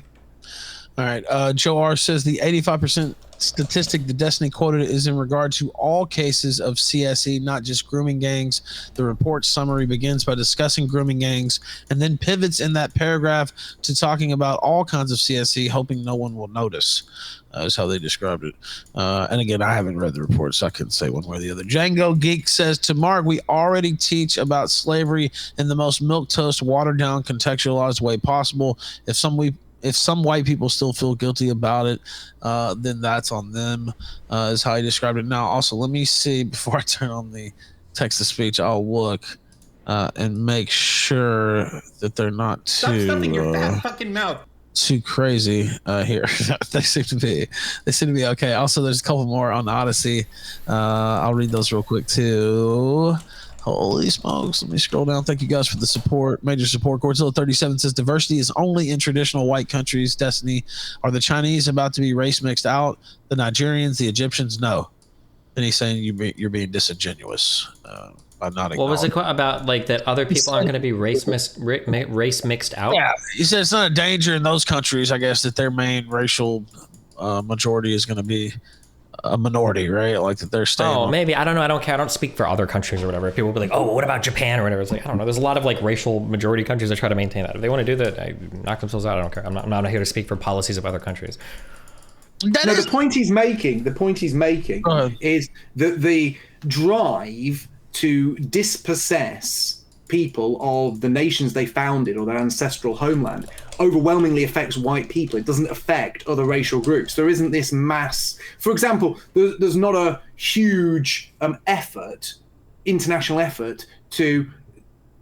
All right. Joe R says the 85% statistic the Destiny quoted is in regard to all cases of CSE, not just grooming gangs. The report summary begins by discussing grooming gangs and then pivots in that paragraph to talking about all kinds of CSE, hoping no one will notice. Is how they described it. And again, I haven't read the report, so I couldn't say one way or the other. Django Geek says, to Mark, we already teach about slavery in the most milquetoast, watered-down, contextualized way possible. If some white people still feel guilty about it, then that's on them, is how he described it. Now, also, let me see, before I turn on the text-to-speech, I'll look and make sure that they're not too... Stop stuffing your fat fucking mouth. Too crazy here. They seem to be okay. Also, there's a couple more on Odyssey. I'll read those real quick, too. Holy smokes. Let me scroll down. Thank you guys for the support. Major support. Godzilla 37 says diversity is only in traditional white countries. Destiny. Are the Chinese about to be race mixed out? The Nigerians, the Egyptians? No. Then he's saying you're being disingenuous by not. What was it about, like that other people aren't going to be race mixed out? Yeah, he said it's not a danger in those countries. I guess that their main racial majority is going to be a minority, right? Like that they're staying. Oh, maybe. I don't know. I don't care. I don't speak for other countries or whatever. People will be like, oh, what about Japan or whatever? It's like, I don't know. There's a lot of like racial majority countries that try to maintain that. If they want to do that, they knock themselves out. I don't care. I'm not here to speak for policies of other countries. The point he's making is that the drive to dispossess people of the nations they founded or their ancestral homeland overwhelmingly affects white people. It doesn't affect other racial groups. There isn't this mass. For example, there's not a huge international effort to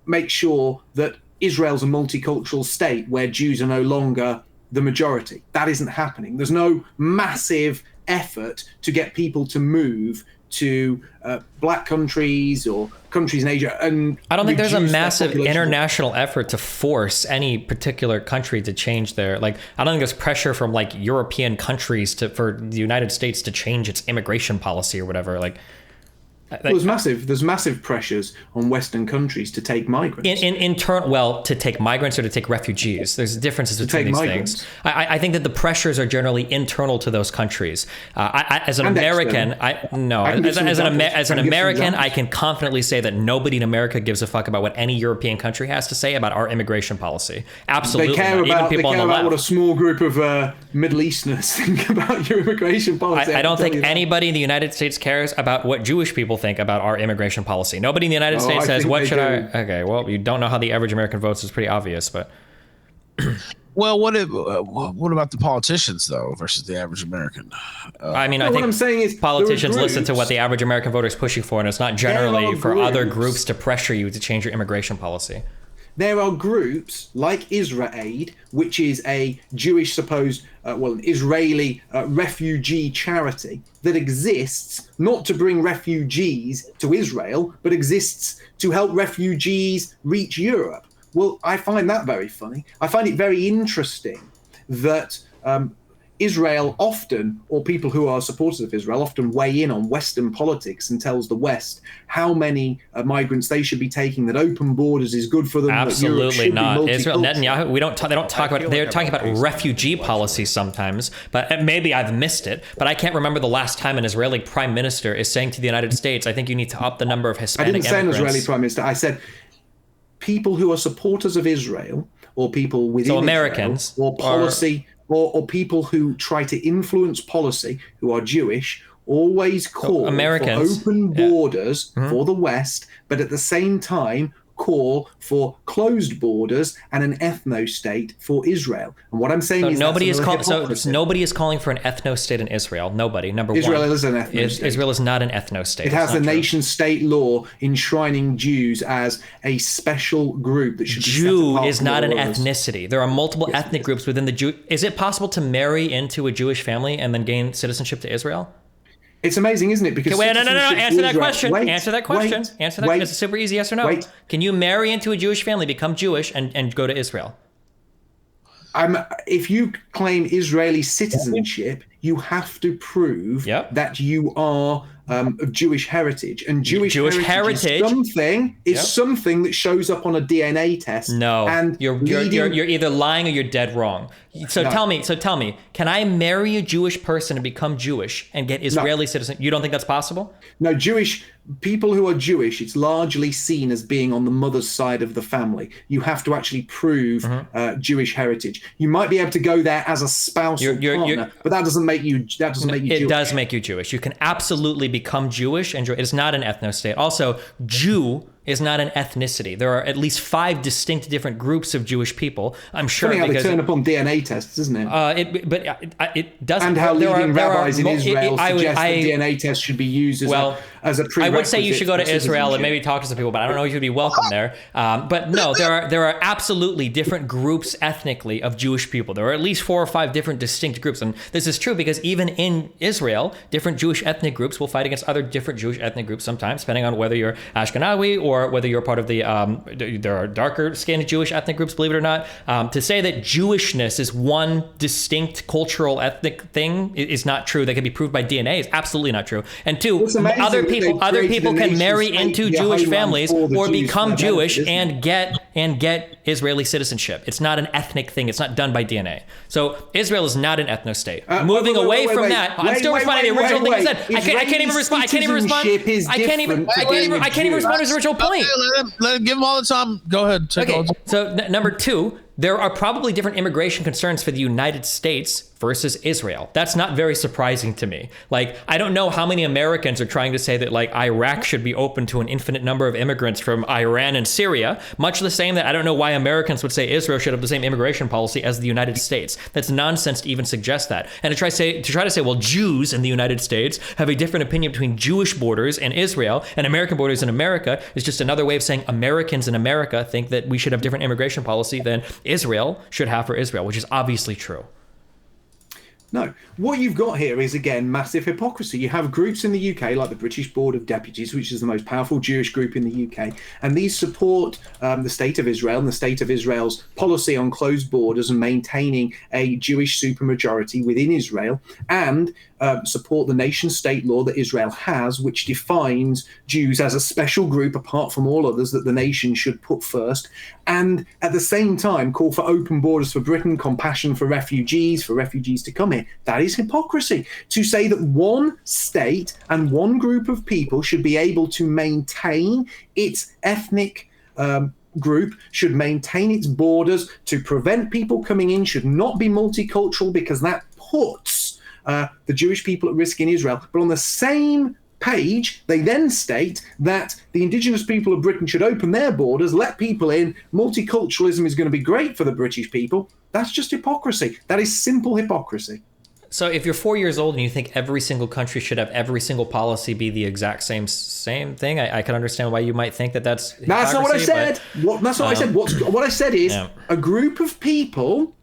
make sure that Israel's a multicultural state where Jews are no longer the majority. That isn't happening. There's no massive effort to get people to move to black countries or countries in Asia. And I don't think there's a massive international effort to force any particular country to change their, like, I don't think there's pressure from like European countries for the United States to change its immigration policy or whatever. Well, there's massive pressures on Western countries to take migrants. To take migrants or to take refugees. There's differences between these things. I think that the pressures are generally internal to those countries. As an American, I can confidently say that nobody in America gives a fuck about what any European country has to say about our immigration policy. Absolutely. They care about what a small group of Middle Easterners think about your immigration policy. I don't think anybody in the United States cares about what Jewish people think about our immigration policy. Nobody in the United States says, what should I... Okay, well, you don't know how the average American votes. Is pretty obvious, but... Well, what about the politicians, though, versus the average American? I think what I'm saying is politicians listen to what the average American voter is pushing for, and it's not generally for other groups to pressure you to change your immigration policy. There are groups like IsraAid, which is a Jewish an Israeli refugee charity that exists not to bring refugees to Israel, but exists to help refugees reach Europe. Well, I find that very funny. I find it very interesting that Israel often, or people who are supporters of Israel, often weigh in on Western politics and tells the West how many migrants they should be taking, that open borders is good for them. Absolutely not. Israel, Netanyahu, they don't talk about, they're talking about refugee policy sometimes, but maybe I've missed it, but I can't remember the last time an Israeli prime minister is saying to the United States, I think you need to up the number of Hispanic immigrants. I didn't say an Israeli prime minister. I said people who are supporters of Israel, or people within Americans, Israel, or policy... Or people who try to influence policy, who are Jewish, always call for open borders for the West, but at the same time call for closed borders and an ethno-state for Israel. And what I'm saying is nobody is calling for an ethno-state in Israel. Nobody. Number Israel one, is an ethno-state. Israel is not an ethno-state. It has a nation-state law enshrining Jews as a special group that should be Jew is not an ethnicity. There are multiple ethnic groups within the Jew. Is it possible to marry into a Jewish family and then gain citizenship to Israel? It's amazing, isn't it? Because no. Answer that question. Answer that question. It's a super easy yes or no. Can you marry into a Jewish family, become Jewish, and go to Israel? If you claim Israeli citizenship, you have to prove that you are of Jewish heritage, and Jewish heritage is something that shows up on a DNA test. No, and you're either lying or you're dead wrong. So tell me, can I marry a Jewish person and become Jewish and get Israeli citizenship? You don't think that's possible? No, people who are Jewish, it's largely seen as being on the mother's side of the family. You have to actually prove Jewish heritage. You might be able to go there as a spousal partner, but that doesn't make you. Jewish. It does make you Jewish. You can absolutely become Jewish, and it's not an ethno-state. Also, Jew is not an ethnicity. There are at least 5 distinct different groups of Jewish people. I'm sure funny how they turn up on DNA tests, isn't it? It doesn't. And how leading rabbis in Israel suggest that DNA tests should be used as a prerequisite. I would say you should go to Israel and maybe talk to some people, but I don't know if you'd be welcome there. But no, there are absolutely different groups ethnically of Jewish people. There are at least 4 or 5 different distinct groups, and this is true because even in Israel, different Jewish ethnic groups will fight against other different Jewish ethnic groups sometimes, depending on whether you're Ashkenazi or whether you're part of the, there are darker skinned Jewish ethnic groups, believe it or not. To say that Jewishness is one distinct cultural ethnic thing is not true. That can be proved by DNA is absolutely not true. And 2, other people can marry into Jewish families or become Jewish and get and get Israeli citizenship. It's not an ethnic thing. It's not done by DNA. So Israel is not an ethno state. Moving away from that, I'm still responding to the original thing you said. I can't even respond. I can't even respond. I can't even respond to his original point. Okay, let him give him all the time. Go ahead. Okay. So number 2, there are probably different immigration concerns for the United States versus Israel. That's not very surprising to me. Like, I don't know how many Americans are trying to say that, like, Iraq should be open to an infinite number of immigrants from Iran and Syria, much the same that I don't know why Americans would say Israel should have the same immigration policy as the United States. That's nonsense to even suggest that. And to try to say, well, Jews in the United States have a different opinion between Jewish borders in Israel and American borders in America is just another way of saying Americans in America think that we should have different immigration policy than Israel should have for Israel, which is obviously true. No, what you've got here is, again, massive hypocrisy. You have groups in the UK, like the British Board of Deputies, which is the most powerful Jewish group in the UK, and these support the State of Israel and the State of Israel's policy on closed borders and maintaining a Jewish supermajority within Israel, and support the nation-state law that Israel has, which defines Jews as a special group apart from all others that the nation should put first, and at the same time call for open borders for Britain, compassion for refugees to come here. That is hypocrisy. To say that one state and one group of people should be able to maintain its ethnic group, should maintain its borders, to prevent people coming in, should not be multicultural, because that puts the Jewish people at risk in Israel. But on the same page, they then state that the indigenous people of Britain should open their borders, let people in, multiculturalism is going to be great for the British people. That's just hypocrisy. That is simple hypocrisy. So if you're 4 years old and you think every single country should have every single policy be the exact same thing, I can understand why you might think that that's hypocrisy. That's not what I said. That's not what I said. What I said is a group of people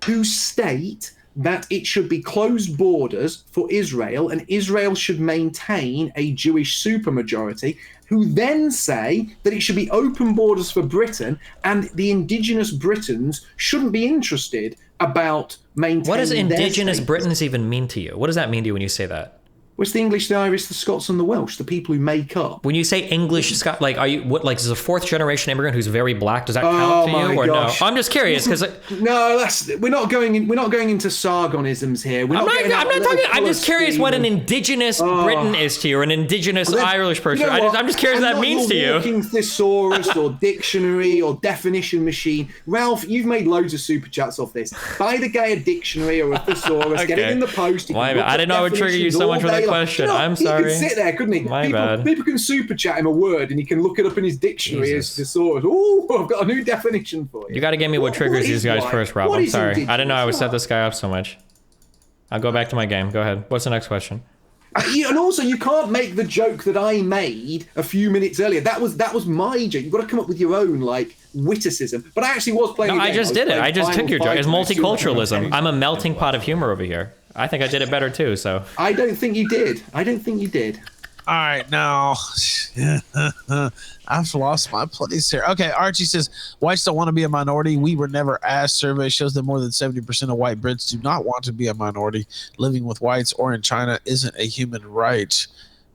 who state that it should be closed borders for Israel and Israel should maintain a Jewish supermajority, who then say that it should be open borders for Britain and the indigenous Britons shouldn't be interested about maintaining. What does indigenous status. Britons even mean to you? What does that mean to you when you say that? Well, it's the English, the Irish, the Scots, and the Welsh, the people who make up. When you say English, Scott, like, are you what? Like, is a 4th generation immigrant who's very black? Does that count to you, or gosh. no? I'm just curious because no, we're not going into Sargonisms here. I'm not talking. I'm just curious what an indigenous Briton is to you, or an indigenous Irish person. You know I'm just curious what that means to you. Walking thesaurus or dictionary or definition machine, Ralph. You've made loads of super chats off this. Buy the guy a dictionary or a thesaurus. Get it in the post. I didn't know I would trigger you so much with that question. You know, I'm sorry. He could sit there, couldn't he? Bad. People can super chat him a word and he can look it up in his dictionary as thesaurus. Oh, I've got a new definition for you. You got to give me what triggers these guys first, Rob. I'm sorry. I didn't know I would set this guy up so much. I'll go back to my game. Go ahead. What's the next question? And also, you can't make the joke that I made a few minutes earlier. That was my joke. You've got to come up with your own, like, witticism. But I actually was playing. No, I just did it. I just took your joke. It's multiculturalism. I'm a melting pot of humor over here. I think I did it better too. So I don't think you did. All right, now I've lost my place here. Okay, Archie says whites don't want to be a minority. We were never asked. Survey shows that more than 70% of white Brits do not want to be a minority. Living with whites or in China isn't a human right.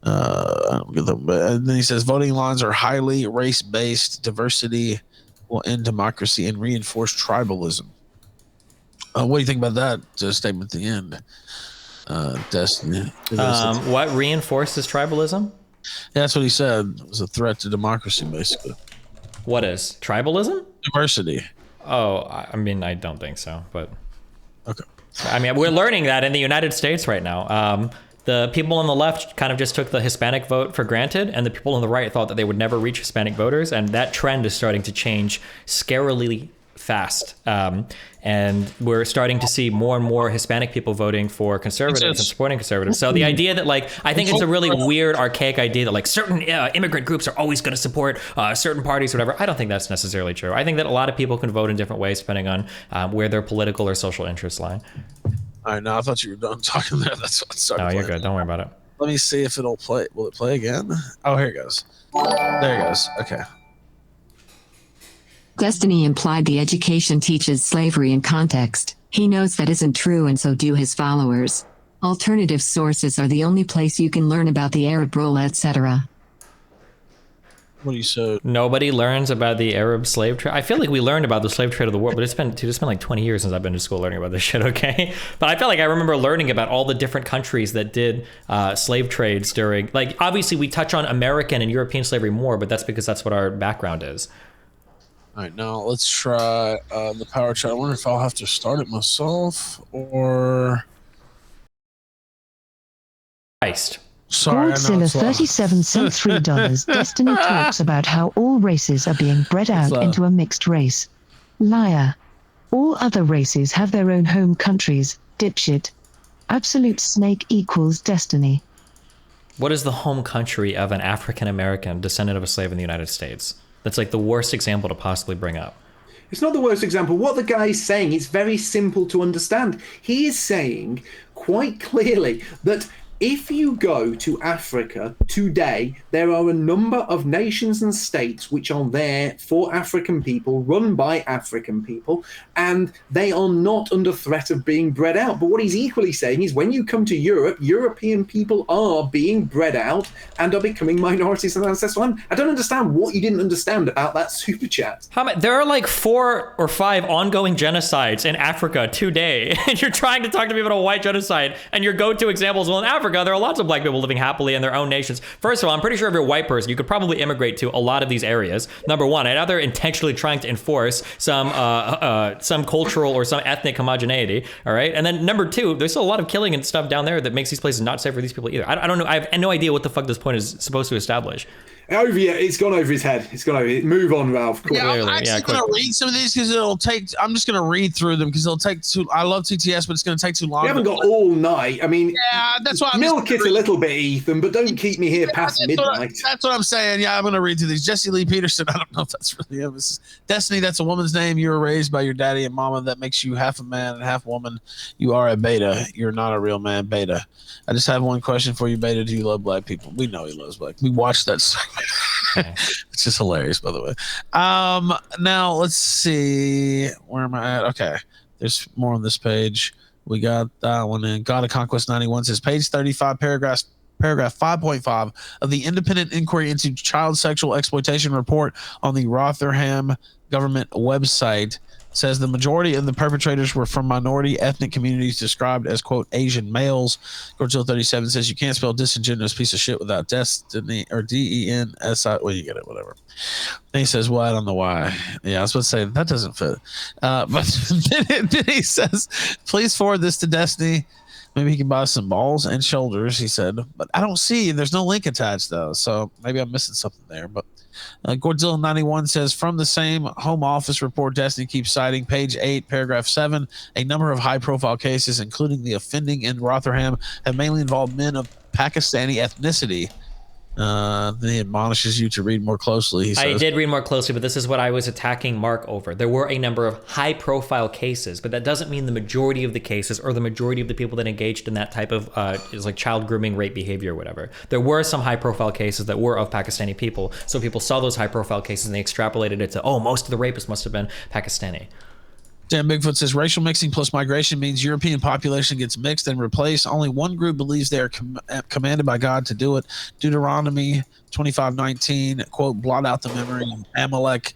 And then he says voting lines are highly race-based. Diversity will end democracy and reinforce tribalism. What do you think about that statement at the end? Destiny. What reinforces tribalism? Yeah, that's what he said. It was a threat to democracy, basically. What is tribalism? Diversity. Oh, I mean, I don't think so, but okay. I mean, we're learning that in the United States right now. The people on the left kind of just took the Hispanic vote for granted, and the people on the right thought that they would never reach Hispanic voters, and that trend is starting to change scarily fast. And we're starting to see more and more Hispanic people voting for conservatives and supporting conservatives. So the idea that, like, I think it's a really weird, archaic idea that, like, certain immigrant groups are always going to support certain parties or whatever. I don't think that's necessarily true. I think that a lot of people can vote in different ways depending on where their political or social interests lie. All right, now I thought you were done talking there. That's what I started. No, you're good. Don't worry about it. Let me see if it'll play. Will it play again? Oh, here it goes. There it goes. Okay. Destiny implied the education teaches slavery in context. He knows that isn't true, and so do his followers. Alternative sources are the only place you can learn about the Arab rule, etc. What do you say? Nobody learns about the Arab slave trade. I feel like we learned about the slave trade of the world, but it's been like 20 years since I've been to school learning about this shit, okay? But I feel like I remember learning about all the different countries that did slave trades during, like, obviously we touch on American and European slavery more, but that's because that's what our background is. All right, now let's try the power chat. I wonder if I'll have to start it myself or... Christ. Sorry, Godzilla 37 cent $3. Destiny talks about how all races are being bred out into a mixed race. Liar. All other races have their own home countries, dipshit. Absolute snake equals Destiny. What is the home country of an African American descendant of a slave in the United States? That's like the worst example to possibly bring up. It's not the worst example. What the guy is saying is very simple to understand. He is saying quite clearly that if you go to Africa today, there are a number of nations and states which are there for African people, run by African people, and they are not under threat of being bred out. But what he's equally saying is when you come to Europe, European people are being bred out and are becoming minorities in ancestral land. I don't understand what you didn't understand about that super chat. There are like 4 or 5 ongoing genocides in Africa today, and you're trying to talk to me about a white genocide, and your go-to examples, well, in Africa, there are lots of black people living happily in their own nations. First of all, I'm pretty sure if you're a white person, you could probably immigrate to a lot of these areas. Number one, and now they're intentionally trying to enforce some cultural or some ethnic homogeneity. All right, and then number two, there's still a lot of killing and stuff down there that makes these places not safe for these people either. I don't know. I have no idea what the fuck this point is supposed to establish. It's gone over his head. It's gone over. Move on, Ralph. Yeah, I'm actually going to read some of these because it'll take. I'm just going to read through them because it'll take too. I love TTS, but it's going to take too long. We haven't got all night. I mean, yeah, that's why. Milk it a little bit, Ethan, but don't keep me here past midnight. That's what I'm saying. Yeah, I'm going to read through these. Jesse Lee Peterson. I don't know if that's really him. This is Destiny. That's a woman's name. You were raised by your daddy and mama. That makes you half a man and half woman. You are a beta. You're not a real man. Beta. I just have one question for you, Beta. Do you love black people? We know he loves black. We watched that segment. It's just hilarious, by the way. Now let's see. Where am I at? Okay, there's more on this page. We got that one in. God of Conquest 91 says page 35, paragraph 5.5 of the Independent Inquiry into Child Sexual Exploitation report on the Rotherham government website says the majority of the perpetrators were from minority ethnic communities described as, quote, Asian males. Godzilla 37 says you can't spell disingenuous piece of shit without Destiny or D-E-N-S-I. Well, you get it, whatever. And he says, well, I don't know why. Yeah, I was supposed to say that doesn't fit. But then he says, please forward this to Destiny. Maybe he can buy some balls and shoulders, he said. But I don't see, there's no link attached, though. So maybe I'm missing something there. But Godzilla 91 says, from the same Home Office report, Destiny keeps citing page 8, paragraph 7, a number of high-profile cases, including the offending in Rotherham, have mainly involved men of Pakistani ethnicity. Then he admonishes you to read more closely. He says, I did read more closely, but this is what I was attacking Mark over. There were a number of high-profile cases, but that doesn't mean the majority of the cases or the majority of the people that engaged in that type of is like child grooming, rape behavior, or whatever. There were some high-profile cases that were of Pakistani people, so people saw those high-profile cases and they extrapolated it to, oh, most of the rapists must have been Pakistani. Dan Bigfoot says racial mixing plus migration means European population gets mixed and replaced. Only one group believes they are commanded by God to do it. Deuteronomy 25:19, quote, blot out the memory of Amalek.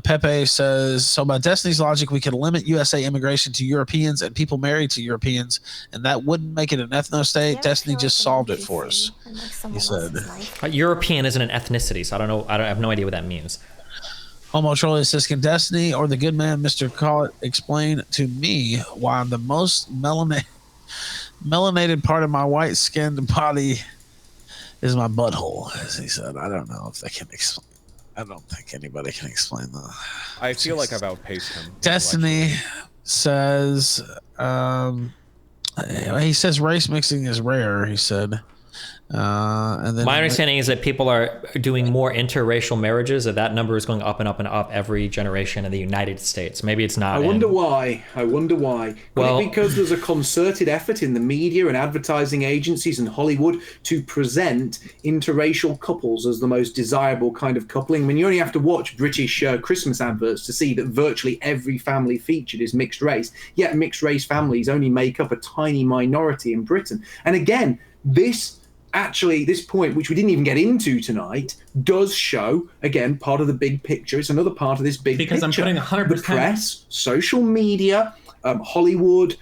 Pepe says, so by Destiny's logic, we could limit USA immigration to Europeans and people married to Europeans, and that wouldn't make it an ethno-state. Destiny just solved it for us, he said. European isn't an ethnicity, so I have no idea what that means. Homo Trolley says, can Destiny or the good man, Mr. Collett, explain to me why the most melanated part of my white-skinned body is my butthole, as he said. I don't know if they can explain. I don't think anybody can explain that. I feel like I've outpaced him. Destiny says, he says race mixing is rare, he said. And then my understanding is that people are doing more interracial marriages, that number is going up and up and up every generation in the United States. Maybe it's not. I wonder why. Well, because there's a concerted effort in the media and advertising agencies and Hollywood to present interracial couples as the most desirable kind of coupling. I mean, you only have to watch British Christmas adverts to see that virtually every family featured is mixed race, yet mixed race families only make up a tiny minority in Britain. And again, this actually this point, which we didn't even get into tonight, does show, again, part of the big picture. It's another part of this big picture. Because I'm putting 100%. The press, social media, Hollywood,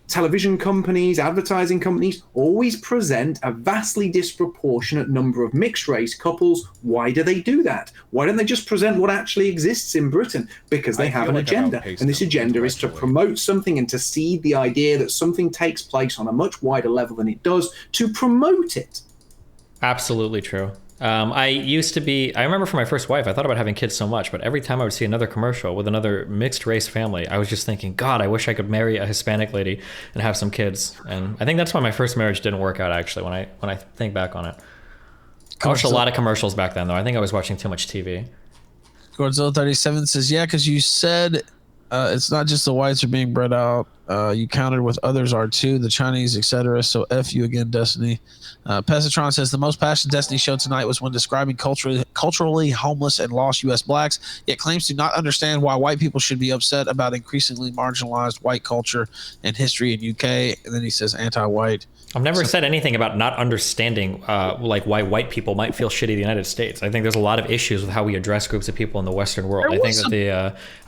television companies, advertising companies always present a vastly disproportionate number of mixed race couples. Why do they do that? Why don't they just present what actually exists in Britain? Because they have an agenda. And this agenda is to promote something and to seed the idea that something takes place on a much wider level than it does, to promote it. Absolutely true. I remember for my first wife, I thought about having kids so much, but every time I would see another commercial with another mixed race family, I was just thinking, God, I wish I could marry a Hispanic lady and have some kids. And I think that's why my first marriage didn't work out, actually, when I think back on it. I watched a lot of commercials back then, though. I think I was watching too much TV. Godzilla 37 says, yeah, because you said it's not just the whites are being bred out. You countered with others are too, the Chinese, etc. So F you again, Destiny. Pesatron says the most passionate Destiny show tonight was when describing culturally homeless and lost U.S. blacks, yet claims to not understand why white people should be upset about increasingly marginalized white culture and history in UK. And then he says anti-white. I've never said anything about not understanding like why white people might feel shitty in the United States. I think there's a lot of issues with how we address groups of people in the Western world. I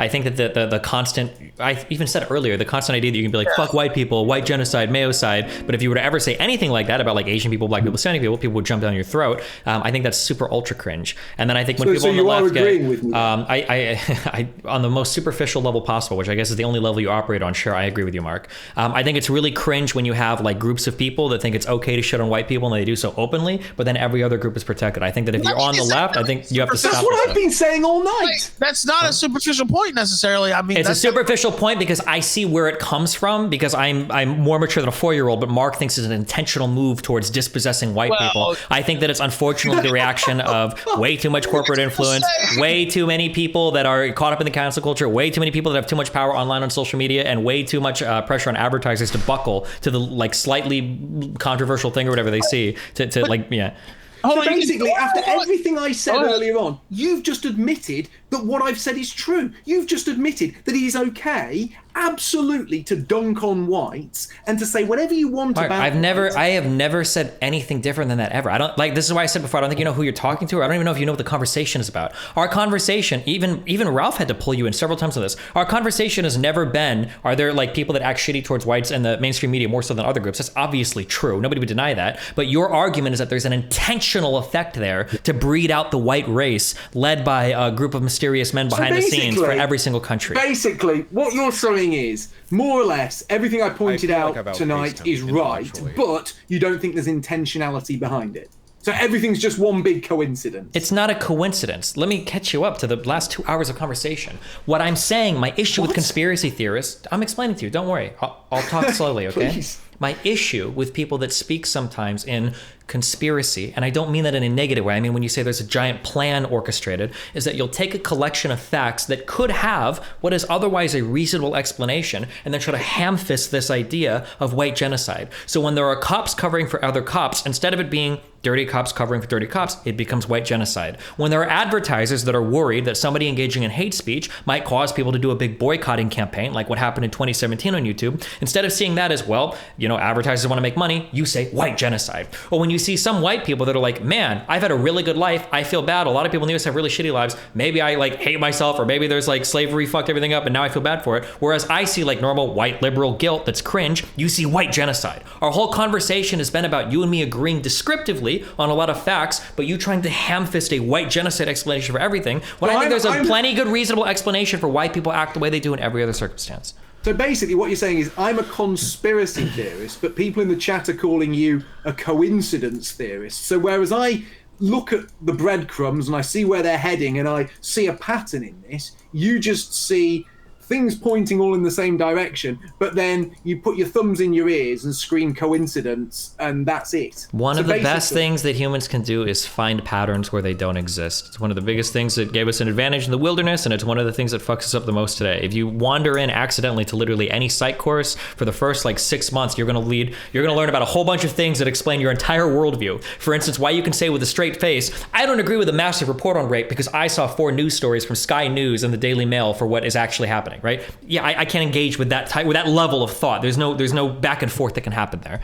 think that the constant, I even said earlier, the constant idea that you can be like, fuck white people, white genocide, Mayocide, but if you were to ever say anything like that about like Asian people, black people, Hispanic people would jump down your throat. I think that's super ultra cringe. And then I think when people on the left get, with me. I on the most superficial level possible, which I guess is the only level you operate on, sure, I agree with you, Mark. I think it's really cringe when you have like groups of people that think it's okay to shit on white people and they do so openly, but then every other group is protected. I think that if you're on the left, I think you have to stop. That's what I've been saying all night. That's not a superficial point necessarily. I mean, it's a superficial point because I see where it comes from, because I'm more mature than a 4-year-old, but Mark thinks it's an intentional move towards dispossessing white people. I think that it's unfortunately the reaction of way too much corporate influence, way too many people that are caught up in the cancel culture, way too many people that have too much power online on social media, and way too much pressure on advertisers to buckle to the like slightly controversial thing or whatever they see to like, yeah. So basically, after everything I said earlier on, you've just admitted that what I've said is true. You've just admitted that it is okay, absolutely, to dunk on whites and to say whatever you want about. I have never said anything different than that ever. I don't like. This is why I said before. I don't think you know who you're talking to, or I don't even know if you know what the conversation is about. Our conversation, even Ralph had to pull you in several times on this. Our conversation has never been, are there like people that act shitty towards whites in the mainstream media more so than other groups? That's obviously true. Nobody would deny that. But your argument is that there's an intentional effect there to breed out the white race, led by a group of mysterious men behind the scenes for every single country. Basically, what you're saying is, more or less, everything I pointed out tonight is right, but you don't think there's intentionality behind it. So everything's just one big coincidence. It's not a coincidence. Let me catch you up to the last 2 hours of conversation. What I'm saying, my issue with conspiracy theorists, I'm explaining to you, don't worry. I'll talk slowly, okay? Please. My issue with people that speak sometimes in conspiracy, and I don't mean that in a negative way, I mean when you say there's a giant plan orchestrated, is that you'll take a collection of facts that could have what is otherwise a reasonable explanation and then try to ham-fist this idea of white genocide. So when there are cops covering for other cops, instead of it being dirty cops covering for dirty cops, it becomes white genocide. When there are advertisers that are worried that somebody engaging in hate speech might cause people to do a big boycotting campaign, like what happened in 2017 on YouTube, instead of seeing that as, well, you know, advertisers want to make money, you say white genocide. Or when you see some white people that are like, man, I've had a really good life, I feel bad, a lot of people in the US have really shitty lives, maybe I like hate myself, or maybe there's like slavery fucked everything up and now I feel bad for it. Whereas I see like normal white liberal guilt that's cringe, you see white genocide. Our whole conversation has been about you and me agreeing descriptively on a lot of facts, but you trying to ham-fist a white genocide explanation for everything, when I think there's a plenty good reasonable explanation for why people act the way they do in every other circumstance. So basically what you're saying is I'm a conspiracy theorist, but people in the chat are calling you a coincidence theorist. So whereas I look at the breadcrumbs and I see where they're heading and I see a pattern in this, you just see things pointing all in the same direction, but then you put your thumbs in your ears and scream coincidence, and that's it. One of the best things that humans can do is find patterns where they don't exist. It's one of the biggest things that gave us an advantage in the wilderness, and it's one of the things that fucks us up the most today. If you wander in accidentally to literally any psych course for the first like 6 months, you're gonna learn about a whole bunch of things that explain your entire worldview. For instance, why you can say with a straight face, I don't agree with a massive report on rape because I saw 4 news stories from Sky News and the Daily Mail for what is actually happening. Right? Yeah, I can't engage with that level of thought. There's no back and forth that can happen there.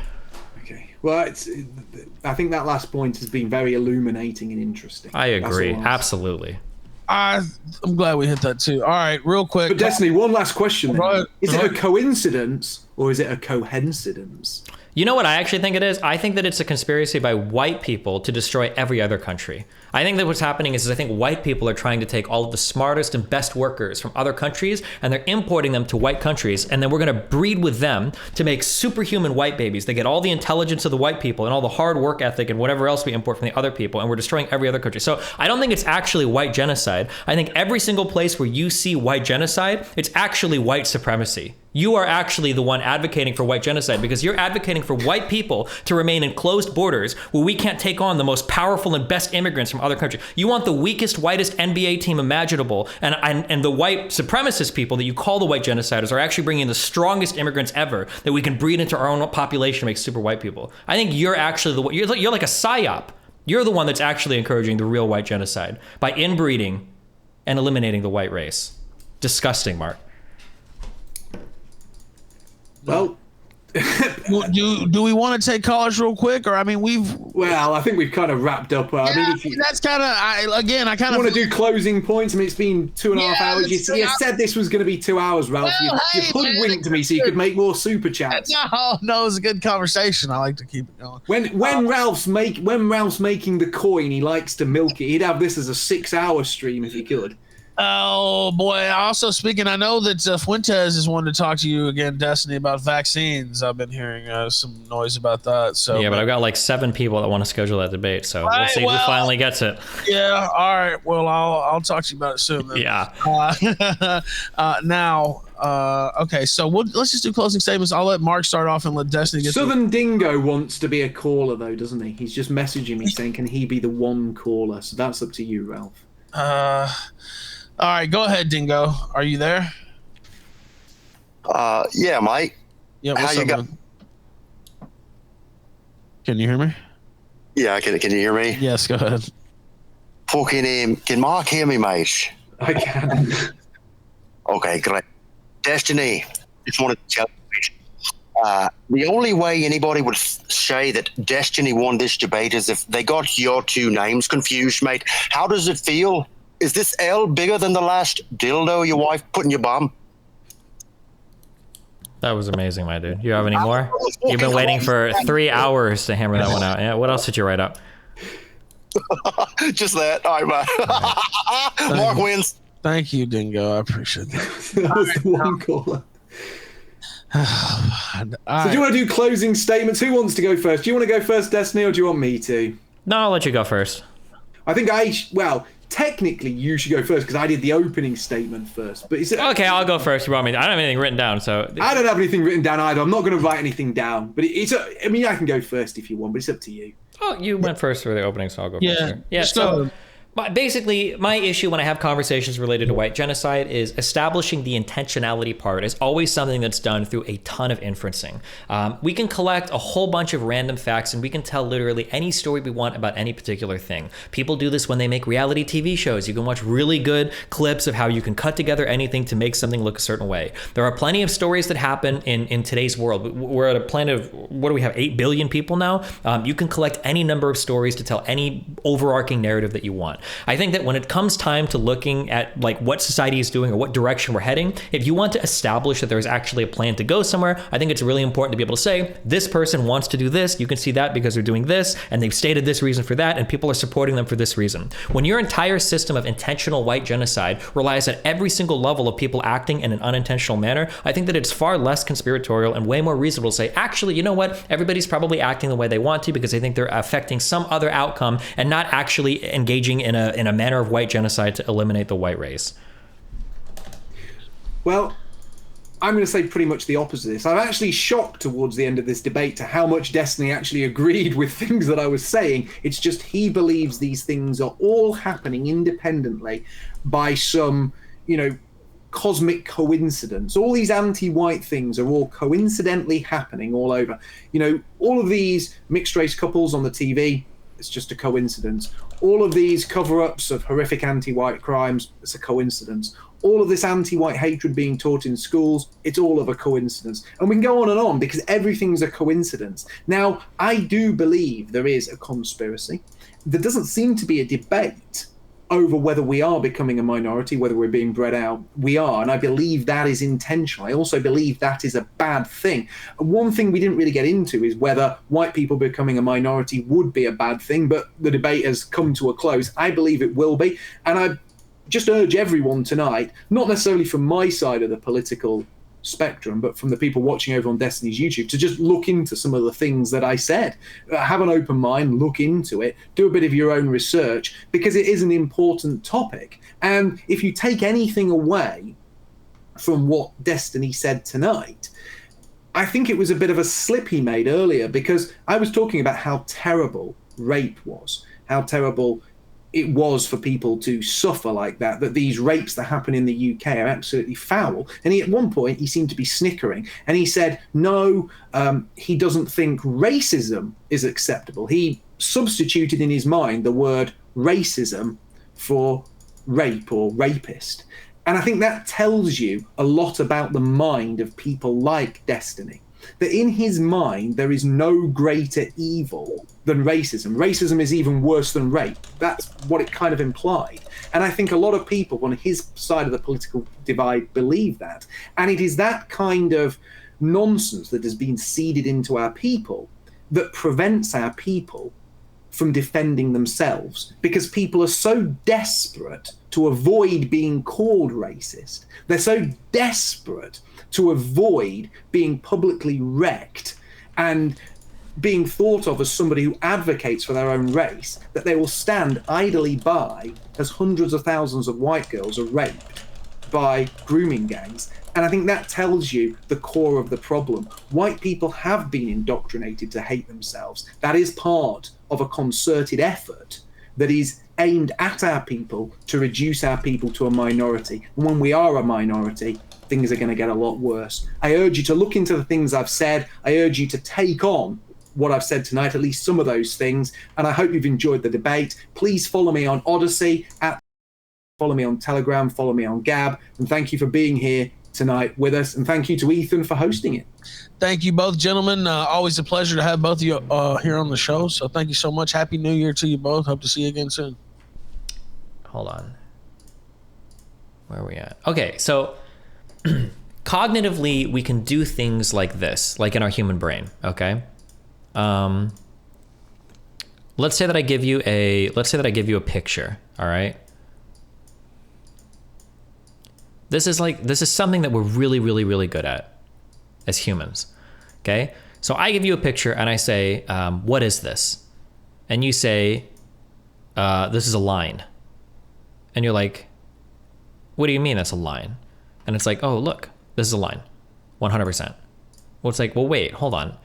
Okay. Well, I think that last point has been very illuminating and interesting. I agree. Absolutely. I'm glad we hit that too. All right, real quick. But Destiny, one last question. Then. Is it Right. a coincidence or is it a coincidence? You know what I actually think it is? I think that it's a conspiracy by white people to destroy every other country. I think that what's happening is I think white people are trying to take all of the smartest and best workers from other countries and they're importing them to white countries, and then we're going to breed with them to make superhuman white babies. They get all the intelligence of the white people and all the hard work ethic and whatever else we import from the other people, and we're destroying every other country. So I don't think it's actually white genocide. I think every single place where you see white genocide, it's actually white supremacy. You are actually the one advocating for white genocide because you're advocating for white people to remain in closed borders where we can't take on the most powerful and best immigrants from other countries. You want the weakest, whitest NBA team imaginable, and the white supremacist people that you call the white genociders are actually bringing the strongest immigrants ever that we can breed into our own population to make super white people. I think you're actually you're like a psyop. You're the one that's actually encouraging the real white genocide by inbreeding and eliminating the white race. Disgusting, Mark. Well, do we want to take callers real quick, or I mean I think we've kind of wrapped up. I mean, if you that's kind of I want to do closing points. I mean, it's been 2.5 hours. You said this was going to be 2 hours, Ralph. Well, you hoodwinked me so you could make more super chats. No, it was a good conversation. I like to keep it going. When Ralph's making the coin, he likes to milk it. He'd have this as a 6-hour stream if he could. Oh boy! Also speaking, I know that Fuentes is wanting to talk to you again, Destiny, about vaccines. I've been hearing some noise about that. So yeah, but I've got like 7 people that want to schedule that debate. So we'll see who finally gets it. Yeah. All right. Well, I'll talk to you about it soon. Then. Yeah. Okay. So let's just do closing statements. I'll let Mark start off and let Destiny get. Southern Dingo wants to be a caller though, doesn't he? He's just messaging me saying, "Can he be the one caller?" So that's up to you, Ralph. All right, go ahead, Dingo. Are you there? Yeah, mate. Yeah, How you got? Can you hear me? Yeah, can you hear me? Yes, go ahead. Fucking can Mark hear me, mate? I can. Okay, great. Destiny, just wanted to tell you, the only way anybody would say that Destiny won this debate is if they got your 2 names confused, mate. How does it feel? Is this L bigger than the last dildo your wife put in your bum? That was amazing, my dude. You have any more? You've been waiting for 3 hours to hammer that one out. Yeah. What else did you write up? Just that. All right, man. Mark wins. Thank you, Dingo. I appreciate that. That was the one caller. So do you want to do closing statements? Who wants to go first? Do you want to go first, Destiny, or do you want me to? No, I'll let you go first. I think technically you should go first because I did the opening statement first. But okay, I'll go first. You want me? I don't have anything written down, so I don't have anything written down either. I'm not going to write anything down. But I mean, I can go first if you want, but it's up to you. Oh, you went first for the opening, so I'll go first. Yeah. So basically, my issue when I have conversations related to white genocide is establishing the intentionality part is always something that's done through a ton of inferencing. We can collect a whole bunch of random facts and we can tell literally any story we want about any particular thing. People do this when they make reality TV shows. You can watch really good clips of how you can cut together anything to make something look a certain way. There are plenty of stories that happen in today's world. We're at a planet of, what do we have, 8 billion people now? You can collect any number of stories to tell any overarching narrative that you want. I think that when it comes time to looking at like what society is doing or what direction we're heading, if you want to establish that there's actually a plan to go somewhere, I think it's really important to be able to say, this person wants to do this. You can see that because they're doing this and they've stated this reason for that and people are supporting them for this reason. When your entire system of intentional white genocide relies on every single level of people acting in an unintentional manner, I think that it's far less conspiratorial and way more reasonable to say, actually, you know what? Everybody's probably acting the way they want to because they think they're affecting some other outcome and not actually engaging in a manner of white genocide to eliminate the white race. Well, I'm going to say pretty much the opposite of this. I'm actually shocked towards the end of this debate to how much Destiny actually agreed with things that I was saying. It's just he believes these things are all happening independently by some, cosmic coincidence. All these anti-white things are all coincidentally happening all over. All of these mixed race couples on the TV, it's just a coincidence. All of these cover-ups of horrific anti-white crimes, it's a coincidence. All of this anti-white hatred being taught in schools, it's all of a coincidence. And we can go on and on because everything's a coincidence. Now, I do believe there is a conspiracy. There doesn't seem to be a debate over whether we are becoming a minority, whether we're being bred out. We are, and I believe that is intentional. I also believe that is a bad thing. And one thing we didn't really get into is whether white people becoming a minority would be a bad thing, but the debate has come to a close. I believe it will be, and I just urge everyone tonight, not necessarily from my side of the political spectrum, but from the people watching over on Destiny's YouTube, to just look into some of the things that I said. Have an open mind, look into it, do a bit of your own research, because it is an important topic. And if you take anything away from what Destiny said tonight, I think it was a bit of a slip he made earlier, because I was talking about how terrible rape was, how terrible it was for people to suffer like that these rapes that happen in the UK are absolutely foul. And at one point, he seemed to be snickering. And he said, no, he doesn't think racism is acceptable. He substituted in his mind the word racism for rape or rapist. And I think that tells you a lot about the mind of people like Destiny. That in his mind, there is no greater evil than racism. Racism is even worse than rape. That's what it kind of implied. And I think a lot of people on his side of the political divide believe that. And it is that kind of nonsense that has been seeded into our people that prevents our people from defending themselves, because people are so desperate to avoid being called racist. They're so desperate to avoid being publicly wrecked and being thought of as somebody who advocates for their own race, that they will stand idly by as hundreds of thousands of white girls are raped by grooming gangs. And I think that tells you the core of the problem. White people have been indoctrinated to hate themselves. That is part of a concerted effort that is aimed at our people to reduce our people to a minority. And when we are a minority, things are going to get a lot worse. I urge you to look into the things I've said. I urge you to take on what I've said tonight, at least some of those things. And I hope you've enjoyed the debate. Please follow me on Odyssey, follow me on Telegram, follow me on Gab. And thank you for being here tonight with us. And thank you to Ethan for hosting it. Thank you both, gentlemen. Always a pleasure to have both of you here on the show. So thank you so much. Happy New Year to you both. Hope to see you again soon. Hold on. Where are we at? Okay, so cognitively, we can do things like this, like in our human brain, okay? Let's say that I give you a picture, all right? This is something that we're really, really, really good at as humans, okay? So I give you a picture and I say, what is this? And you say, this is a line. And you're like, what do you mean that's a line? And it's like, oh, look, this is a line, 100%. Well, it's like, well, wait, hold on.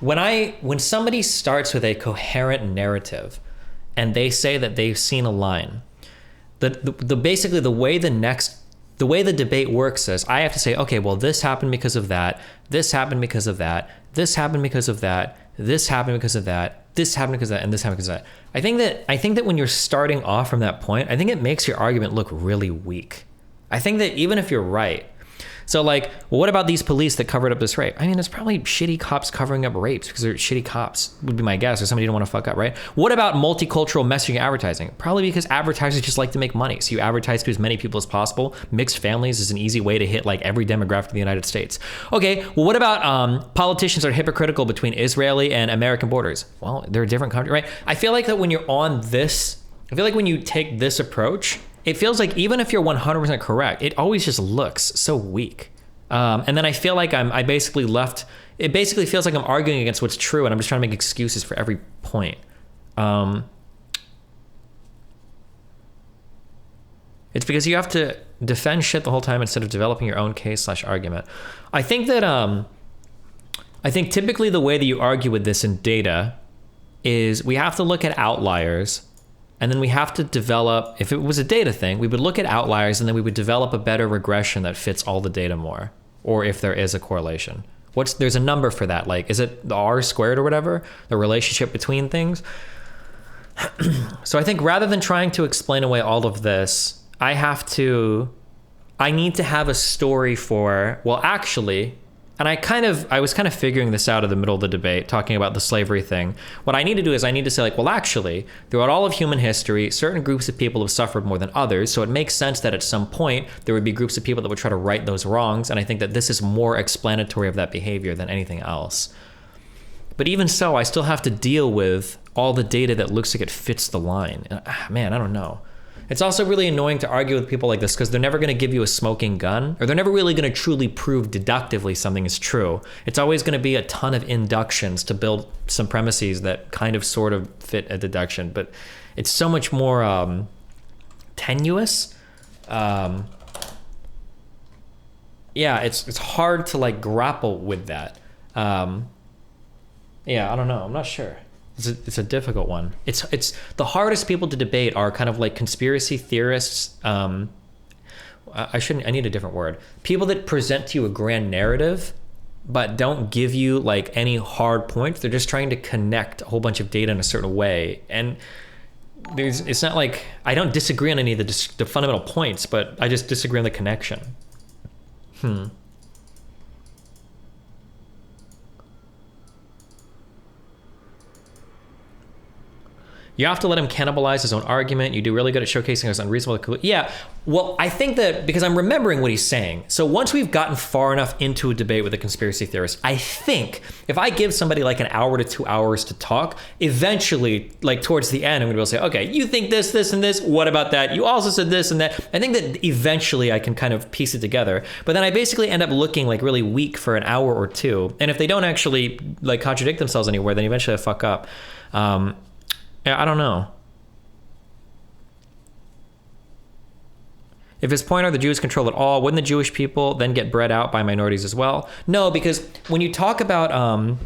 When somebody starts with a coherent narrative and they say that they've seen a line, basically the way the debate works is I have to say, okay, well, this happened because of that, this happened because of that, this happened because of that, this happened because of that, this happened because of that, and this happened because of that. I think that when you're starting off from that point, I think it makes your argument look really weak. I think that even if you're right, so like, well, what about these police that covered up this rape? I mean, it's probably shitty cops covering up rapes because they're shitty cops, would be my guess, or somebody didn't want to fuck up, right? What about multicultural messaging advertising? Probably because advertisers just like to make money. So you advertise to as many people as possible. Mixed families is an easy way to hit like every demographic in the United States. Okay, well, what about politicians are hypocritical between Israeli and American borders? Well, they're a different country, right? I feel like that when you're on this, I feel like when you take this approach, it feels like even if you're 100% correct, it always just looks so weak. And then I feel like it basically feels like I'm arguing against what's true and I'm just trying to make excuses for every point. It's because you have to defend shit the whole time instead of developing your own case/argument. I think typically the way that you argue with this in data is we have to look at outliers. And then we have to develop, if it was a data thing, we would look at outliers and then we would develop a better regression that fits all the data more, or if there is a correlation. there's a number for that. Like, is it the R squared or whatever? The relationship between things? So I think rather than trying to explain away all of this, I need to have a story for, well, actually, and I was kind of figuring this out in the middle of the debate, talking about the slavery thing. What I need to do is I need to say, like, well, actually, throughout all of human history, certain groups of people have suffered more than others. So it makes sense that at some point there would be groups of people that would try to right those wrongs. And I think that this is more explanatory of that behavior than anything else. But even so, I still have to deal with all the data that looks like it fits the line. And, man, I don't know. It's also really annoying to argue with people like this because they're never going to give you a smoking gun, or they're never really going to truly prove deductively something is true. It's always going to be a ton of inductions to build some premises that kind of sort of fit a deduction, but it's so much more tenuous. Yeah, it's hard to like grapple with that. Yeah, I don't know. I'm not sure. It's a difficult one. It's the hardest people to debate are kind of like conspiracy theorists. I need a different word. People that present to you a grand narrative, but don't give you like any hard points. They're just trying to connect a whole bunch of data in a certain way. And it's not like, I don't disagree on any of the fundamental points, but I just disagree on the connection. You have to let him cannibalize his own argument. You do really good at showcasing his unreasonable. Yeah, well, I think that because I'm remembering what he's saying. So once we've gotten far enough into a debate with a conspiracy theorist, I think if I give somebody like an hour to 2 hours to talk, eventually, like towards the end, I'm gonna be able to say, okay, you think this, this, and this. What about that? You also said this and that. I think that eventually I can kind of piece it together. But then I basically end up looking like really weak for an hour or two. And if they don't actually like contradict themselves anywhere, then eventually I fuck up. Yeah, I don't know. If his point are the Jews control it all, wouldn't the Jewish people then get bred out by minorities as well? No, because when you talk about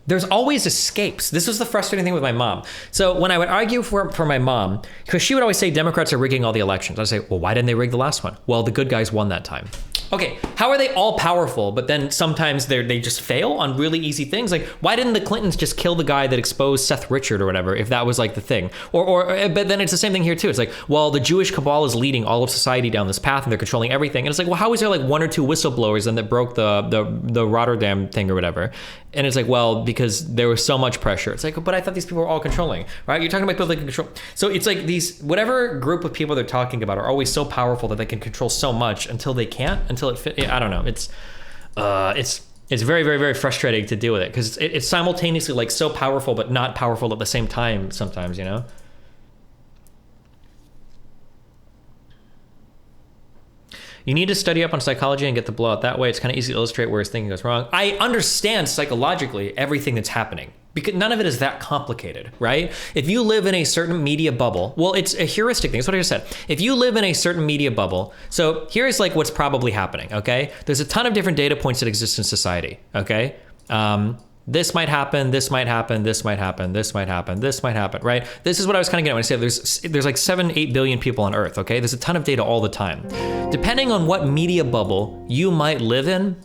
there's always escapes. This was the frustrating thing with my mom. So when I would argue for my mom, because she would always say Democrats are rigging all the elections, I'd say, well, why didn't they rig the last one? Well, the good guys won that time. Okay, how are they all powerful, but then sometimes they just fail on really easy things? Like, why didn't the Clintons just kill the guy that exposed Seth Richard or whatever, if that was like the thing? But then it's the same thing here too. It's like, well, the Jewish cabal is leading all of society down this path and they're controlling everything. And it's like, well, how is there like one or two whistleblowers then that broke the Rotterdam thing or whatever? And it's like, well, because there was so much pressure. It's like, but I thought these people were all controlling, right? You're talking about people that can control. So it's like these, whatever group of people they're talking about are always so powerful that they can control so much until they can't, until it fit. I don't know. It's very, very, very frustrating to deal with it because it's simultaneously like so powerful, but not powerful at the same time sometimes, you know? You need to study up on psychology and get the blowout that way. It's kind of easy to illustrate where his thinking goes wrong. I understand psychologically everything that's happening because none of it is that complicated, right? If you live in a certain media bubble, well, it's a heuristic thing. That's what I just said. If you live in a certain media bubble, so here's like what's probably happening, okay? There's a ton of different data points that exist in society, okay? This might happen, this might happen, this might happen, this might happen, this might happen, right? This is what I was kind of getting at when I said there's like 7-8 billion people on Earth, okay? There's a ton of data all the time. Depending on what media bubble you might live in,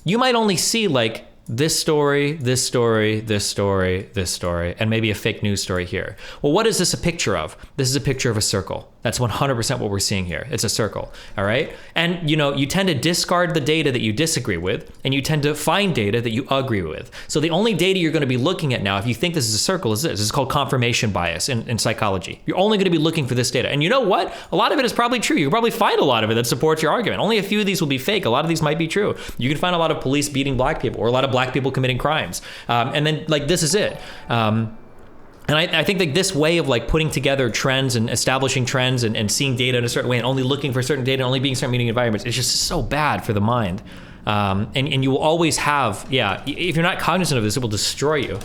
you might only see like this story, this story, this story, this story, and maybe a fake news story here. Well, what is this a picture of? This is a picture of a circle. That's 100% what we're seeing here. It's a circle, all right? And you know, you tend to discard the data that you disagree with, and you tend to find data that you agree with. So the only data you're gonna be looking at now, if you think this is a circle, is this. This is called confirmation bias in psychology. You're only gonna be looking for this data. And you know what? A lot of it is probably true. You can probably find a lot of it that supports your argument. Only a few of these will be fake. A lot of these might be true. You can find a lot of police beating black people, or a lot of black people committing crimes. And then like, this is it. And I think that this way of like putting together trends and establishing trends and seeing data in a certain way and only looking for certain data and only being certain meeting environments, it's just so bad for the mind. And you will always have, yeah, if you're not cognizant of this, it will destroy you.